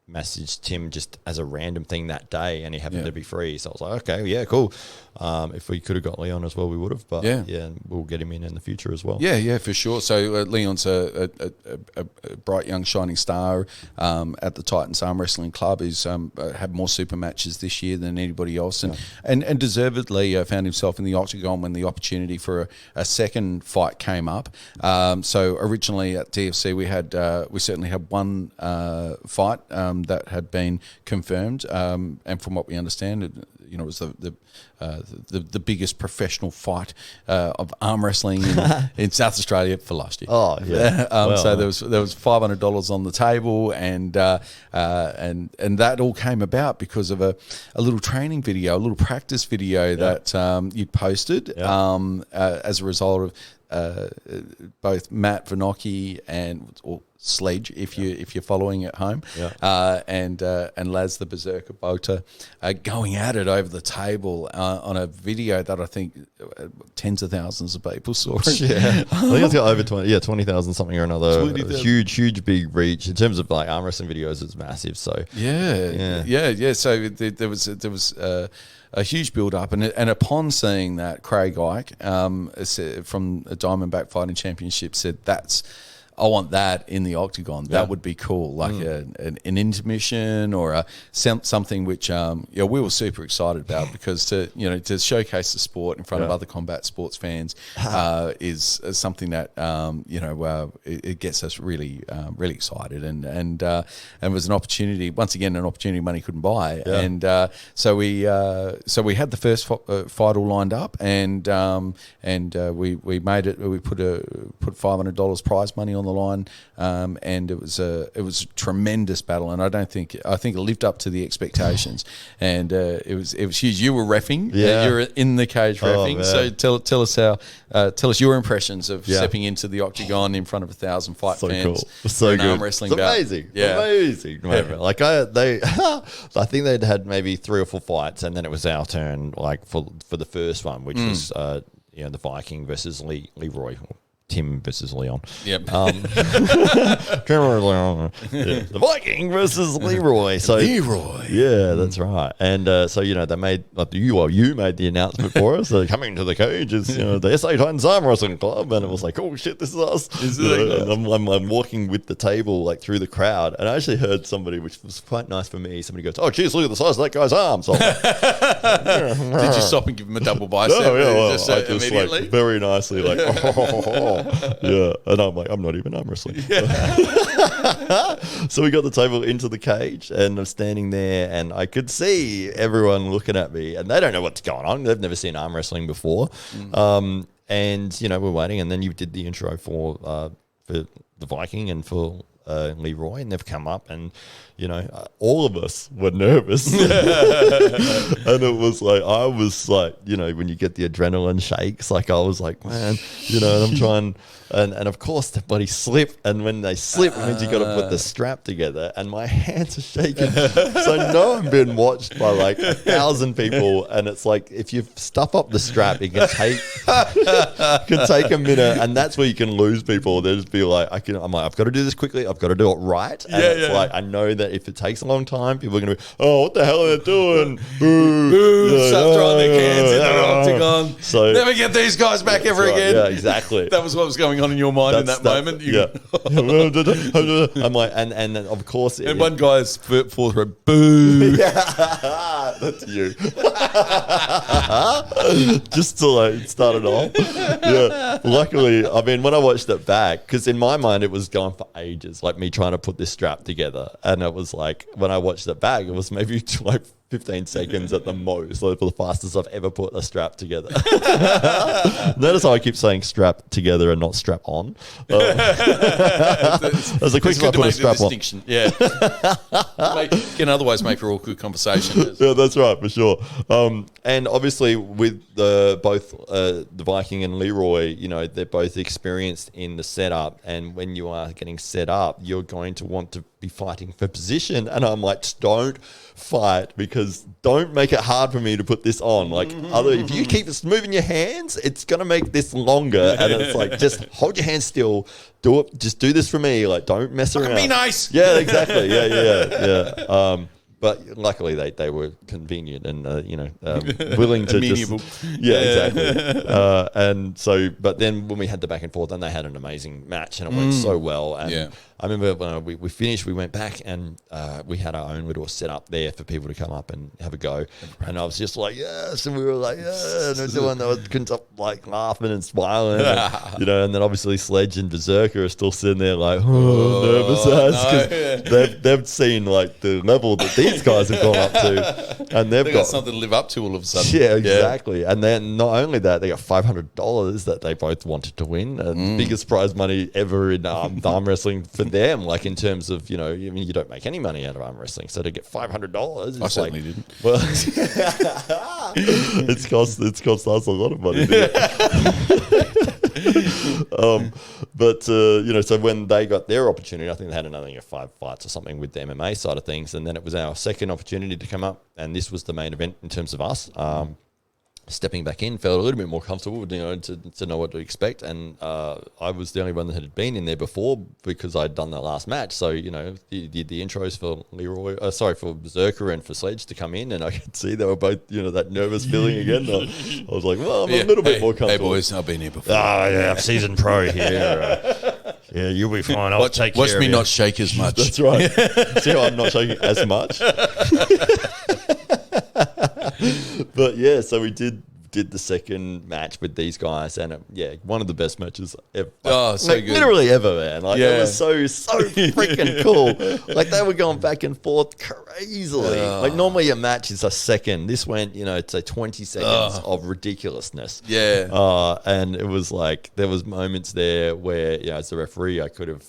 messaged Tim just as a random thing that day, and he happened to be free. So I was like, okay, yeah, cool. If we could have got Leon as well, we would have. But we'll get him in the future as well. Yeah, for sure. So Leon's a bright young shining star at the Titans Arm Wrestling Club. He's had more super matches this year than anybody else, and deservedly found himself in the octagon when the opportunity for a second fight came up. So originally at DFC we certainly had one fight that had been confirmed, and from what we understand, it was the biggest professional fight of arm wrestling in South Australia for last year. Oh yeah. So there was $500 on the table, and that all came about because of a little training video, a little practice video that you'd posted as a result of both Matt Vanocchi or Sledge, if you're following at home, and Laz the Berserker Bota going at it over the table on a video that I think tens of thousands of people saw it. Yeah, I think it's got over 20,000 something or another. Huge big reach in terms of arm wrestling videos. It's massive. So yeah. So there was a huge build up, and upon seeing that, Craig Ike from a Diamondback Fighting Championship said I want that in the octagon. That would be cool, like an intermission or something which we were super excited about, because to showcase the sport in front of other combat sports fans is something that it gets us really excited, and was an opportunity, once again, an opportunity money couldn't buy, and so we had the first fight all lined up, and we made it. We put $500 prize money on the line, and it was a tremendous battle, and I think it lived up to the expectations, and it was huge. You were reffing, you were in the cage reffing, so tell us your impressions of stepping into the octagon in front of 1,000 fight fans. Cool. So good. Arm wrestling it's amazing. Amazing. I think they'd had maybe 3 or 4 fights, and then it was our turn, for the first one, which was the Viking versus Leroy. Tim versus Leon. Yep. The Viking versus Leroy. So Leroy. Yeah, that's right. And so they made you made the announcement for us. So coming to the cage is the SA Titans Arm Wrestling Club, and it was like, oh shit, this is us. And I'm walking with the table like through the crowd, and I actually heard somebody, which was quite nice for me. Somebody goes, "Oh, geez, look at the size of that guy's arms." So like, did you stop and give him a double bicep? No, yeah, just immediately, like, very nicely, like, yeah. And I'm like, I'm not even arm wrestling. Yeah. So we got the table into the cage, and I'm standing there, and I could see everyone looking at me, and they don't know what's going on. They've never seen arm wrestling before. And we're waiting, and then you did the intro for the Viking and for Leroy, and they've come up, and all of us were nervous. And it was like, I was like, when you get the adrenaline shakes, like I was like, man, and I'm trying, and of course the bloody slip, and when they slip, it means you got to put the strap together, and my hands are shaking. So now I'm being watched by like 1,000 people, and it's like, if you stuff up the strap, it can take a minute, and that's where you can lose people. They'll just be like, I'm like, I've got to do this quickly, I've got to do it right, and it's like, I know that if it takes a long time, people are going to be, oh, what the hell are they doing? Boo! Stop throwing their cans in the octagon. So never get these guys back ever again. Yeah, exactly. That was what was going on in your mind in that moment. I'm like, and then of course, and one guy's forth a boo. Yeah, that's you. Just to like start it off. Yeah. Luckily, I mean, when I watched it back, because in my mind it was going for ages, like me trying to put this strap together, and it was like, when I watched it back, it was maybe like 15 seconds at the most, like for the fastest I've ever put a strap together. Notice how I keep saying strap together and not strap on. That's the quickest I put a strap on. Yeah. Can otherwise make for awkward conversation. Yeah, that's right, for sure. And obviously with both the Viking and Leroy, they're both experienced in the setup, and when you are getting set up, you're going to want to be fighting for position, and I'm like, don't fight, because don't make it hard for me to put this on. Like, if you keep moving your hands, it's gonna make this longer, and it's like, just hold your hands still, do it, just do this for me, like, don't mess around. Be nice. Yeah, exactly. Yeah. But luckily they were convenient and willing to amenable. Yeah, exactly. And so, but then when we had the back and forth, then they had an amazing match, and it went so well. And I remember when we finished, we went back, and we had our own little setup there for people to come up and have a go. And I was just like, yes, and we were like, yeah, and they couldn't stop like laughing and smiling, and then obviously Sledge and Berserker are still sitting there like, nervous ass, because they've seen like the level that these guys have gone up to, and they've got something to live up to all of a sudden. Yeah, exactly. And then not only that, they got $500 that they both wanted to win, and biggest prize money ever in arm wrestling for them. Like, in terms of, I mean, you don't make any money out of arm wrestling, so to get $500, I certainly didn't. Well, it's cost us a lot of money. So when they got their opportunity, I think they had another 5 fights or something with the MMA side of things, and then it was our second opportunity to come up, and this was the main event in terms of us. Stepping back in, felt a little bit more comfortable, to know what to expect, and I was the only one that had been in there before, because I'd done the last match. So the intros for for Berserker and for Sledge to come in, and I could see they were both that nervous feeling again. I was like, well, I'm a little bit more comfortable. Hey boys, I've been here before. I'm seasoned pro here. Yeah, you'll be fine. I'll take care of you. Watch me not shake as much. That's right. See how I'm not shaking as much. But yeah, so we did the second match with these guys, and one of the best matches ever. Oh, so good. Literally ever, man. Like, it was so freaking cool. Like, they were going back and forth crazily. Like, normally a match is a second. This went, it's 20 seconds of ridiculousness. Yeah. And it was like, there was moments there where, as the referee, I could have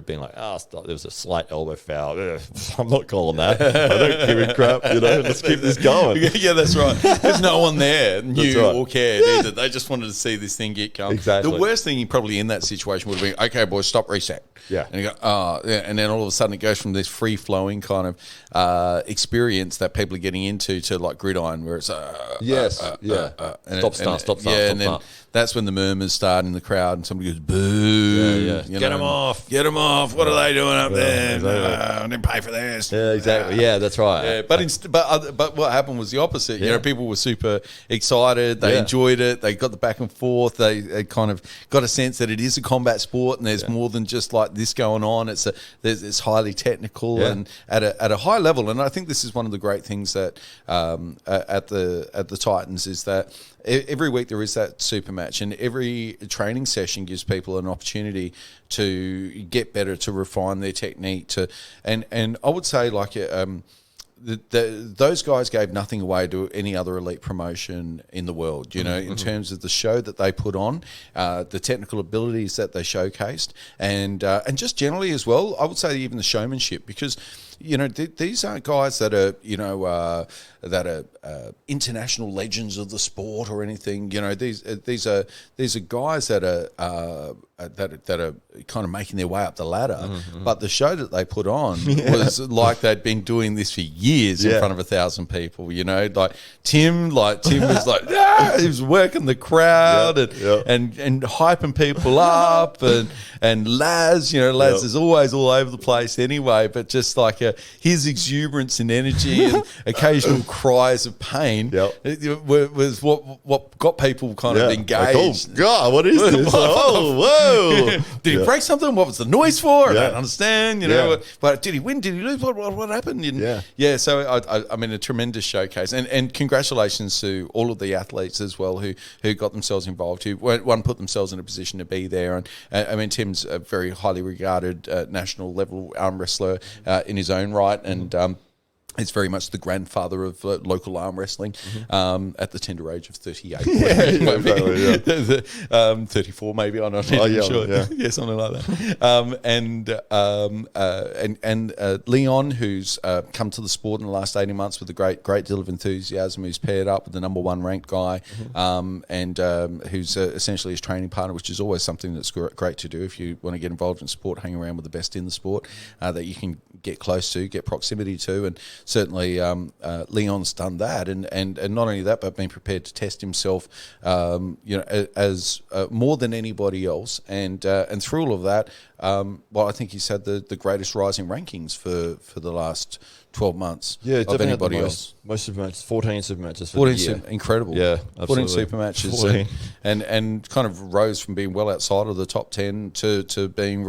been like, stop. There was a slight elbow foul. I'm not calling that. I don't give a crap, let's keep this going. Yeah, that's right. There's no one there. knew or cared either. They just wanted to see this thing get going. Exactly. The worst thing probably in that situation would have been, okay, boys, stop, reset. Yeah. And you go, oh, yeah. And then all of a sudden it goes from this free-flowing kind of experience that people are getting into to like gridiron, where it's stop, start. Yeah, and then that's when the murmurs start in the crowd, and somebody goes, boo. Get them off. Get them off. What are they doing up there? Exactly. I didn't pay for this. Yeah, exactly. Yeah, that's right. Yeah, but what happened was the opposite. You know, people were super excited. They enjoyed it. They got the back and forth. They kind of got a sense that it is a combat sport, and there's more than just like this going on. It's highly technical and at a high level. And I think this is one of the great things that at the Titans is that every week there is that super match, and every training session gives people an opportunity to get better, to refine their technique, and I would say like those guys gave nothing away to any other elite promotion in the world, you know, in terms of the show that they put on, the technical abilities that they showcased, and just generally as well, I would say even the showmanship, because you know, these aren't guys that are, you know, that are international legends of the sport or anything. You know, these are guys that are kind of making their way up the ladder. But the show that they put on was like they'd been doing this for years in front of 1,000 people. You know, like Tim was like, he was working the crowd and hyping people up, and Laz, you know, Laz is always all over the place anyway, but just like his exuberance and energy and occasional cries of pain was what got people kind of engaged. Like, oh God, what is this? Whoa! Did he break something? What was the noise for? I don't understand. You know, but did he win? Did he lose? What happened? And so I mean, a tremendous showcase, and congratulations to all of the athletes as well who got themselves involved, who one put themselves in a position to be there. And I mean, Tim's a very highly regarded national level arm wrestler in his own right, and he's very much the grandfather of local arm wrestling at the tender age of 38. 34 maybe, I'm not even sure. Yeah, something like that. And Leon, who's come to the sport in the last 18 months with a great deal of enthusiasm, who's paired up with the number one ranked guy, and who's essentially his training partner, which is always something that's great to do if you want to get involved in sport, hang around with the best in the sport that you can get close to, get proximity to, and certainly Leon's done that, and not only that, but been prepared to test himself, you know, as more than anybody else, and through all of that, well, I think he's had the greatest rise in rankings for the last 12 months of anybody else. Most super matches, 14 super matches. 14 incredible. Yeah, absolutely. 14 super matches, and kind of rose from being well outside of the top 10 to being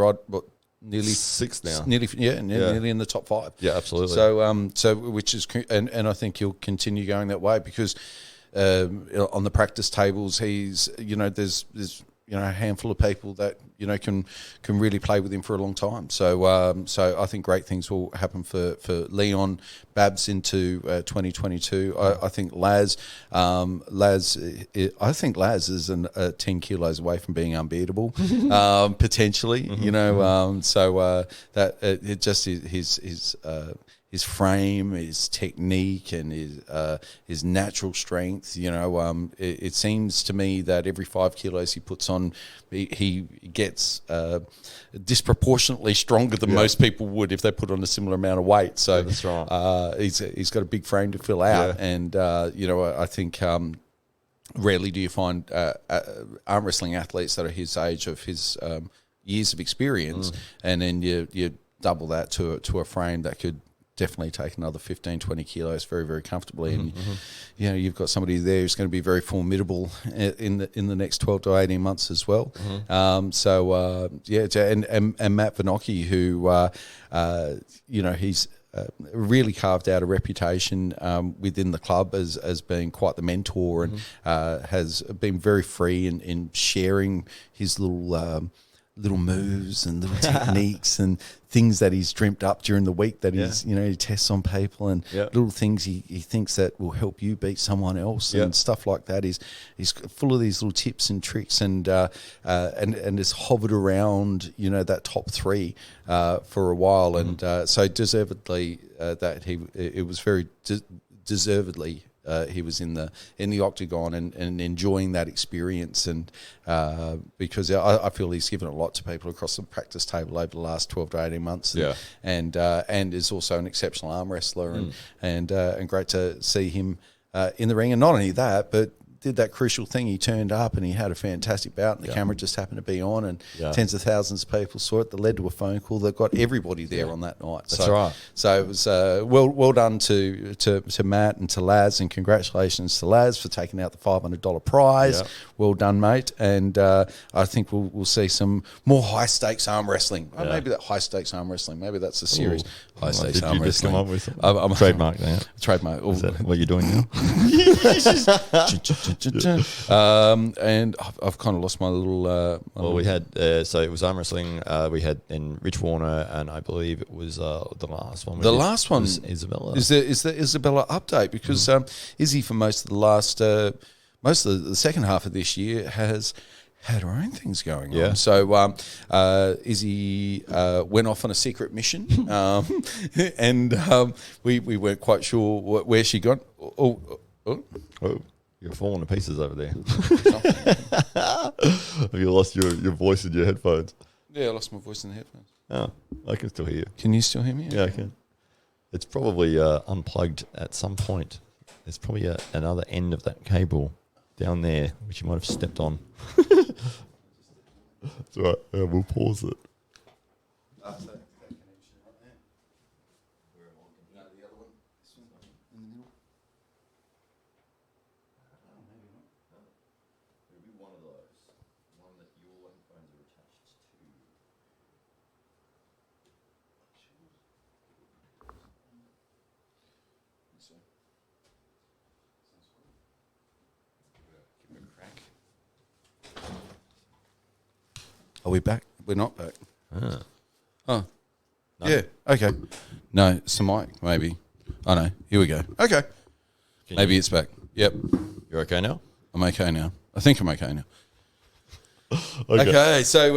nearly 6 now. Nearly in the top 5. Yeah, absolutely. So which is, and I think he'll continue going that way, because on the practice tables, he's, you know, there's you know, a handful of people that, you know, can really play with him for a long time. So I think great things will happen for Leon Babs into 2022. I think Laz is 10 kilos away from being unbeatable, potentially. You know, that it just his frame, his technique, and his natural strength. You know, it seems to me that every 5 kilos he puts on, he gets disproportionately stronger than most people would if they put on a similar amount of weight. So that's right. He's got a big frame to fill out, and you know, I think rarely do you find arm wrestling athletes that are his age, of his years of experience, and then you double that to a frame that could definitely take another 15, 20 kilos very, very comfortably. And, you know, you've got somebody there who's going to be very formidable in the next 12 to 18 months as well. And Matt Connelly, who, you know, he's really carved out a reputation within the club as being quite the mentor, and has been very free in sharing his little moves and little techniques and things that he's dreamt up during the week that he's, you know, he tests on people, and little things he thinks that will help you beat someone else and stuff like that. He's full of these little tips and tricks, and has hovered around, you know, that top 3 for a while, and so deservedly that it was very deservedly he was in the octagon and enjoying that experience, and because I feel he's given a lot to people across the practice table over the last 12 to 18 months, and is also an exceptional arm wrestler, and great to see him in the ring. And not only that, but did that crucial thing. He turned up and he had a fantastic bout, and the camera just happened to be on, and tens of thousands of people saw it. That led to a phone call that got everybody there on that night. That's right. So it was well done to Matt and to Laz, and congratulations to Laz for taking out the $500 prize. Yep. Well done, mate. And I think we'll see some more high stakes arm wrestling. Maybe that high stakes arm wrestling. Maybe that's a series. High stakes arm wrestling. Come up with I'm trademark now. Trademark. Is that what you're doing now? And I've kind of lost my little. Well, we had so it was arm wrestling. We had in Rich Warner, and I believe it was the last one. The last one was Isabella. Is the Isabella update, because Izzy for most of the second half of this year has had her own things going on. So Izzy went off on a secret mission, and we weren't quite sure where she got. Oh. You're falling to pieces over there. Have you lost your voice in your headphones? Yeah, I lost my voice in the headphones. Oh, I can still hear you. Can you still hear me? Yeah, I can. It's probably unplugged at some point. There's probably another end of that cable down there, which you might have stepped on. It's all right. Yeah, we'll pause it. Are we back? We're not back. Oh. No. Yeah. Okay. No, it's the mic, maybe. Oh, no. Here we go. Okay. Maybe it's back. Yep. You're okay now? I'm okay now. I think I'm okay now. Okay. So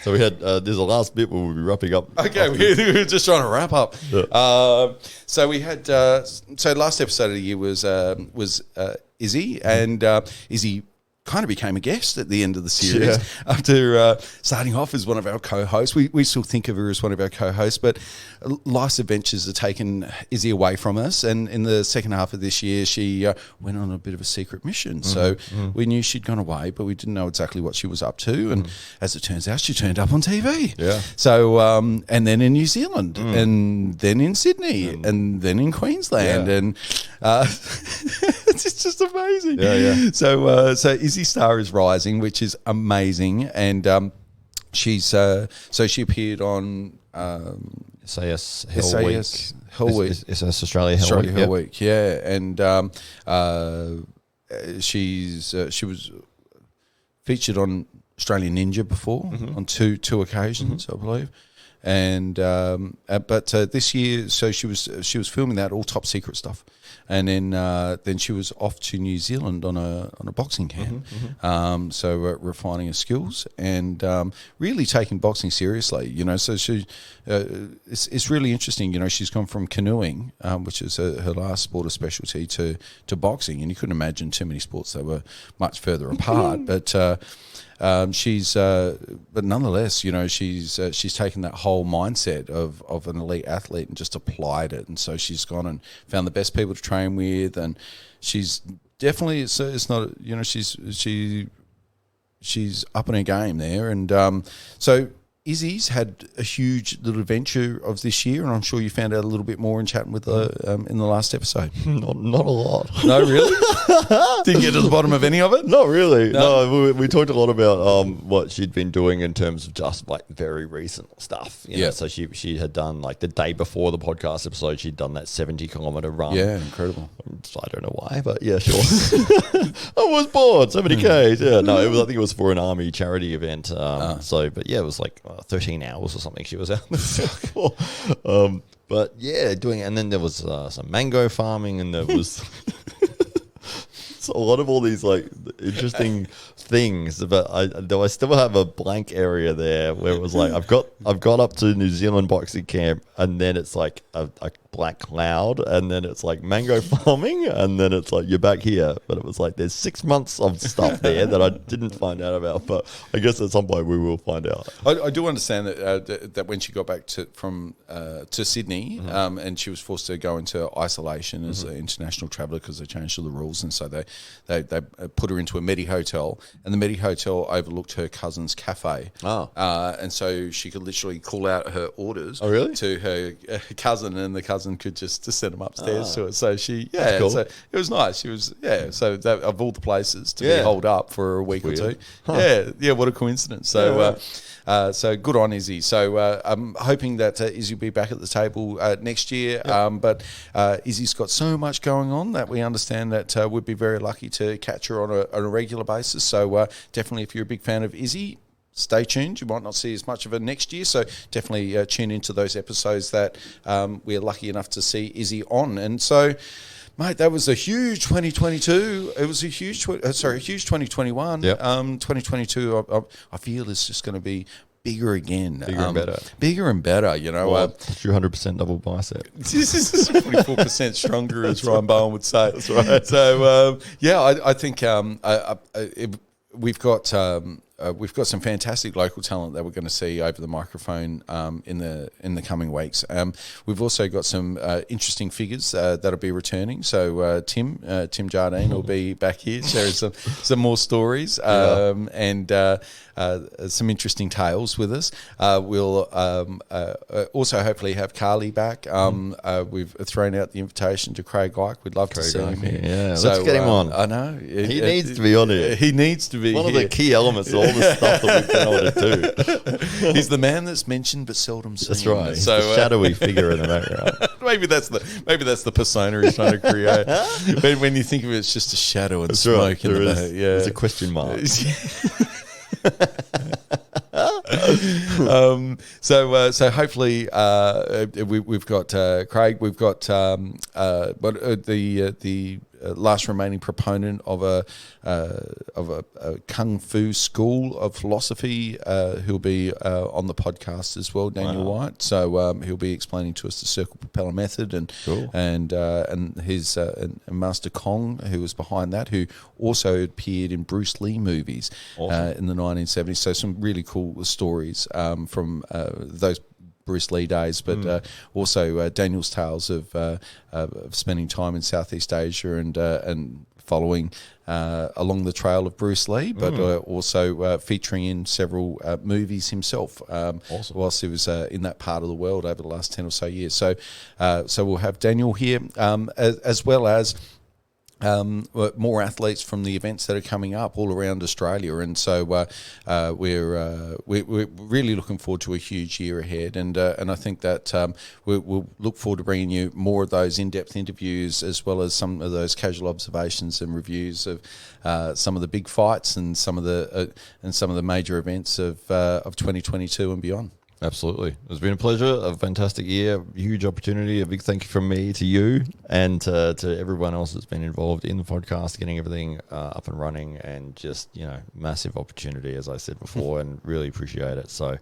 we had, there's a last bit where we'll be wrapping up. Okay, we were just trying to wrap up. Yeah. So we had, so last episode of the year was Izzy, and Izzy kind of became a guest at the end of the series after starting off as one of our co-hosts. We still think of her as one of our co-hosts, but life's adventures have taken Izzy away from us, and in the second half of this year she went on a bit of a secret mission. So we knew she'd gone away, but we didn't know exactly what she was up to, and as it turns out, she turned up on TV. So and then in New Zealand, and then in Sydney, and then in Queensland, and it's just amazing. So Izzy Star is rising, which is amazing, and she's so she appeared on SAS Hell Week. SAS Australia Hell Week, yeah, and she was featured on Australian Ninja before on two occasions, I believe. And but this year, so she was filming that all top secret stuff, and then she was off to New Zealand on a boxing camp, so refining her skills and really taking boxing seriously. You know, so she it's really interesting. You know, she's gone from canoeing, which is her last sport of specialty, to boxing, and you couldn't imagine too many sports that were much further apart, but. But nonetheless, you know, she's taken that whole mindset of an elite athlete and just applied it, and so she's gone and found the best people to train with, and she's definitely it's not, you know, she's up in her game there, and so. Izzy's had a huge little adventure of this year, and I'm sure you found out a little bit more in chatting with her in the last episode. Not a lot. No, really? Didn't get to the bottom of any of it? Not really. No, we talked a lot about what she'd been doing in terms of just like very recent stuff. You know? So she had done, like the day before the podcast episode, she'd done that 70-kilometer run. Yeah, incredible. I don't know why, but yeah, sure. I was bored. 70Ks. Yeah, no, I think it was for an army charity event. So, but yeah, it was like 13 hours or something she was out there for. But yeah, doing it. And then there was some mango farming, and there was so a lot of all these, like, interesting things, but I still have a blank area there where it was like I've got up to New Zealand boxing camp, and then it's like a black cloud, and then it's like mango farming, and then it's like you're back here. But it was like there's 6 months of stuff there that I didn't find out about, but I guess at some point we will find out. I do understand that when she got back to Sydney, and she was forced to go into isolation as an international traveller because they changed all the rules, and so they put her into a Medi hotel, and the Medi hotel overlooked her cousin's cafe. And so she could literally call out her orders to her cousin, and the cousin could just send them upstairs to her. So cool. So it was nice. She was so that, of all the places to be holed up for a week or two. What a coincidence. So so good on Izzy. So I'm hoping that Izzy will be back at the table next year. But Izzy's got so much going on that we understand that we'd be very lucky to catch her on a regular basis. So definitely, if you're a big fan of Izzy, stay tuned. You might not see as much of her next year, so definitely tune into those episodes that we're lucky enough to see Izzy on. And so, mate, that was a huge 2022. It was a huge 2021. 2022, I feel is just going to be bigger again. Bigger and better, you know. 200% double bicep. This is 24% stronger, as Ryan Bowen would say. That's right. So, I think we've got some fantastic local talent that we're going to see over the microphone in the coming weeks. We've also got some interesting figures that'll be returning. So Tim Jardine will be back here sharing some more stories and some interesting tales with us. We'll also hopefully have Carly back. We've thrown out the invitation to Craig Ike. We'd love to see him here. Yeah, so, let's get him on. I know. He needs to be on here. He needs to be one of the key elements of all the stuff that we've been able to do. He's the man that's mentioned but seldom seen. That's right. So the shadowy figure in the background. Maybe that's the persona he's trying to create. But when you think of it, it's just a shadow and smoke in the back. Yeah, it's a question mark. So hopefully we've got Craig. We've got the last remaining proponent of a kung fu school of philosophy, who'll be on the podcast as well, Daniel White. So he'll be explaining to us the circle propeller method and his and Master Kong, who was behind that, who also appeared in Bruce Lee movies in the 1970s. So some really cool stories from those Bruce Lee days, but also Daniel's tales of spending time in Southeast Asia and following along the trail of Bruce Lee, but also featuring in several movies himself whilst he was in that part of the world over the last 10 or so years. So we'll have Daniel here, as well as more athletes from the events that are coming up all around Australia, and so we're really looking forward to a huge year ahead, and I think that we'll look forward to bringing you more of those in-depth interviews, as well as some of those casual observations and reviews of some of the big fights and some of the major events of 2022 and beyond. Absolutely. It's been a pleasure, a fantastic year, huge opportunity. A big thank you from me to you and to everyone else that's been involved in the podcast, getting everything up and running, and just, massive opportunity, as I said before, and really appreciate it. So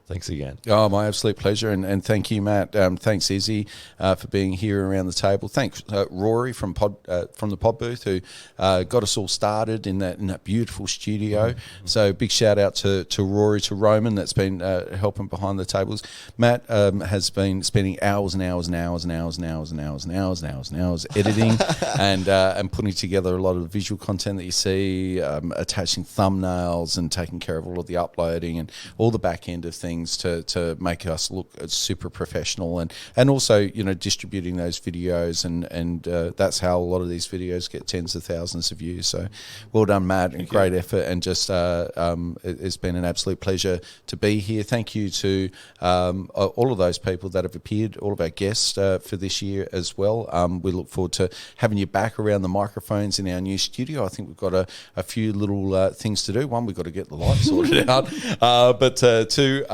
thanks again. Oh, my absolute pleasure. And thank you, Matt. Thanks, Izzy, for being here around the table. Thanks, Rory from the pod booth, who got us all started in that beautiful studio. Mm-hmm. So big shout out to Rory, to Roman, that's been helping behind the tables. Matt has been spending hours and hours and hours and hours and hours and hours and hours and hours and hours editing and putting together a lot of the visual content that you see, attaching thumbnails and taking care of all of the uploading and all the back end of things to make us look super professional, and also distributing those videos, and that's how a lot of these videos get tens of thousands of views. So well done, Matt, and great effort, and just it's been an absolute pleasure to be here. Thank you to all of those people that have appeared, all of our guests for this year as well. We look forward to having you back around the microphones in our new studio. I think we've got a few little things to do. One, we've got to get the lights sorted out, but two,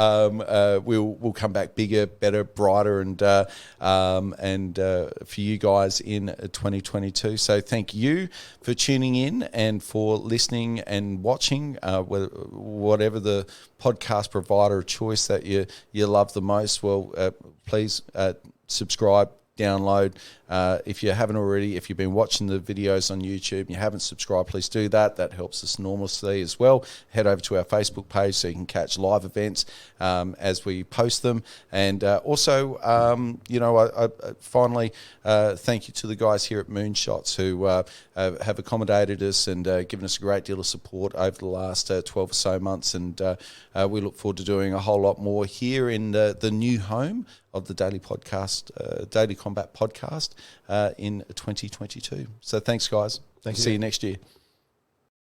we'll come back bigger, better, brighter, and for you guys in 2022. So thank you for tuning in and for listening and watching, whatever the podcast provider of choice that you love the most. Well, please subscribe, download. If you haven't already, if you've been watching the videos on YouTube and you haven't subscribed, please do that. That helps us enormously as well. Head over to our Facebook page so you can catch live events as we post them. And also, I finally thank you to the guys here at Moonshots who have accommodated us and given us a great deal of support over the last 12 or so months. And we look forward to doing a whole lot more here in the new home of the Daily Podcast, Daily Combat Podcast in 2022. So thanks, guys. See you next year.